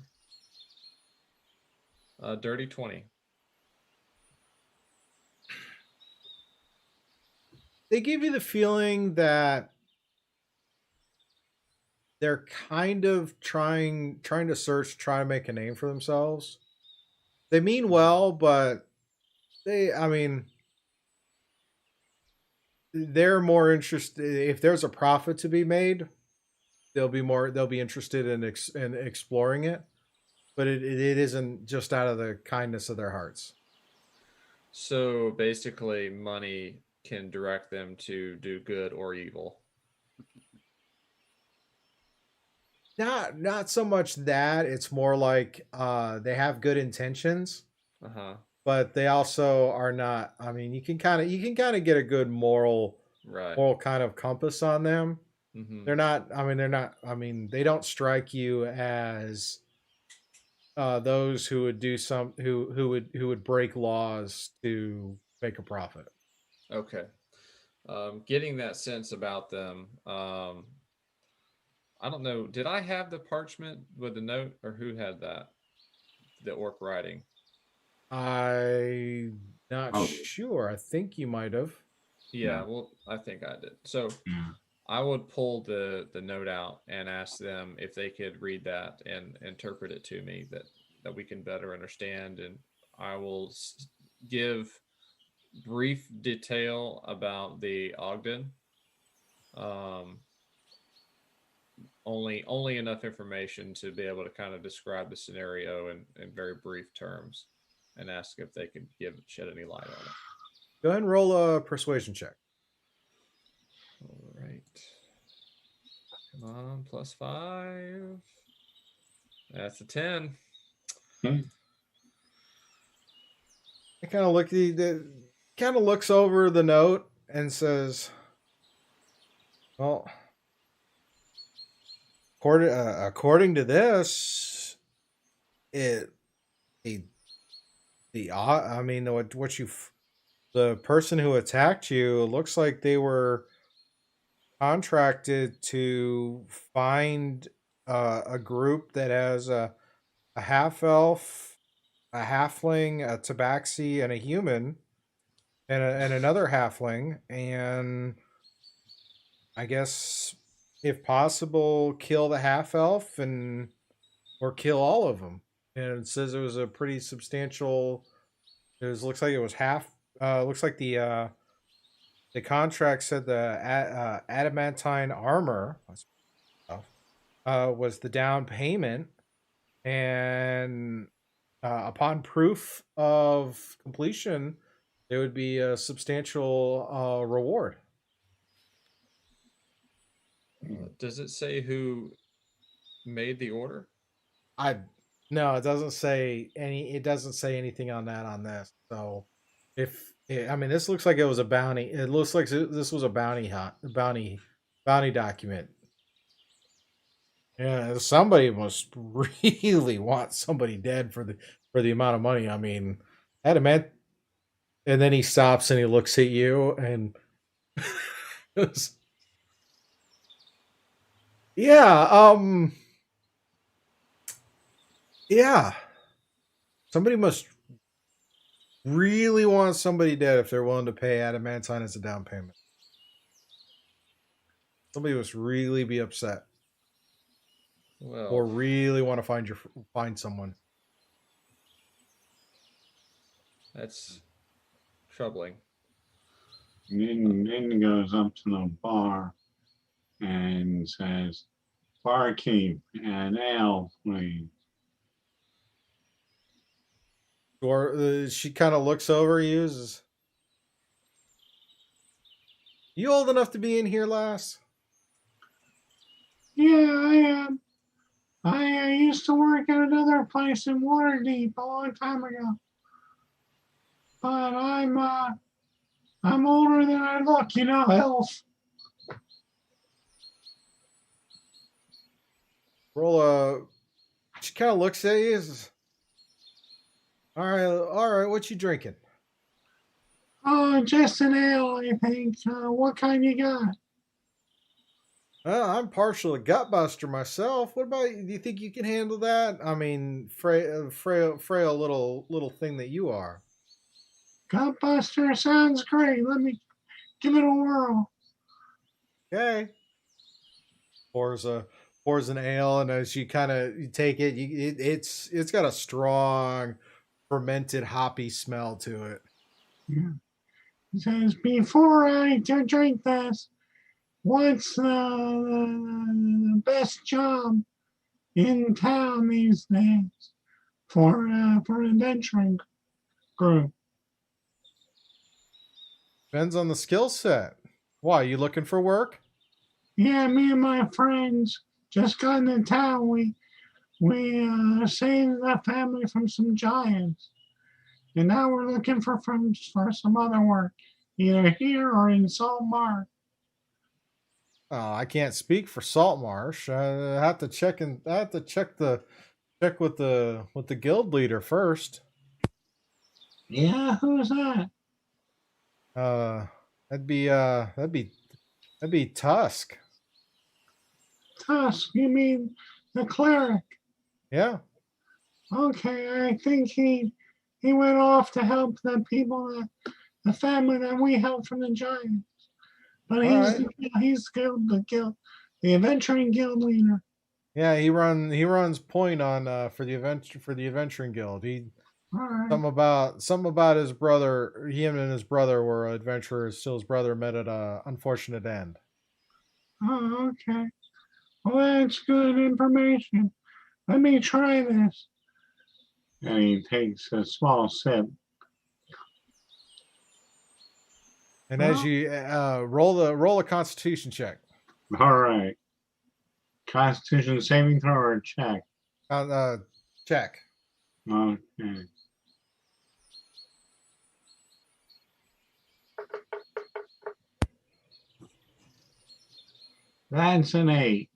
Dirty 20. They give you the feeling that they're kind of trying to try to make a name for themselves. They mean well, but they're more interested. If there's a profit to be made, they'll be interested in exploring it. But it isn't just out of the kindness of their hearts. So basically, money can direct them to do good or evil. Not so much that. It's more like they have good intentions. But they also are not. I mean, you can kind of get a good moral kind of compass on them. Mm-hmm. They're not. I mean, they don't strike you as those who would do who would break laws to make a profit. Okay, getting that sense about them. I don't know. Did I have the parchment with the note, or who had that? The orc writing. I'm not sure. I think you might have. Yeah, well, I think I did. So I would pull the note out and ask them if they could read that and interpret it to me that we can better understand. And I will give brief detail about the Ogden. Only enough information to be able to kind of describe the scenario in very brief terms, and ask if they could shed any light on it. Go ahead and roll a persuasion check. All right. Come on, +5. That's a 10. It kind of looks over the note and says, "Well, according to this, the person who attacked you looks like they were contracted to find a group that has a half-elf, a halfling, a tabaxi, and a human, and another halfling, and I guess if possible, kill the half-elf or kill all of them." And it says it was a pretty substantial. Looks like it was half. Looks like the contract said the adamantine armor was the down payment, and upon proof of completion, there would be a substantial reward. Does it say who made the order? No, it doesn't say any. It doesn't say anything on that on this. So, this looks like it was a bounty. It looks like this was a bounty document. Yeah, somebody must really want somebody dead for the amount of money. I mean, adamant. And then he stops and he looks at you and yeah, yeah. Somebody must really want somebody dead if they're willing to pay adamantine as a down payment. Somebody must really be upset. Well, or really want to find someone. that's troubling. Then goes up to the bar and says, "Barkeep, an ale, please." Or she kind of looks over you. You old enough to be in here, lass? Yeah, I am. I used to work at another place in Waterdeep a long time ago. But I'm older than I look, you know, elf. Roll a. She kind of looks at you. All right. What you drinking? Oh, just an ale, I think. What kind you got? I'm partial to Gutbuster myself. What about you? Do you think you can handle that? I mean, frail little thing that you are. Gutbuster sounds great. Let me give it a whirl. Okay. Pours an ale, and as you kind of take it, it's got a strong fermented hoppy smell to it. Yeah. It says, before I drink this, what's the best job in town these days for an adventuring group? Depends on the skill set. Why, you looking for work? Yeah, me and my friends just got into town. We saved the family from some giants, and now we're looking for some other work, either here or in Saltmarsh. Oh, I can't speak for Saltmarsh. I have to check with the guild leader first. Yeah, who's that? That'd be Tusk. Tusk, you mean the cleric? Yeah. Okay, I think he went off to help the family that we helped from the giants. But he's the adventuring guild leader. Yeah, he runs point on for the adventuring guild. Right. Something about his brother. Him and his brother were adventurers. Still, his brother met at an unfortunate end. Oh, okay. Well, that's good information. Let me try this. And he takes a small sip. And as you roll a Constitution check. All right. Constitution saving throw or check? Check. Okay. That's an 8.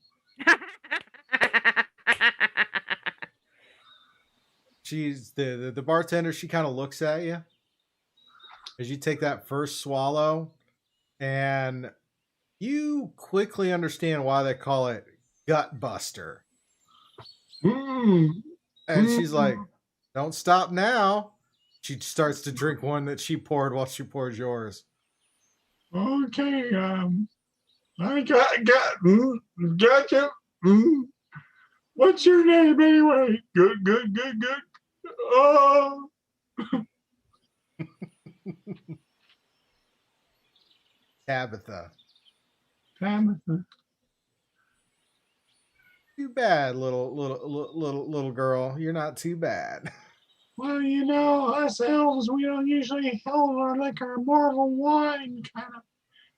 She's the bartender. She kind of looks at you as you take that first swallow, and you quickly understand why they call it Gut Buster. And she's like, "Don't stop now." She starts to drink one that she poured while she pours yours. Okay, I gotcha. What's your name anyway? Good. Oh. Tabitha. Too bad, little girl. You're not too bad. Well, you know, us elves, we don't usually hold our liquor, more of a wine kind of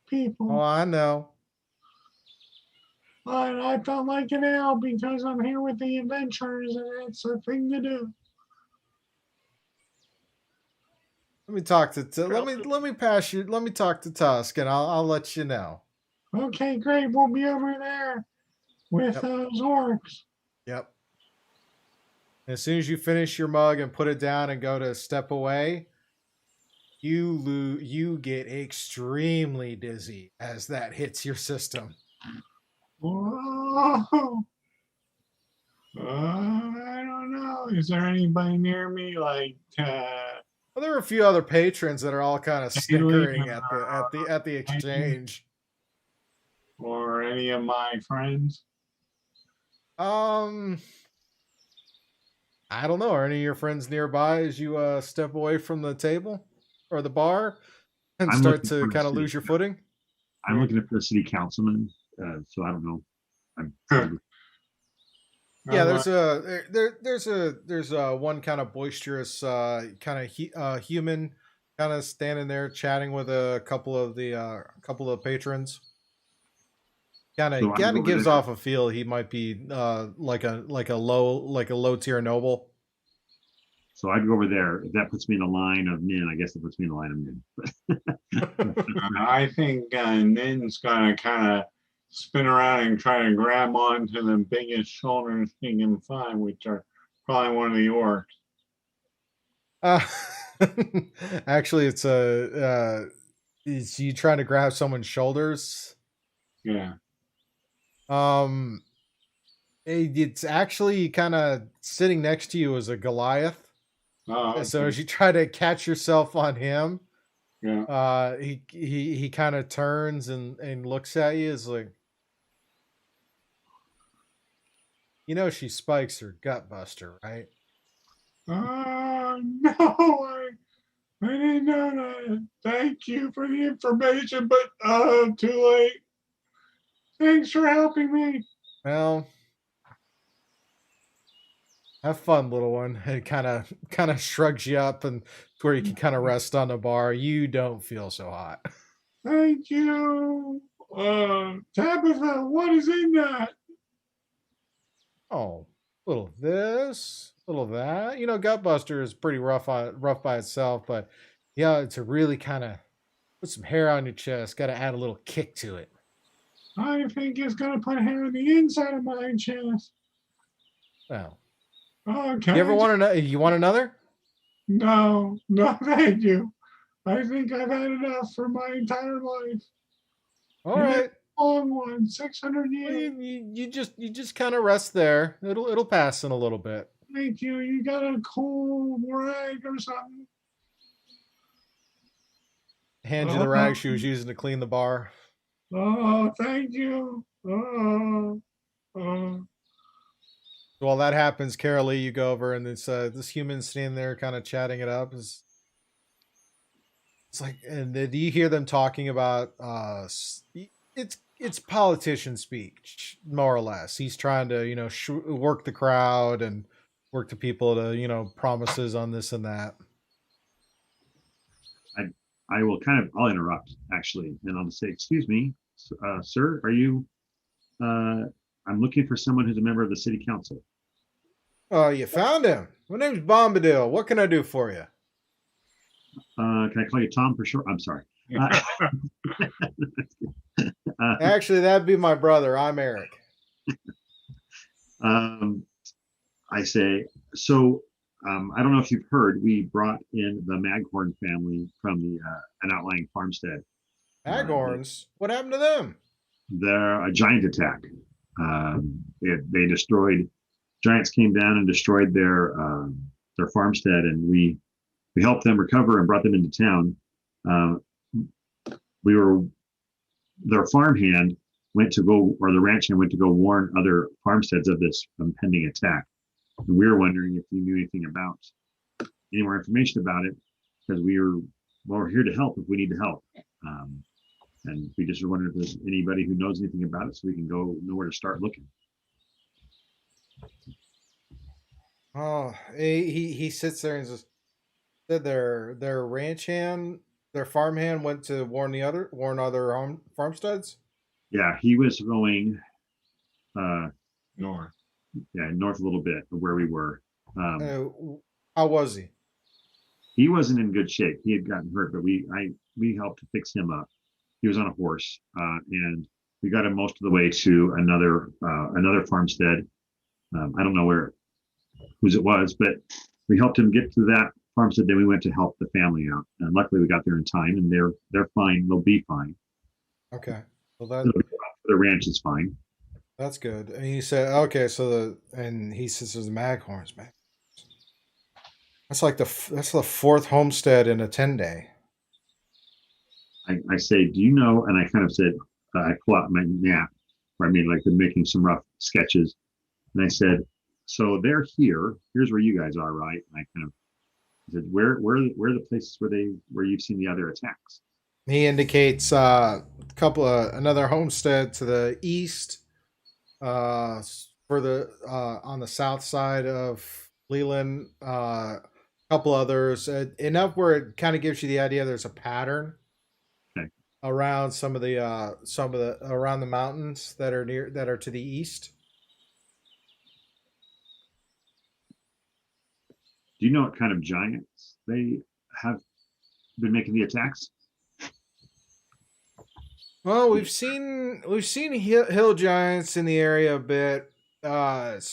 people. Oh, I know. But I felt like an ale because I'm here with the adventurers, and it's a thing to do. Let me talk to let me talk to Tusk, and I'll let you know. Okay, great. We'll be over there with those orcs. Yep. As soon as you finish your mug and put it down and go to step away, you get extremely dizzy as that hits your system. Whoa. I don't know. Is there anybody near me? Like, well, there are a few other patrons that are all kind of snickering at the exchange. Or any of my friends? I don't know. Are any of your friends nearby as you step away from the table or the bar and I'm start looking to for the kind of city lose your footing? I'm looking for the city councilman, so I don't know. I'm Yeah, there's a one kind of boisterous human kind of standing there chatting with a couple of the patrons. Kind So of I go over gives there. off a feel he might be like a low tier noble. So I'd go over there. If that puts me in the line of men, I guess it puts me in the line of men. I think Nin's gonna kind of spin around and try to grab onto the biggest shoulders he can find, which are probably one of the orcs. Actually, is you trying to grab someone's shoulders? Yeah. It's actually kind of sitting next to you as a Goliath. Oh, okay. So as you try to catch yourself on him, yeah. He kind of turns and looks at you as like, you know, she spikes her gut buster, right? No, I didn't know that. Thank you for the information, but too late. Thanks for helping me. Well, have fun, little one. It kind of shrugs you up and to where you can kind of rest on the bar. You don't feel so hot. Thank you. Tabitha, what is in that? Oh, little this, little that. You know, Gutbuster is pretty rough by itself, but yeah, it's a really kind of put some hair on your chest. Got to add a little kick to it. I think it's gonna put hair on the inside of my chest. Well, Okay. You ever want another? You want another? No, thank you. I think I've had enough for my entire life. All right. Long one, 600 Well, years. you just kind of rest there. It'll pass in a little bit. Thank you. You got a cool rag or something? Hand you the rag she was using to clean the bar. Oh, thank you. So while that happens, Karalee, you go over and this human standing there kind of chatting it up. It's like, and do you hear them talking about it's politician speak, more or less. He's trying to work the crowd and work the people to promises on this and that. I will I'll interrupt actually, and I'll say, excuse me, sir, are you, I'm looking for someone who's a member of the city council. Oh, you found him. My name's Bombadil. What can I do for you? Can I call you Tom for short? I'm sorry. Actually, that'd be my brother. I'm Eric. I say, so I don't know if you've heard, we brought in the Maghorn family from an outlying farmstead. Maghorns? What happened to them? They're a giant attack. They destroyed, giants came down and destroyed their farmstead, and we helped them recover and brought them into town. Their farmhand went to go, or the ranch hand went to go warn other farmsteads of this impending attack. And we were wondering if you knew anything about, any more information about it, because we're here to help if we need to help. And we just were wondering if there's anybody who knows anything about it, so we can know where to start looking. Oh, he sits there and says, their ranch hand, their farm hand went to warn other farmsteads. Yeah, he was going North. Yeah, north a little bit of where we were. How was he? He wasn't in good shape. He had gotten hurt, but we helped to fix him up. He was on a horse, and we got him most of the way to another farmstead. I don't know whose it was, but we helped him get to that farmstead. Then we went to help the family out, and luckily we got there in time, and they're fine. They'll be fine. Okay, well the ranch is fine. That's good. And he said, okay, and he says there's Maghorns, man. That's like that's the fourth homestead in a 10-day. I say, do you know? And I kind of said, I pull out my map, where I mean, like, making some rough sketches. And I said, so they're here. Here's where you guys are, right? And I kind of said, where are the places where you've seen the other attacks? He indicates another homestead to the east, for the on the south side of Leland. A couple others, enough where it kind of gives you the idea there's a pattern around some of the around the mountains that are to the east. Do you know what kind of giants they have been making the attacks? Well, we've seen hill giants in the area a bit. Haven't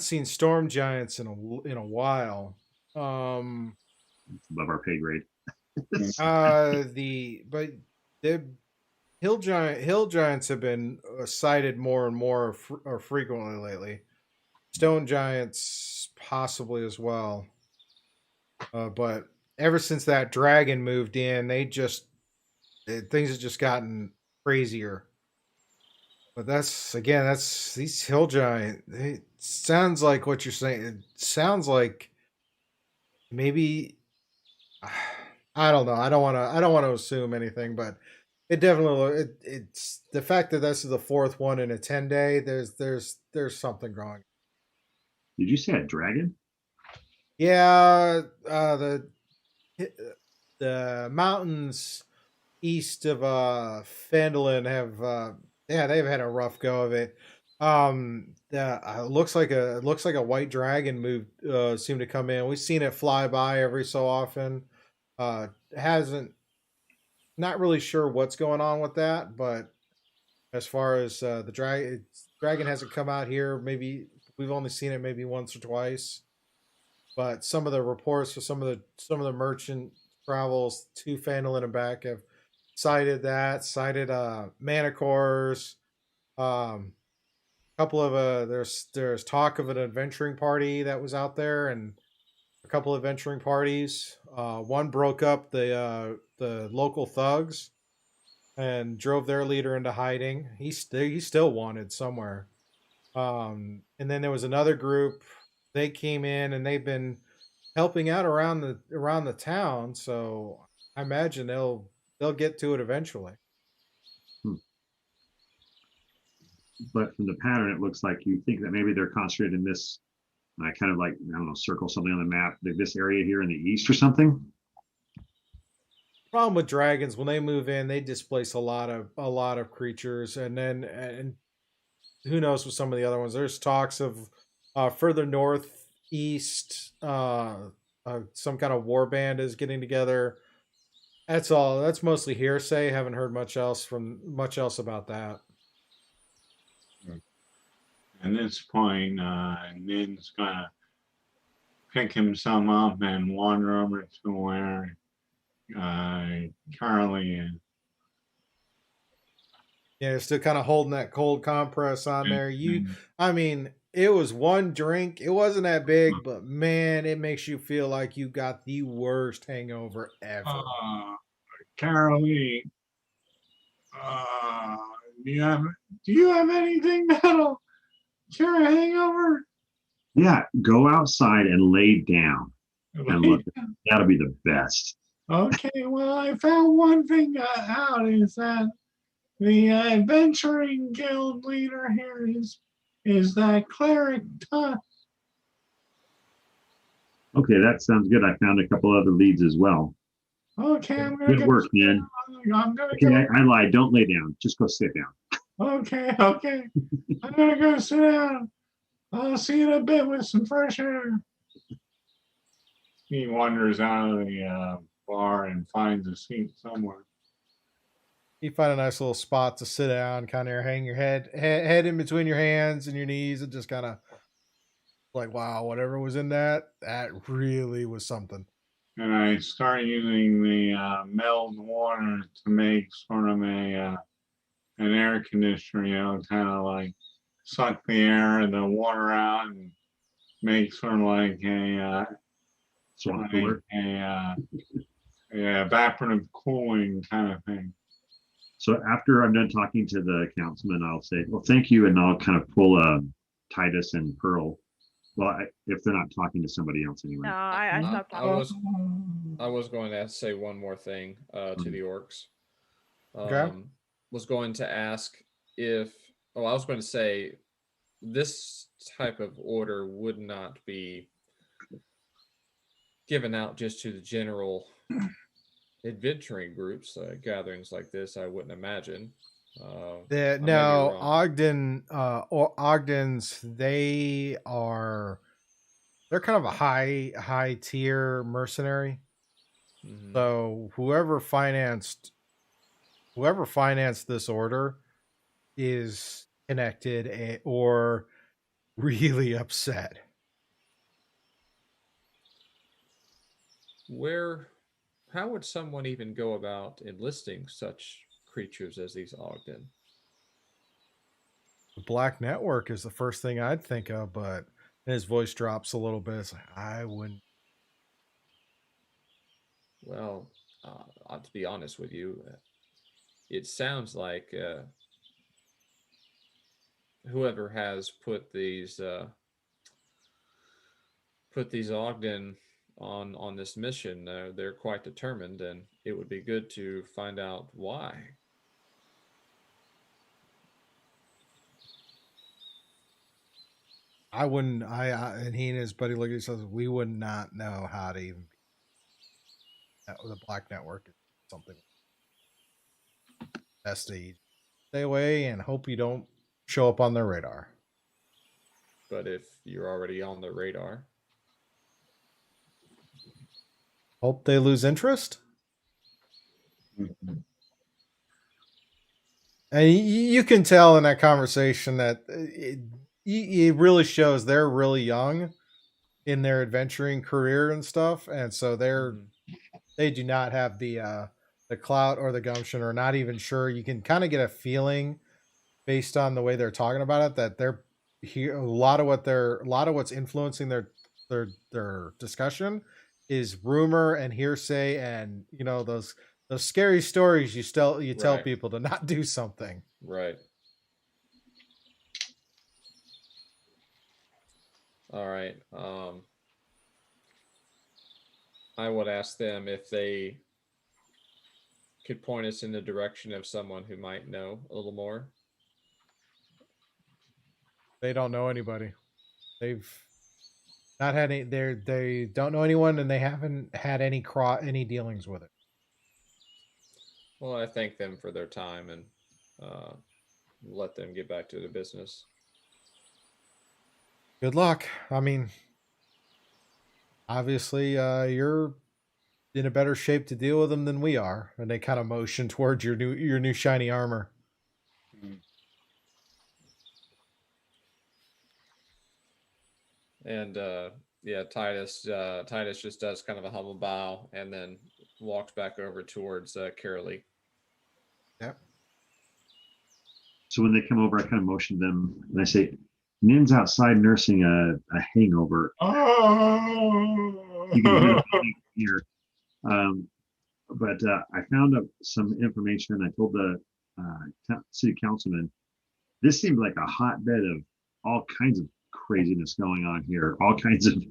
seen storm giants in a while. Above our pay grade. But the hill giants have been sighted more and more frequently lately. Stone giants possibly as well. But ever since that dragon moved in, things have just gotten crazier. But that's these hill giant. It sounds like what you're saying. It sounds like maybe, I don't know. I don't want to assume anything, but it definitely it's the fact that this is the fourth one in a 10-day. There's something wrong. Did you say a dragon? Yeah, the mountains east of Phandalin have they've had a rough go of it. Looks like a white dragon seemed to come in. We've seen it fly by every so often. Hasn't Not really sure what's going on with that, but as far as the dragon hasn't come out here. Maybe we've only seen it maybe once or twice. But some of the reports for some of the merchant travels to Phandalin and back have cited manticores. Couple of there's talk of an adventuring party that was out there, and a couple of adventuring parties. One broke up the local thugs and drove their leader into hiding. He's still wanted somewhere. And then there was another group. They came in and they've been helping out around the town. So I imagine they'll get to it eventually. But from the pattern, it looks like you think that maybe they're concentrated in this. I kind of like, I don't know, circle something on the map, like this area here in the east or something. Problem with dragons, when they move in, they displace a lot of creatures, and who knows with some of the other ones. There's talks of further northeast, some kind of war band is getting together. That's all. That's mostly hearsay. Haven't heard much else about that. At this point, Nin's gonna pick himself up and wander over to where Karalee is. Yeah, still kind of holding that cold compress on there. I mean, it was one drink. It wasn't that big, but man, it makes you feel like you got the worst hangover ever. Karalee, do you have anything that'll cure a hangover? Yeah, go outside and lay down. And look, that'll be the best. Okay, well, I found one thing out is that the adventuring guild leader here is that cleric Tuck. Okay, that sounds good. I found a couple other leads as well. Okay, I'm gonna good work, man. I lied. Don't lay down. Just go sit down. Okay. I'm gonna go sit down. I'll see you in a bit with some fresh air. He wanders out of the bar and finds a seat somewhere. You find a nice little spot to sit down, kind of hang your head in between your hands and your knees, and just kind of like, wow, whatever was in that really was something. And I start using the meld water to make sort of a an air conditioner, kind of like suck the air and the water out and make sort of like a swamp cooler. Evaporative cooling kind of thing. So after I'm done talking to the councilman, I'll say, well, thank you. And I'll kind of pull Titus and Pearl. Well, if they're not talking to somebody else anyway. No, I stopped talking. I was going to say one more thing to the orcs. Okay. Was going to ask I was going to say this type of order would not be given out just to the general adventuring groups, gatherings like this. I wouldn't imagine. No, Ogdens, they're kind of a high tier mercenary. Mm-hmm. So whoever financed this order is connected or really upset. How would someone even go about enlisting such creatures as these Ogden? The Black Network is the first thing I'd think of, but his voice drops a little bit. It's like, I wouldn't. Well, to be honest with you, it sounds like whoever has put these Ogden on this mission, they're quite determined, and it would be good to find out why. I wouldn't. And he and his buddy look at each other. We would not know how to even. The Black Network is something. Best to stay away and hope you don't show up on their radar. But if you're already on the radar, hope they lose interest. Mm-hmm. And you can tell in that conversation that it really shows they're really young in their adventuring career and stuff, and so they do not have the clout or the gumption, or not even sure. You can kind of get a feeling based on the way they're talking about it that they're here. A lot of what's influencing their discussion is rumor and hearsay, and those scary stories you tell people to not do something. Right. All right. I would ask them if they could point us in the direction of someone who might know a little more. They don't know anybody. They've not had any. They don't know anyone, and they haven't had any dealings with it. Well, I thank them for their time and let them get back to their business. Good luck. I mean, obviously, you're in a better shape to deal with them than we are, and they kind of motion towards your new shiny armor. Mm-hmm. And Titus just does kind of a humble bow and then walks back over towards Karalee. Yep. So when they come over, I kind of motion them and I say, Nin's outside nursing a hangover. Oh. You can hear it here. But I found up some information, and I told the city councilman, this seemed like a hotbed of all kinds of craziness going on here, all kinds of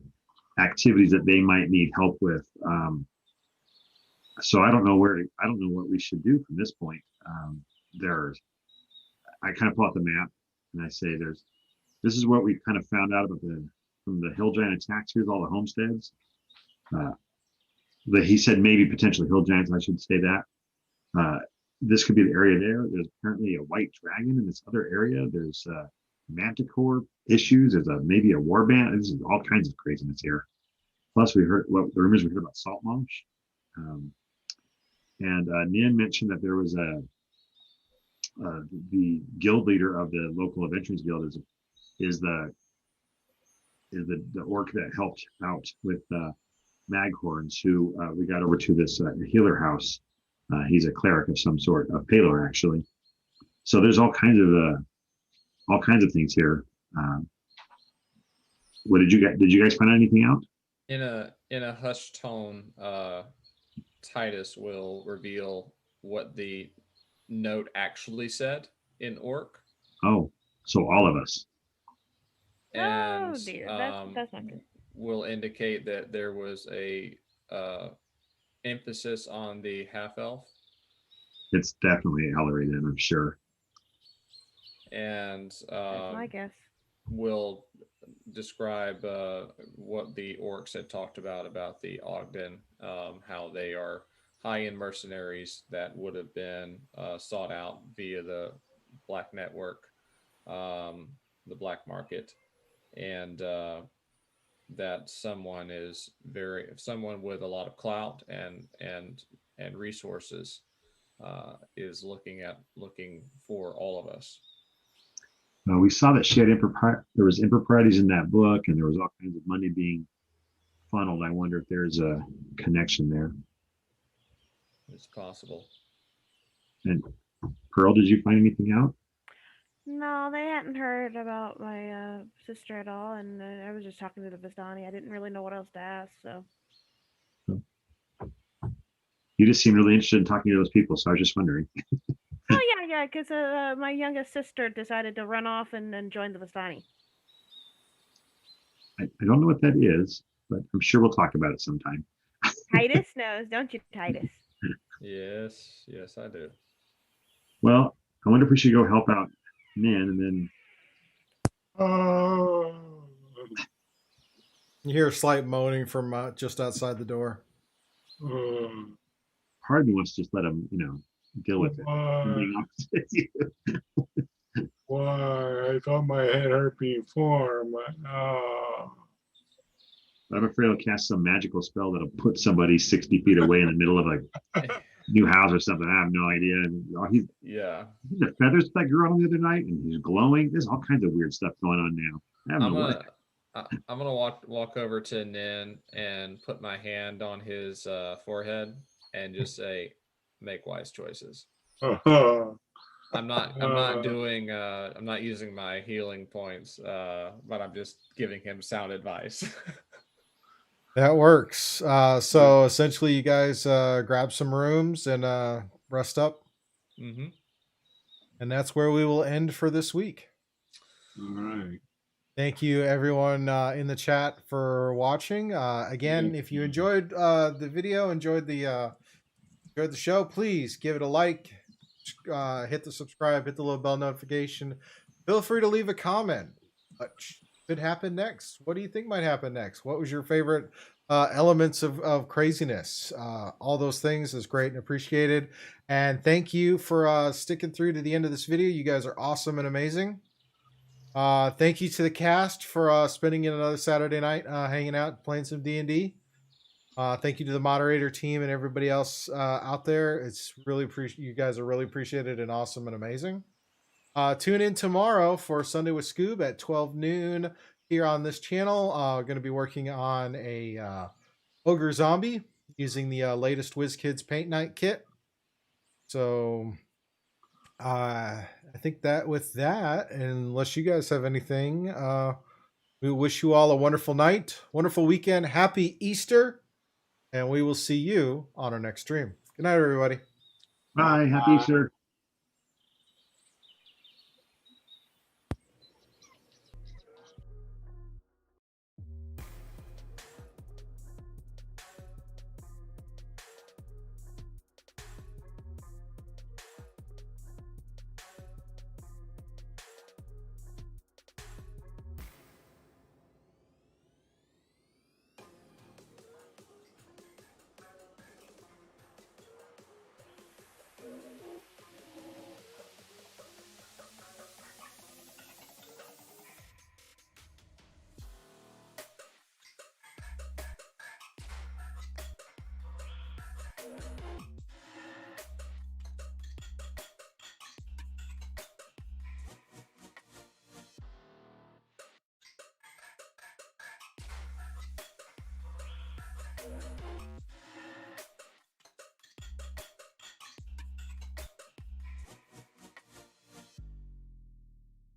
activities that they might need help with. So I don't know what we should do from this point. I kind of pull out the map and I say, this is what we kind of found out about from the hill giant attacks. Here's all the homesteads. He said maybe potentially hill giants. I should say that. This could be the area there. There's apparently a white dragon in this other area. There's manticore issues. There's maybe a war band. This is all kinds of craziness here. Plus, the rumors we heard about salt marsh. And Nin mentioned that there was the guild leader of the local adventurers guild is the orc that helped out with Maghorns, who we got over to this healer house. He's a cleric of some sort, of Palor actually. So there's all kinds of things here. What did you guys find anything out? In a hushed tone, Titus will reveal what the note actually said in Orc. Oh, so all of us. And dear, that's not good. Will indicate that there was a emphasis on the half elf. It's definitely Ellery then, I'm sure. And that's my guess. Will describe what the orcs had talked about the Ogden, how they are high-end mercenaries that would have been sought out via the black network, the black market, and that someone with a lot of clout and resources is looking for all of us. We saw that she had there was improprieties in that book, and there was all kinds of money being funneled. I wonder if there's a connection there. It's possible. And Pearl, did you find anything out? No, they hadn't heard about my sister at all, and I was just talking to the Vistani. I didn't really know what else to ask, so. You just seem really interested in talking to those people, so I was just wondering. Oh, yeah, because my youngest sister decided to run off and join the Vistani. I don't know what that is, but I'm sure we'll talk about it sometime. Titus knows, don't you, Titus? Yes, I do. Well, I wonder if we should go help out Nin, and then You hear a slight moaning from just outside the door. Part of me wants to just let him, deal with it. Being honest with you. Why? I thought my head hurt before. I'm afraid I'll cast some magical spell that'll put somebody 60 feet away in the middle of a new house or something. I have no idea. And he's the feathers that grew on him the other night, and he's glowing. There's all kinds of weird stuff going on now. I'm gonna walk over to Nin and put my hand on his forehead and just say, "Make wise choices." I'm not using my healing points, but I'm just giving him sound advice. That works. So essentially, you guys grab some rooms and rest up. Mm-hmm. And that's where we will end for this week. All right. Thank you, everyone in the chat for watching. Again, if you enjoyed the video, enjoyed the show, please give it a like, hit the subscribe, hit the little bell notification. Feel free to leave a comment. What could happen next? What do you think might happen next? What was your favorite elements of craziness? All those things is great and appreciated. And thank you for sticking through to the end of this video. You guys are awesome and amazing. Thank you to the cast for spending another Saturday night hanging out, playing some D&D. Thank you to the moderator team and everybody else out there. It's really you guys are really appreciated and awesome and amazing. Tune in tomorrow for Sunday with Scoob at 12 noon here on this channel. Going to be working on a ogre zombie using the latest WizKids Paint Night kit. So I think that with that, unless you guys have anything, we wish you all a wonderful night, wonderful weekend, happy Easter, and we will see you on our next stream. Good night, everybody. Bye. Happy Easter.